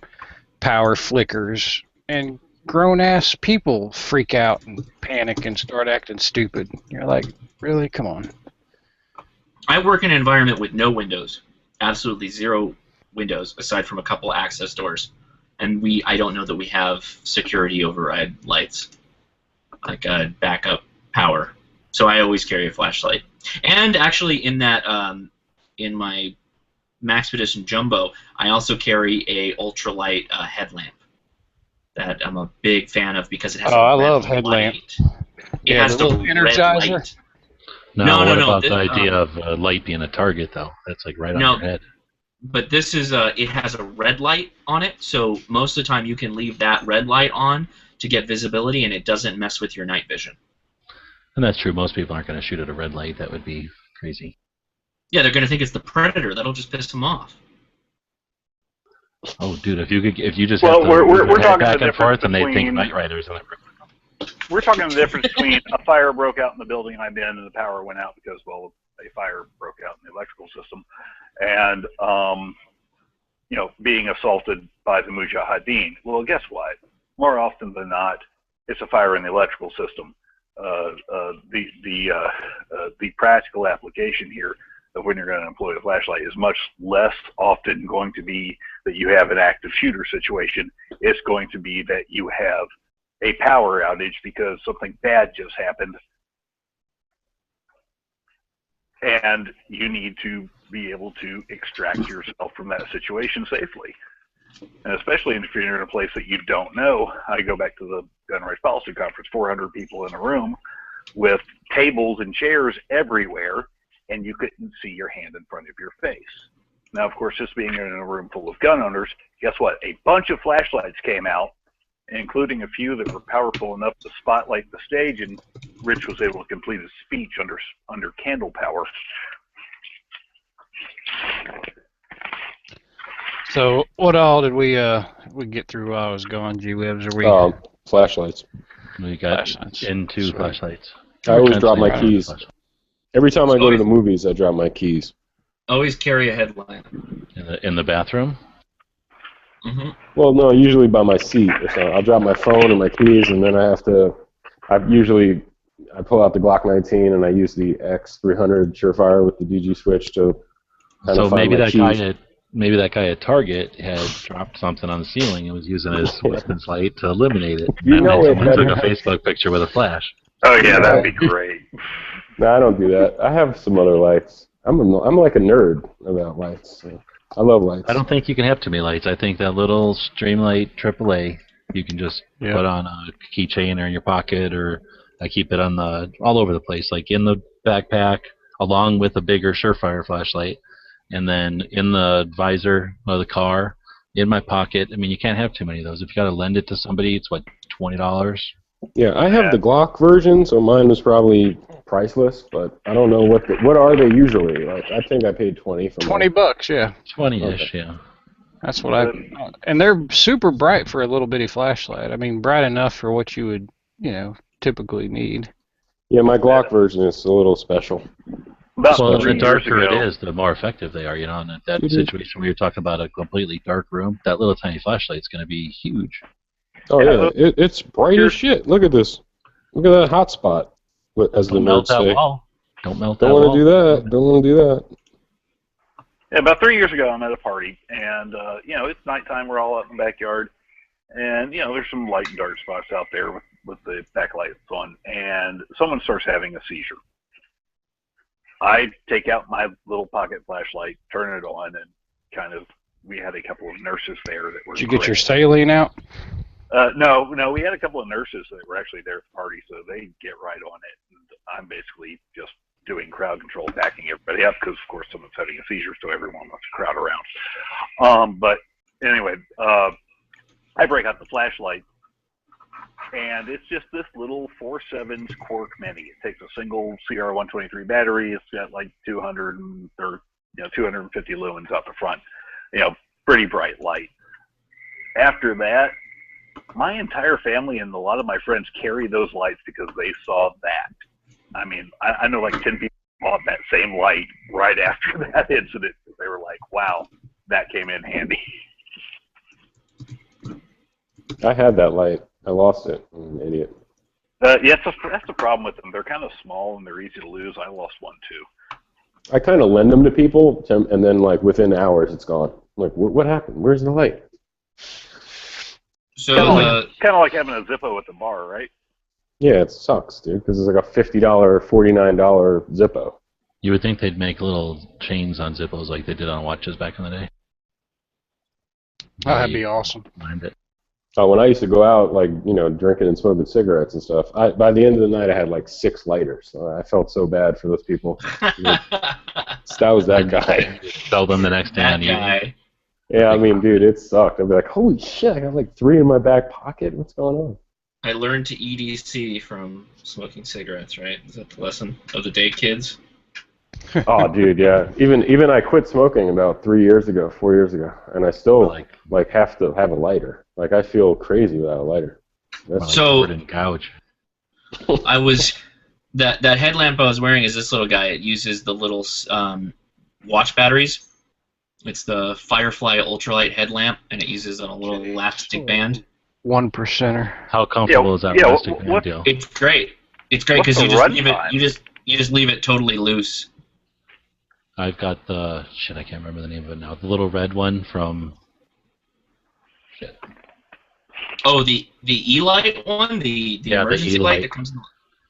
power flickers, and grown-ass people freak out and panic and start acting stupid. You're like, really? Come on. I work in an environment with no windows, absolutely zero windows, aside from a couple access doors. And I don't know that we have security override lights, like backup power. So I always carry a flashlight. And actually, in that, in my Maxpedition Jumbo, I also carry a ultralight headlamp that I'm a big fan of because it has I red love headlamp. light. It Yeah, has the the little red Energizer? light. No, what no. about the idea of a light being a target, though? That's like right on your head. But this is it has a red light on it, so most of the time you can leave that red light on to get visibility, and it doesn't mess with your night vision. And that's true. Most people aren't going to shoot at a red light. That would be crazy. Yeah, they're going to think it's the predator. That'll just piss them off. Oh, dude, if you just Well, have to we're move your head talking back the and forth, and they difference think between- Night Riders on it. we're talking the difference between a fire broke out in the building I'm in and the power went out because, well, a fire broke out in the electrical system, and being assaulted by the Mujahideen. Well, guess what? More often than not, it's a fire in the electrical system. The practical application here of when you're going to employ a flashlight is much less often going to be that you have an active shooter situation. It's going to be that you have a power outage because something bad just happened, and you need to be able to extract yourself from that situation safely. And especially if you're in a place that you don't know. I go back to the Gun Rights Policy Conference, 400 people in a room with tables and chairs everywhere, and you couldn't see your hand in front of your face. Now, of course, just being in a room full of gun owners, guess what? A bunch of flashlights came out, including a few that were powerful enough to spotlight the stage, and Rich was able to complete his speech under candle power. So, what all did we get through while I was gone, G-Webs? Are we Flashlights. We got flashlights? into flashlights. I always drop my Constantly keys. Every time I go to the movies, I drop my keys. Always carry a headlamp. In the bathroom? Mm-hmm. Well, no, usually by my seat. So I'll drop my phone and my keys, and then I pull out the Glock 19 and I use the X300 Surefire with the DG switch to kind of find my keys. Maybe that guy at Target had dropped something on the ceiling and was using his weapons light to eliminate it. You know it someone better. took a Facebook picture with a flash. Oh yeah, that'd be great. No, I don't do that. I have some other lights. I'm like a nerd about lights. So I love lights. I don't think you can have too many lights. I think that little Streamlight AAA, you can just put on a keychain or in your pocket, or I keep it on all over the place, like in the backpack, along with a bigger Surefire flashlight, and then in the visor of the car, in my pocket. I mean, you can't have too many of those. If you got to lend it to somebody, it's what, $20? Yeah, I have the Glock version, so mine was probably priceless, but I don't know what are they usually. Like, I think I paid 20 for mine. $20, yeah. 20-ish, yeah. That's what and they're super bright for a little bitty flashlight. I mean, bright enough for what you would, typically need. Yeah, my Glock version is a little special. Well, the darker it is, the more effective they are. In that situation where you're talking about a completely dark room, that little tiny flashlight's going to be huge. Oh yeah, it's bright as shit. Look at this. Look at that hot spot. As the nerds say. Don't melt that Don't wall. want to do that. Don't want to do that. Yeah, about 3 years ago, I'm at a party, and it's nighttime. We're all out in the backyard, and there's some light and dark spots out there with the backlights on, and someone starts having a seizure. I take out my little pocket flashlight, turn it on, and we had a couple of nurses there that were. Did you get your saline out? No, we had a couple of nurses that were actually there at the party, so they get right on it. And I'm basically just doing crowd control, backing everybody up, because of course someone's having a seizure, so everyone wants to crowd around. But anyway, I break out the flashlight, and it's just this little 4.7 Quark Mini. It takes a single CR123 battery. It's got like 250 lumens out the front. Pretty bright light. After that, my entire family and a lot of my friends carry those lights because they saw that. I mean, I know like 10 people bought that same light right after that incident. They were like, wow, that came in handy. I had that light. I lost it. I'm an idiot. Yeah, that's the problem with them. They're kind of small and they're easy to lose. I lost one too. I kind of lend them to people, and then like within hours it's gone. I'm like, what happened? Where's the light? So kind of like having a Zippo at the bar, right? Yeah, it sucks, dude, because it's like a $50, $49 Zippo. You would think they'd make little chains on Zippos like they did on watches back in the day. That'd be awesome. Mind it. When I used to go out, like, drinking and smoking cigarettes and stuff, by the end of the night I had like 6 lighters. So I felt so bad for those people. That was that guy. Sell them the next day on guy. Yeah, I mean, dude, it sucked. I'd be like, holy shit, I got like 3 in my back pocket. What's going on? I learned to EDC from smoking cigarettes, right? Is that the lesson of the day, kids? Oh, dude, yeah. Even I quit smoking about 4 years ago, and I still like have to have a lighter. Like, I feel crazy without a lighter. So couch. I was that headlamp I was wearing is this little guy. It uses the little watch batteries. It's the Firefly ultralight headlamp, and it uses a little elastic band. 1%er. How comfortable is that plastic band deal? It's great. It's great because you just leave it totally loose. I've got the I can't remember the name of it now. The little red one from Oh, the E-Light one, the emergency light that comes in.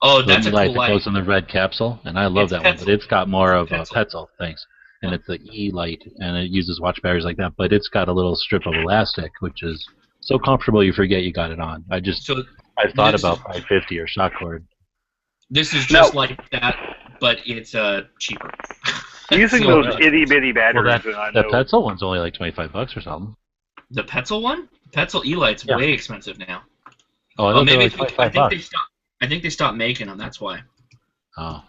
Oh, that's a cool light. That goes in the red capsule, and I love that one. But it's got more of a Petzl, thanks. And it's the E-Light, and it uses watch batteries like that. But it's got a little strip of elastic, which is so comfortable you forget you got it on. I thought about 550 or shock cord. This is just like that, but it's cheaper. Using those itty bitty batteries. The Petzl one's only like $25 or something. The Petzl one? Petzl E-Light's way expensive now. Oh, maybe I think they stopped making them. That's why. Oh.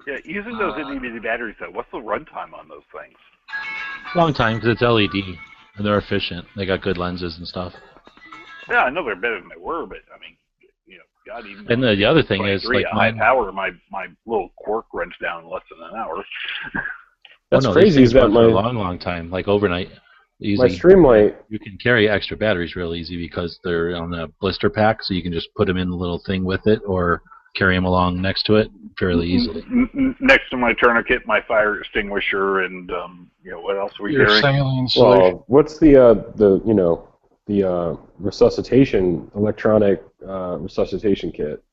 Yeah, using those itty bitty batteries though. What's the runtime on those things? Long time because it's LED and they're efficient. They got good lenses and stuff. Yeah, I know they're better than they were, but I mean, God, even. And the other thing is, like, high power, my little Quark runs down in less than an hour. That's crazy. These things run for a long time, like overnight. Easy. My Streamlight. You can carry extra batteries real easy because they're on a blister pack, so you can just put them in the little thing with it, or carry them along next to it fairly easily. Next to my tourniquet, my fire extinguisher, and what else are we carrying? Well, what's the electronic resuscitation kit?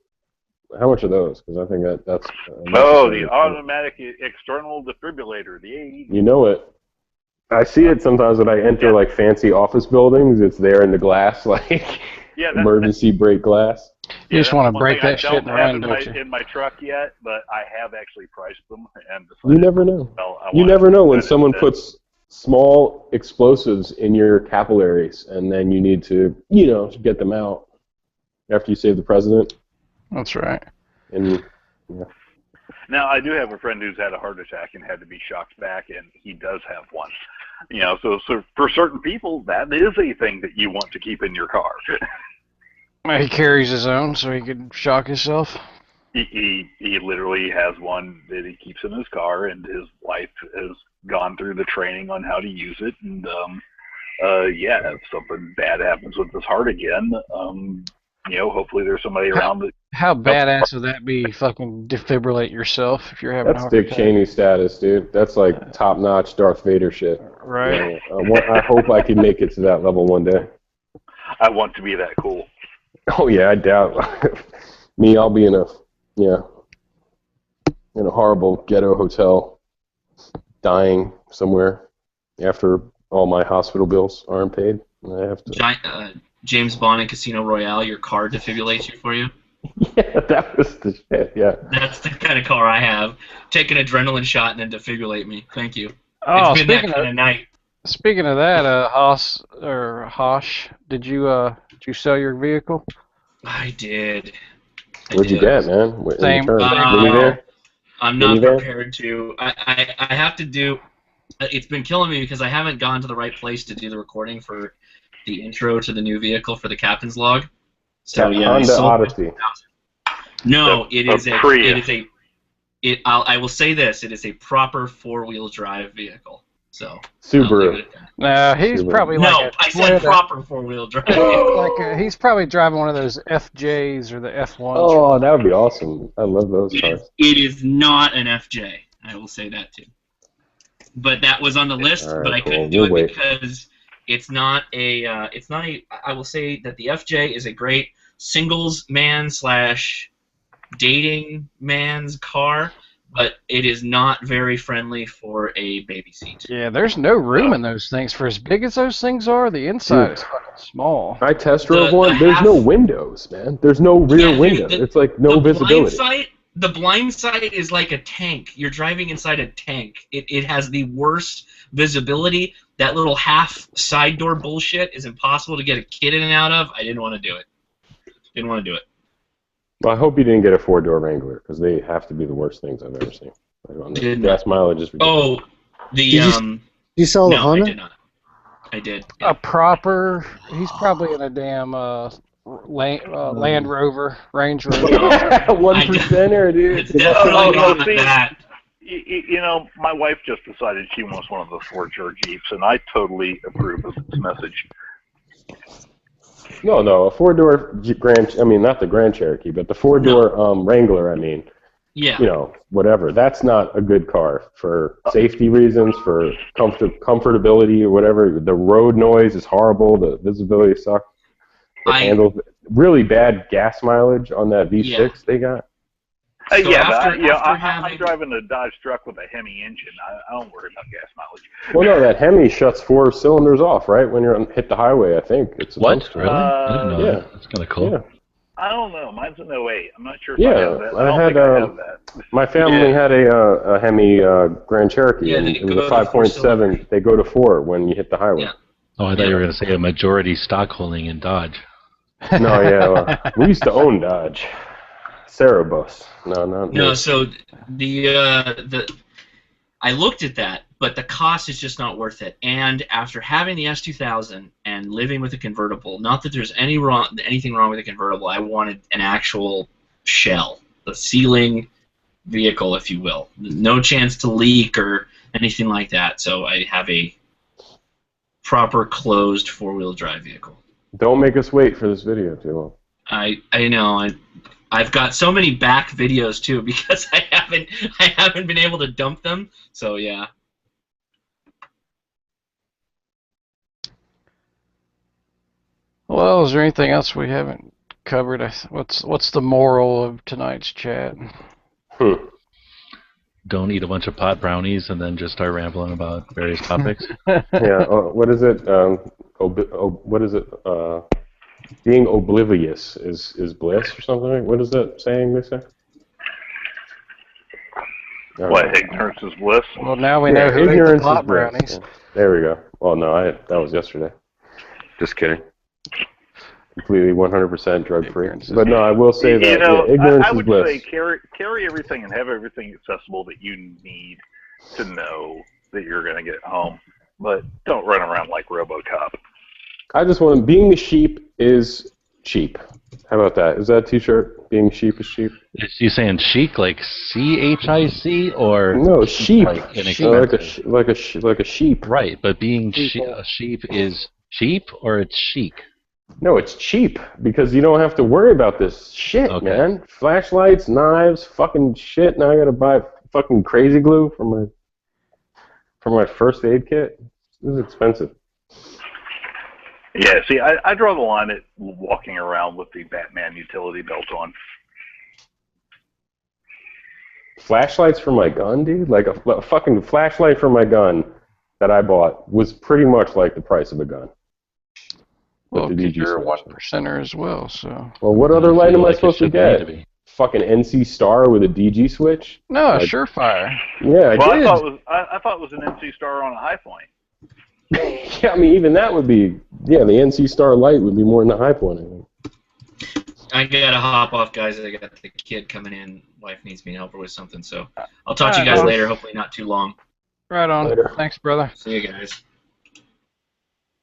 How much are those? Because I think that's. The automatic external defibrillator, the AED. You know it. I see it sometimes when I enter like fancy office buildings. It's there in the glass, like emergency brake glass. You just want to break that shit in the run, don't you? In my truck yet, but I have actually priced them. And you never know. You never know when someone puts small explosives in your capillaries, and then you need to, get them out after you save the president. That's right. And now I do have a friend who's had a heart attack and had to be shocked back, and he does have one. So for certain people, that is a thing that you want to keep in your car. He carries his own so he can shock himself. He literally has one that he keeps in his car, and his wife has gone through the training on how to use it. And if something bad happens with his heart again, hopefully there's somebody around that. How badass would that be? Fucking defibrillate yourself if you're having a heart attack. That's Dick Cheney status, dude. That's like top-notch Darth Vader shit. Right. I hope I can make it to that level one day. I want to be that cool. Oh yeah, I doubt. Me, I'll be in a horrible ghetto hotel, dying somewhere after all my hospital bills aren't paid. And I have to. James Bond in Casino Royale, your car defibrillates you for you. Yeah, that was the shit. Yeah. That's the kind of car I have. Take an adrenaline shot and then defibrillate me. Thank you. Oh, it's been that kind of night. Speaking of that, Hosh, did you sell your vehicle? I did. What'd you get, man? Same. I'm not prepared to. I have to do. It's been killing me because I haven't gone to the right place to do the recording for the intro to the new vehicle for the captain's log. So Honda Odyssey. No, I will say this: it is a proper four-wheel drive vehicle. So Subaru. No, he's probably I said proper four-wheel drive. He's probably driving one of those FJs or the F1s. Oh, that would be awesome. I love those cars. It is not an FJ. I will say that too. But that was on the list, right, but I couldn't do it because it's not a. I will say that the FJ is a great singles man / dating man's car. But it is not very friendly for a baby seat. Yeah, there's no room in those things. For as big as those things are, the inside is fucking small. I test drove one. There's no windows, man. There's no rear window. It's like no visibility. The blind sight is like a tank. You're driving inside a tank. It has the worst visibility. That little half side door bullshit is impossible to get a kid in and out of. I didn't want to do it. Well, I hope you didn't get a four-door Wrangler, because they have to be the worst things I've ever seen. Gas mileage is ridiculous. Did you sell the Honda? I did not. I did. A proper. He's probably in a damn Land Rover, Range Rover. 1%er, dude. It's definitely Oh, not see, that. you know, my wife just decided she wants one of the 4-door Jeeps, and I totally approve of this message. No, a 4-door Grand. I mean, not the Grand Cherokee, but the 4-door Wrangler. I mean, Yeah. you know, whatever. That's not a good car for safety reasons, for comfortability or whatever. The road noise is horrible. The visibility sucks. It handles really bad gas mileage on that V6 they got. So I'm driving a Dodge truck with a Hemi engine. I don't worry about gas mileage. Well, no, that Hemi shuts 4 cylinders off, right, when you're hit the highway, I think. It's What? to. Really? I didn't know yeah. that. That's kind of cool. Yeah. I don't know. Mine's an 08. I'm not sure if Yeah, I have that. I don't had, think I have that. My family had a Hemi Grand Cherokee, Yeah, and they it was go a to 5.7. They go to 4 when you hit the highway. Yeah. Oh, I thought you were going to say a majority stock holding in Dodge. No, yeah, we used to own Dodge. Cerebus. No, so the I looked at that, but the cost is just not worth it. And after having the S2000 and living with a convertible, not that there's anything wrong with a convertible, I wanted an actual shell, the ceiling vehicle, if you will. No chance to leak or anything like that. So I have a proper closed 4-wheel drive vehicle. Don't make us wait for this video too long. I know. I've got so many back videos too because I haven't been able to dump them. So yeah. Well, is there anything else we haven't covered? What's the moral of tonight's chat? Don't eat a bunch of pot brownies and then just start rambling about various topics. Yeah. What is it? What is it? Being oblivious is bliss or something. What is that saying they say? What, ignorance is bliss? Well, now we know who ate the ignorance pot is bliss. brownies. Yeah. There we go. Well, no, that was yesterday. Just kidding. Completely 100% drug free. But no, I will say that ignorance I is would bliss. say carry everything and have everything accessible that you need to know that you're going to get home. But don't run around like RoboCop. I just want being a sheep is cheap. How about that? Is that a t-shirt? Being sheep is cheap? Is you saying chic like CHIC or no sheep? Like like a sheep. Right, but being a sheep is cheap or it's chic? No, it's cheap because you don't have to worry about this shit, man. Flashlights, knives, fucking shit. Now I gotta buy fucking crazy glue for my first aid kit. This is expensive. Yeah, see, I draw the line at walking around with the Batman utility belt on. Flashlights for my gun, dude? Like a fucking flashlight for my gun that I bought was pretty much like the price of a gun. Well, you're a 1%er as well, so. Well, what other light am I supposed to get? Fucking NC Star with a DG switch? No, Surefire. Yeah, I did. I thought it was an NC Star on a High Point. Yeah, I mean, even that would be, the NC Star Light would be more than the High Point, I think. I gotta hop off, guys. I got the kid coming in. Wife needs me to help her with something, so I'll talk to you guys later. Hopefully not too long. Right on. Later. Thanks, brother. See you guys.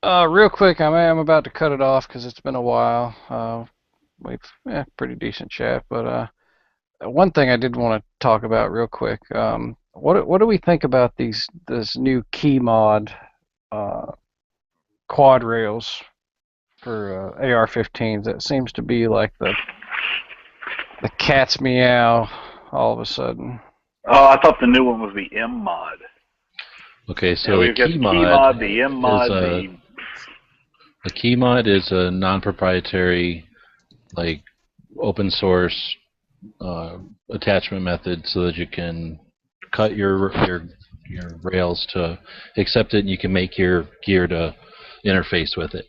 Real quick, I'm about to cut it off because it's been a while. We've pretty decent chat, but one thing I did want to talk about real quick. What do we think about this new key mod quad rails for AR-15s? That seems to be like the cat's meow all of a sudden. Oh, I thought the new one was the M mod. Okay, so the key mod, the M mod, the key mod is a non-proprietary, like open source attachment method, so that you can cut your rails to accept it, and you can make your gear to interface with it.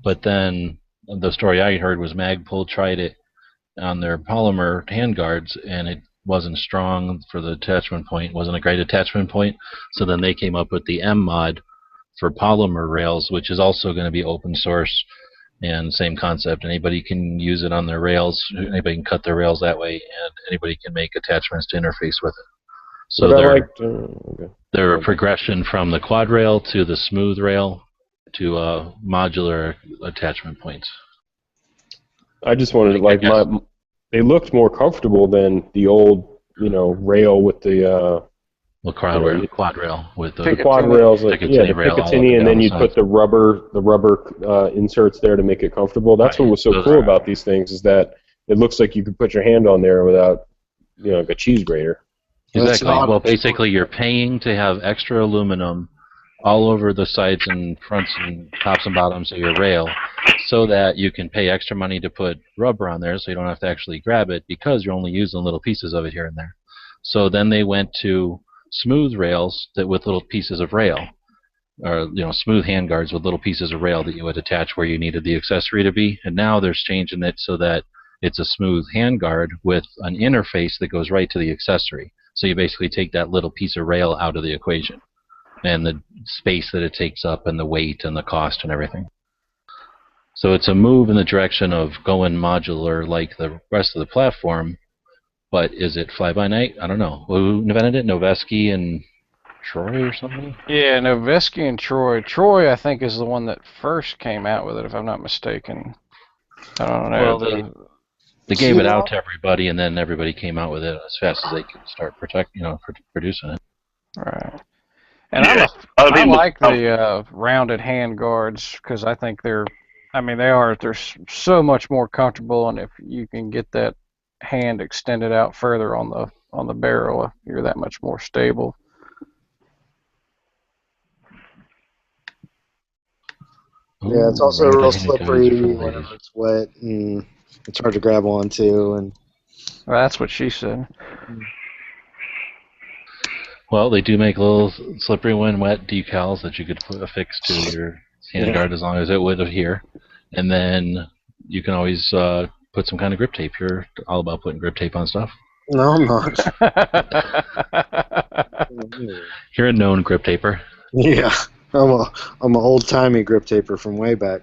But then the story I heard was Magpul tried it on their polymer handguards, and it wasn't strong for the attachment point, wasn't a great attachment point. So then they came up with the M mod for polymer rails, which is also going to be open source and same concept. Anybody can use it on their rails, anybody can cut their rails that way, and anybody can make attachments to interface with it. So they're a progression from the quad rail to the smooth rail to modular attachment points. I just wanted to, like, they looked more comfortable than the old, rail with the quad rail with the quad rails, like, the rail Picatinny, and then you'd put the rubber inserts there to make it comfortable. That's what was so cool about these things, is that it looks like you could put your hand on there without, like a cheese grater. Exactly. Well, basically, you're paying to have extra aluminum all over the sides and fronts and tops and bottoms of your rail, so that you can pay extra money to put rubber on there, so you don't have to actually grab it, because you're only using little pieces of it here and there. So then they went to smooth rails with little pieces of rail, or smooth handguards with little pieces of rail that you would attach where you needed the accessory to be. And now they're changing it so that it's a smooth handguard with an interface that goes right to the accessory. So you basically take that little piece of rail out of the equation, and the space that it takes up, and the weight, and the cost, and everything. So it's a move in the direction of going modular like the rest of the platform, but is it fly-by-night? I don't know. Who invented it? Noveski and Troy or something? Yeah, Noveski and Troy. Troy, I think, is the one that first came out with it, if I'm not mistaken. I don't know. Well, they gave it out to everybody, and then everybody came out with it as fast as they could start producing it. Right. And I like the rounded hand guards, because I think they're so much more comfortable, and if you can get that hand extended out further on the barrel, you're that much more stable. Yeah, it's also real slippery whenever it's wet, and it's hard to grab onto. And well, that's what she said. Well, they do make little slippery when wet decals that you could affix to your handguard, as long as it would adhere. And then you can always put some kind of grip tape. You're all about putting grip tape on stuff. No, I'm not. You're a known grip taper. Yeah, I'm an old-timey grip taper from way back.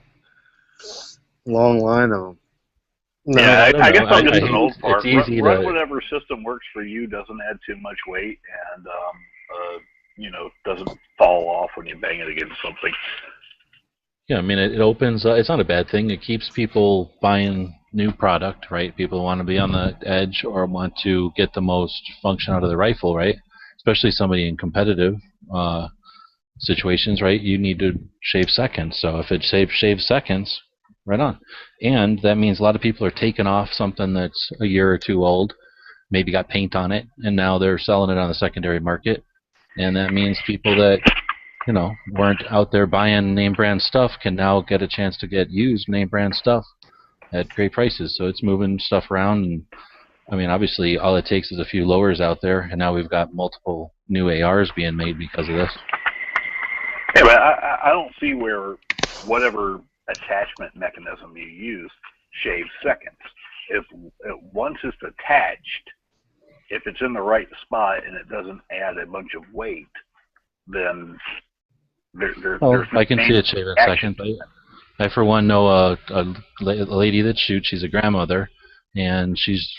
Long line of them. No, yeah, I guess I'm just an old part. It's easy run whatever system works for you, doesn't add too much weight, and doesn't fall off when you bang it against something. Yeah, I mean, it opens. It's not a bad thing. It keeps people buying new product, right? People want to be on the edge or want to get the most function out of the rifle, right? Especially somebody in competitive situations, right? You need to shave seconds. So if it shaves seconds, right on. And that means a lot of people are taking off something that's a year or two old, maybe got paint on it, and now they're selling it on the secondary market. And that means people that weren't out there buying name brand stuff can now get a chance to get used name brand stuff at great prices. So it's moving stuff around, and I mean, obviously, all it takes is a few lowers out there, and now we've got multiple new ARs being made because of this. Yeah, but I don't see where whatever attachment mechanism you use shaves seconds. If once it's attached, if it's in the right spot and it doesn't add a bunch of weight, then there's I can see it shave a second. But I, for one, know a lady that shoots. She's a grandmother, and she's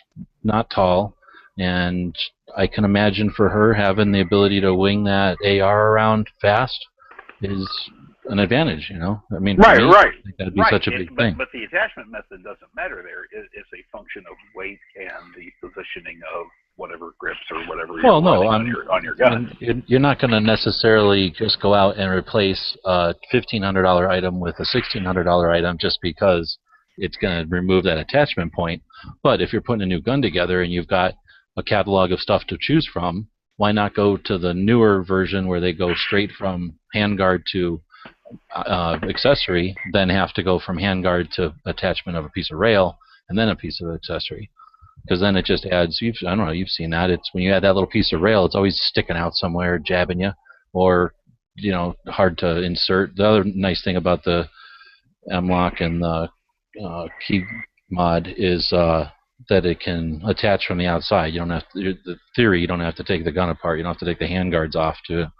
not tall, and I can imagine for her having the ability to wing that AR around fast is an advantage, I mean, right. That'd be such a big thing. But the attachment method doesn't matter there. It's a function of weight and the positioning of whatever grips or whatever you're on your gun. You're not going to necessarily just go out and replace a $1,500 item with a $1,600 item just because it's going to remove that attachment point. But if you're putting a new gun together and you've got a catalog of stuff to choose from, why not go to the newer version where they go straight from handguard to accessory, then have to go from handguard to attachment of a piece of rail and then a piece of accessory? Because then it just adds, I don't know, you've seen that. It's when you add that little piece of rail, it's always sticking out somewhere, jabbing you, or, hard to insert. The other nice thing about the M-Lock and the key mod is that it can attach from the outside. You don't have to, the theory, you don't have to take the gun apart. You don't have to take the handguards off to,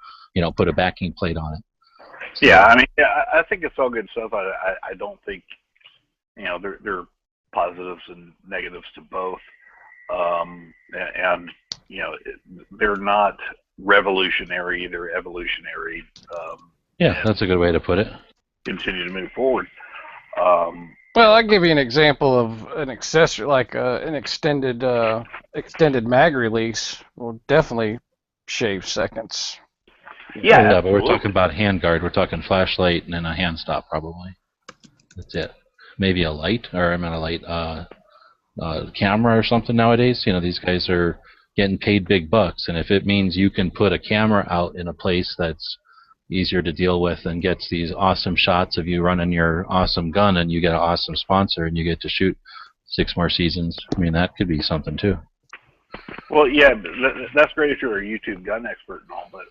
put a backing plate on it. So, yeah, I mean, I think it's all good stuff. I don't think, there are positives and negatives to both. They're not revolutionary, they're evolutionary. Yeah, that's a good way to put it. Continue to move forward. Well, I'll give you an example of an accessory, like an extended mag release will definitely shave seconds. Yeah, Yeah, but we're absolutely. talking about handguard. We're talking flashlight and then a hand stop probably. That's it. Maybe a light, or I mean a light camera or something nowadays. You know, these guys are getting paid big bucks, and if it means you can put a camera out in a place that's easier to deal with and gets these awesome shots of you running your awesome gun, and you get an awesome sponsor, and you get to shoot 6 more seasons, I mean, that could be something too. Well, yeah, that's great if you're a YouTube gun expert and all, but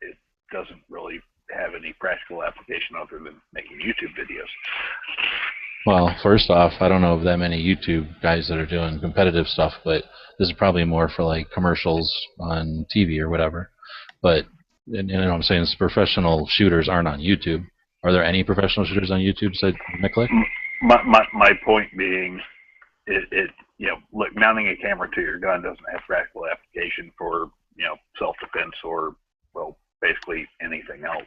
it doesn't really have any practical application other than making YouTube videos. Well, first off, I don't know of that many YouTube guys that are doing competitive stuff, but this is probably more for like commercials on TV or whatever. But and you know what I'm saying, is professional shooters aren't on YouTube. Are there any professional shooters on YouTube? Said Micklick? My point being, look, mounting a camera to your gun doesn't have practical application for self-defense or, well, basically anything else.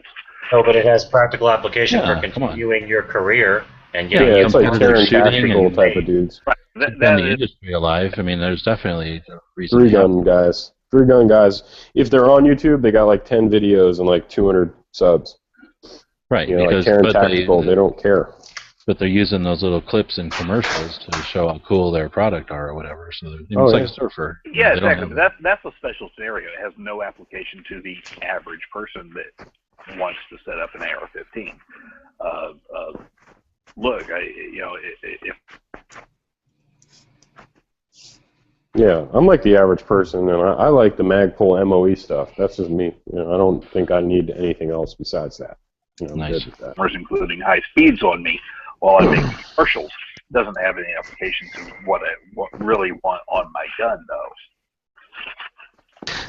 No, but it has practical application Yeah, for continuing your career and Yeah, getting it's like competitive Karen shooting Tactical and- type of dudes. Right. Keep That the is, industry alive. I mean, there's definitely a reason. Three gun guys. If they're on YouTube, they got like 10 videos and like 200 subs. Right, You know, like because Karen Tactical, they don't care. but they're using those little clips in commercials to show how cool their product are or whatever. So it's like a surfer. yeah, They don't exactly. have- That's a special scenario. It has no application to the average person that wants to set up an AR-15. Look, if Yeah, I'm like the average person, and I like the Magpul MOE stuff. That's just me. I don't think I need anything else besides that. I'm Nice. good with that. customers including high speeds on me while I make commercials doesn't have any application to what I really want on my gun, though.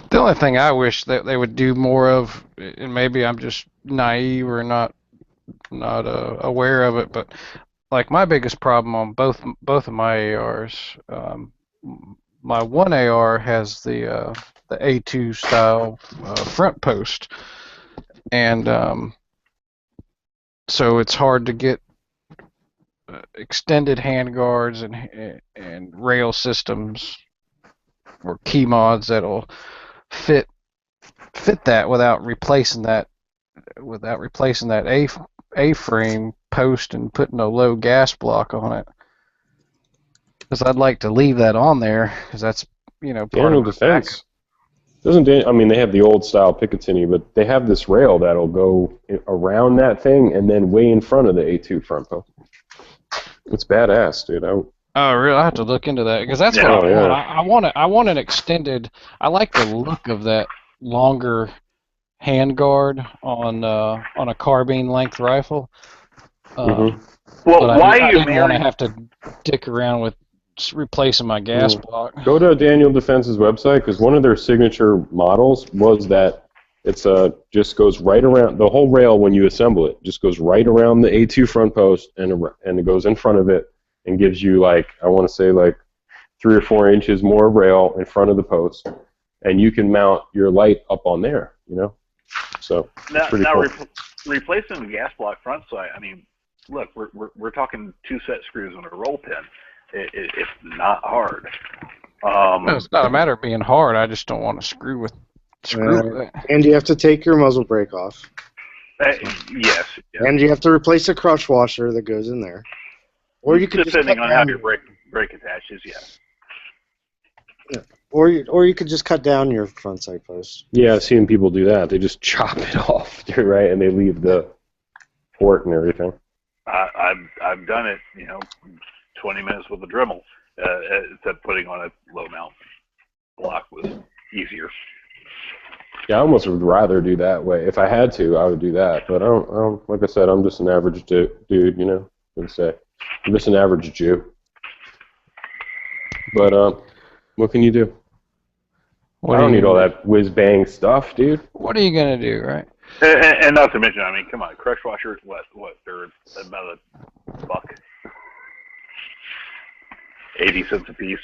The only thing I wish that they would do more of, and maybe I'm just naive or not aware of it, but like my biggest problem on both of my ARs, my one AR has the A2 style front post, and so it's hard to get extended handguards and rail systems or key mods that'll fit that without replacing that A-frame post and putting a low gas block on it. Because I'd like to leave that on there because that's part Daniel of Defense. I mean, they have the old style Picatinny, but they have this rail that'll go around that thing and then way in front of the A2 front post. It's badass, dude. Oh, really? I have to look into that because that's what I want. I want an extended. I like the look of that longer handguard on a carbine length rifle. Well, But why I are you didn't want to marrying? have to dick around with replacing my gas block. Go to Daniel Defense's website because one of their signature models was that it's just goes right around the whole rail when you assemble it. Just goes right around the A2 front post and it goes in front of it and gives you I want to say 3 or 4 inches more rail in front of the post, and you can mount your light up on there. So Now, pretty cool. replacing the gas block front sight. I mean, look, we're talking 2 set screws and a roll pin. It's not hard. No, it's not a matter of being hard. I just don't want to screw with it. And you have to take your muzzle brake off. Yes. And you have to replace the crush washer that goes in there. Or you could depending just on cut how down, your brake attaches. Yes. or you could just cut down your front sight post. Yeah, I've seen people do that. They just chop it off, right, and they leave the port and everything. I've done it. 20 minutes with a Dremel. Except putting on a low mount block was easier. Yeah, I almost would rather do that way. If I had to, I would do that. But I don't. Like I said, I'm just an average dude. I'm just an average Jew. But what can you do? I don't need all that whiz bang stuff, dude. What are you gonna do, right? And not to mention, I mean, come on, crush washers. What? They're about $1. 80 cents a piece.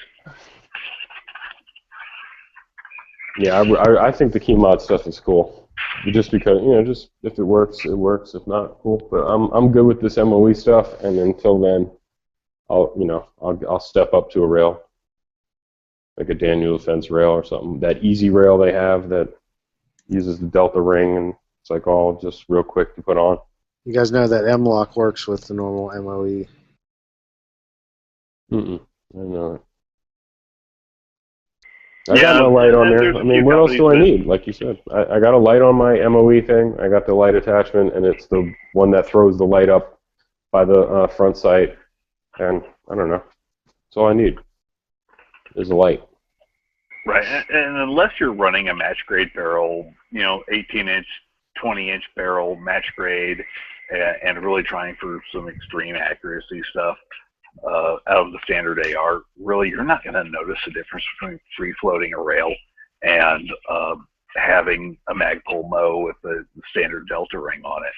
Yeah, I think the key mod stuff is cool. just because just if it works, it works. If not, cool. But I'm good with this MOE stuff, and until then, I'll step up to a rail, like a Daniel Defense rail or something. That easy rail they have that uses the Delta ring, and it's like all just real quick to put on. You guys know that M-Lock works with the normal MOE. I know it. I got my light on there. I mean, what else do I need? Like you said, I got a light on my MOE thing. I got the light attachment, and it's the one that throws the light up by the front sight. And I don't know. That's all I need is a light. Right, and unless you're running a match grade barrel, 18-inch, 20-inch barrel match grade, and really trying for some extreme accuracy stuff out of the standard AR, really you're not going to notice the difference between free-floating a rail and having a Magpul Mo with the standard Delta ring on it,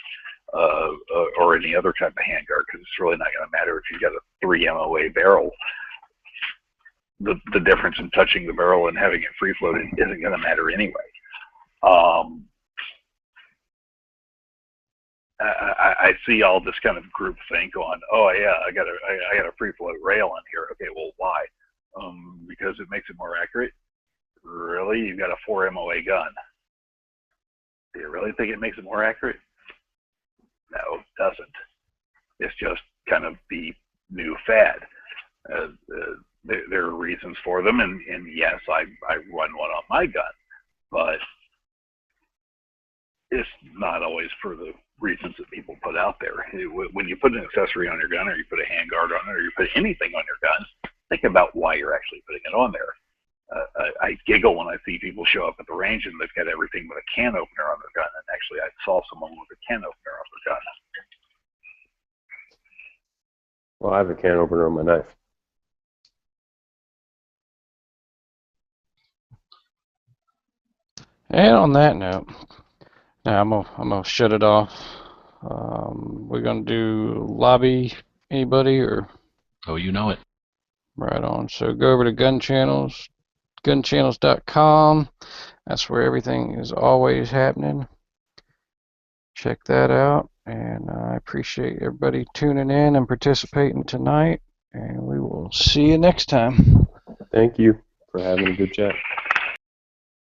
or any other type of handguard, because it's really not going to matter if you've got a 3 MOA barrel. The difference in touching the barrel and having it free-floated isn't going to matter anyway. I see all this kind of group think on, oh yeah, I got a free-float rail in here. Okay, well why? Because it makes it more accurate. Really? You've got a 4 MOA gun. Do you really think it makes it more accurate? No, it doesn't. It's just kind of the new fad. There are reasons for them, and yes, I run one on my gun, but it's not always for the reasons that people put out there. When you put an accessory on your gun, or you put a handguard on it, or you put anything on your gun, think about why you're actually putting it on there. I giggle when I see people show up at the range and they've got everything but a can opener on their gun, and actually I saw someone with a can opener on their gun. Well, I have a can opener on my knife. And on that note, now I'm gonna shut it off. We're gonna do lobby. Anybody or? Oh, you know it. Right on. So go over to Gun Channels, gunchannels.com. That's where everything is always happening. Check that out, and I appreciate everybody tuning in and participating tonight. And we will see you next time. Thank you for having a good chat.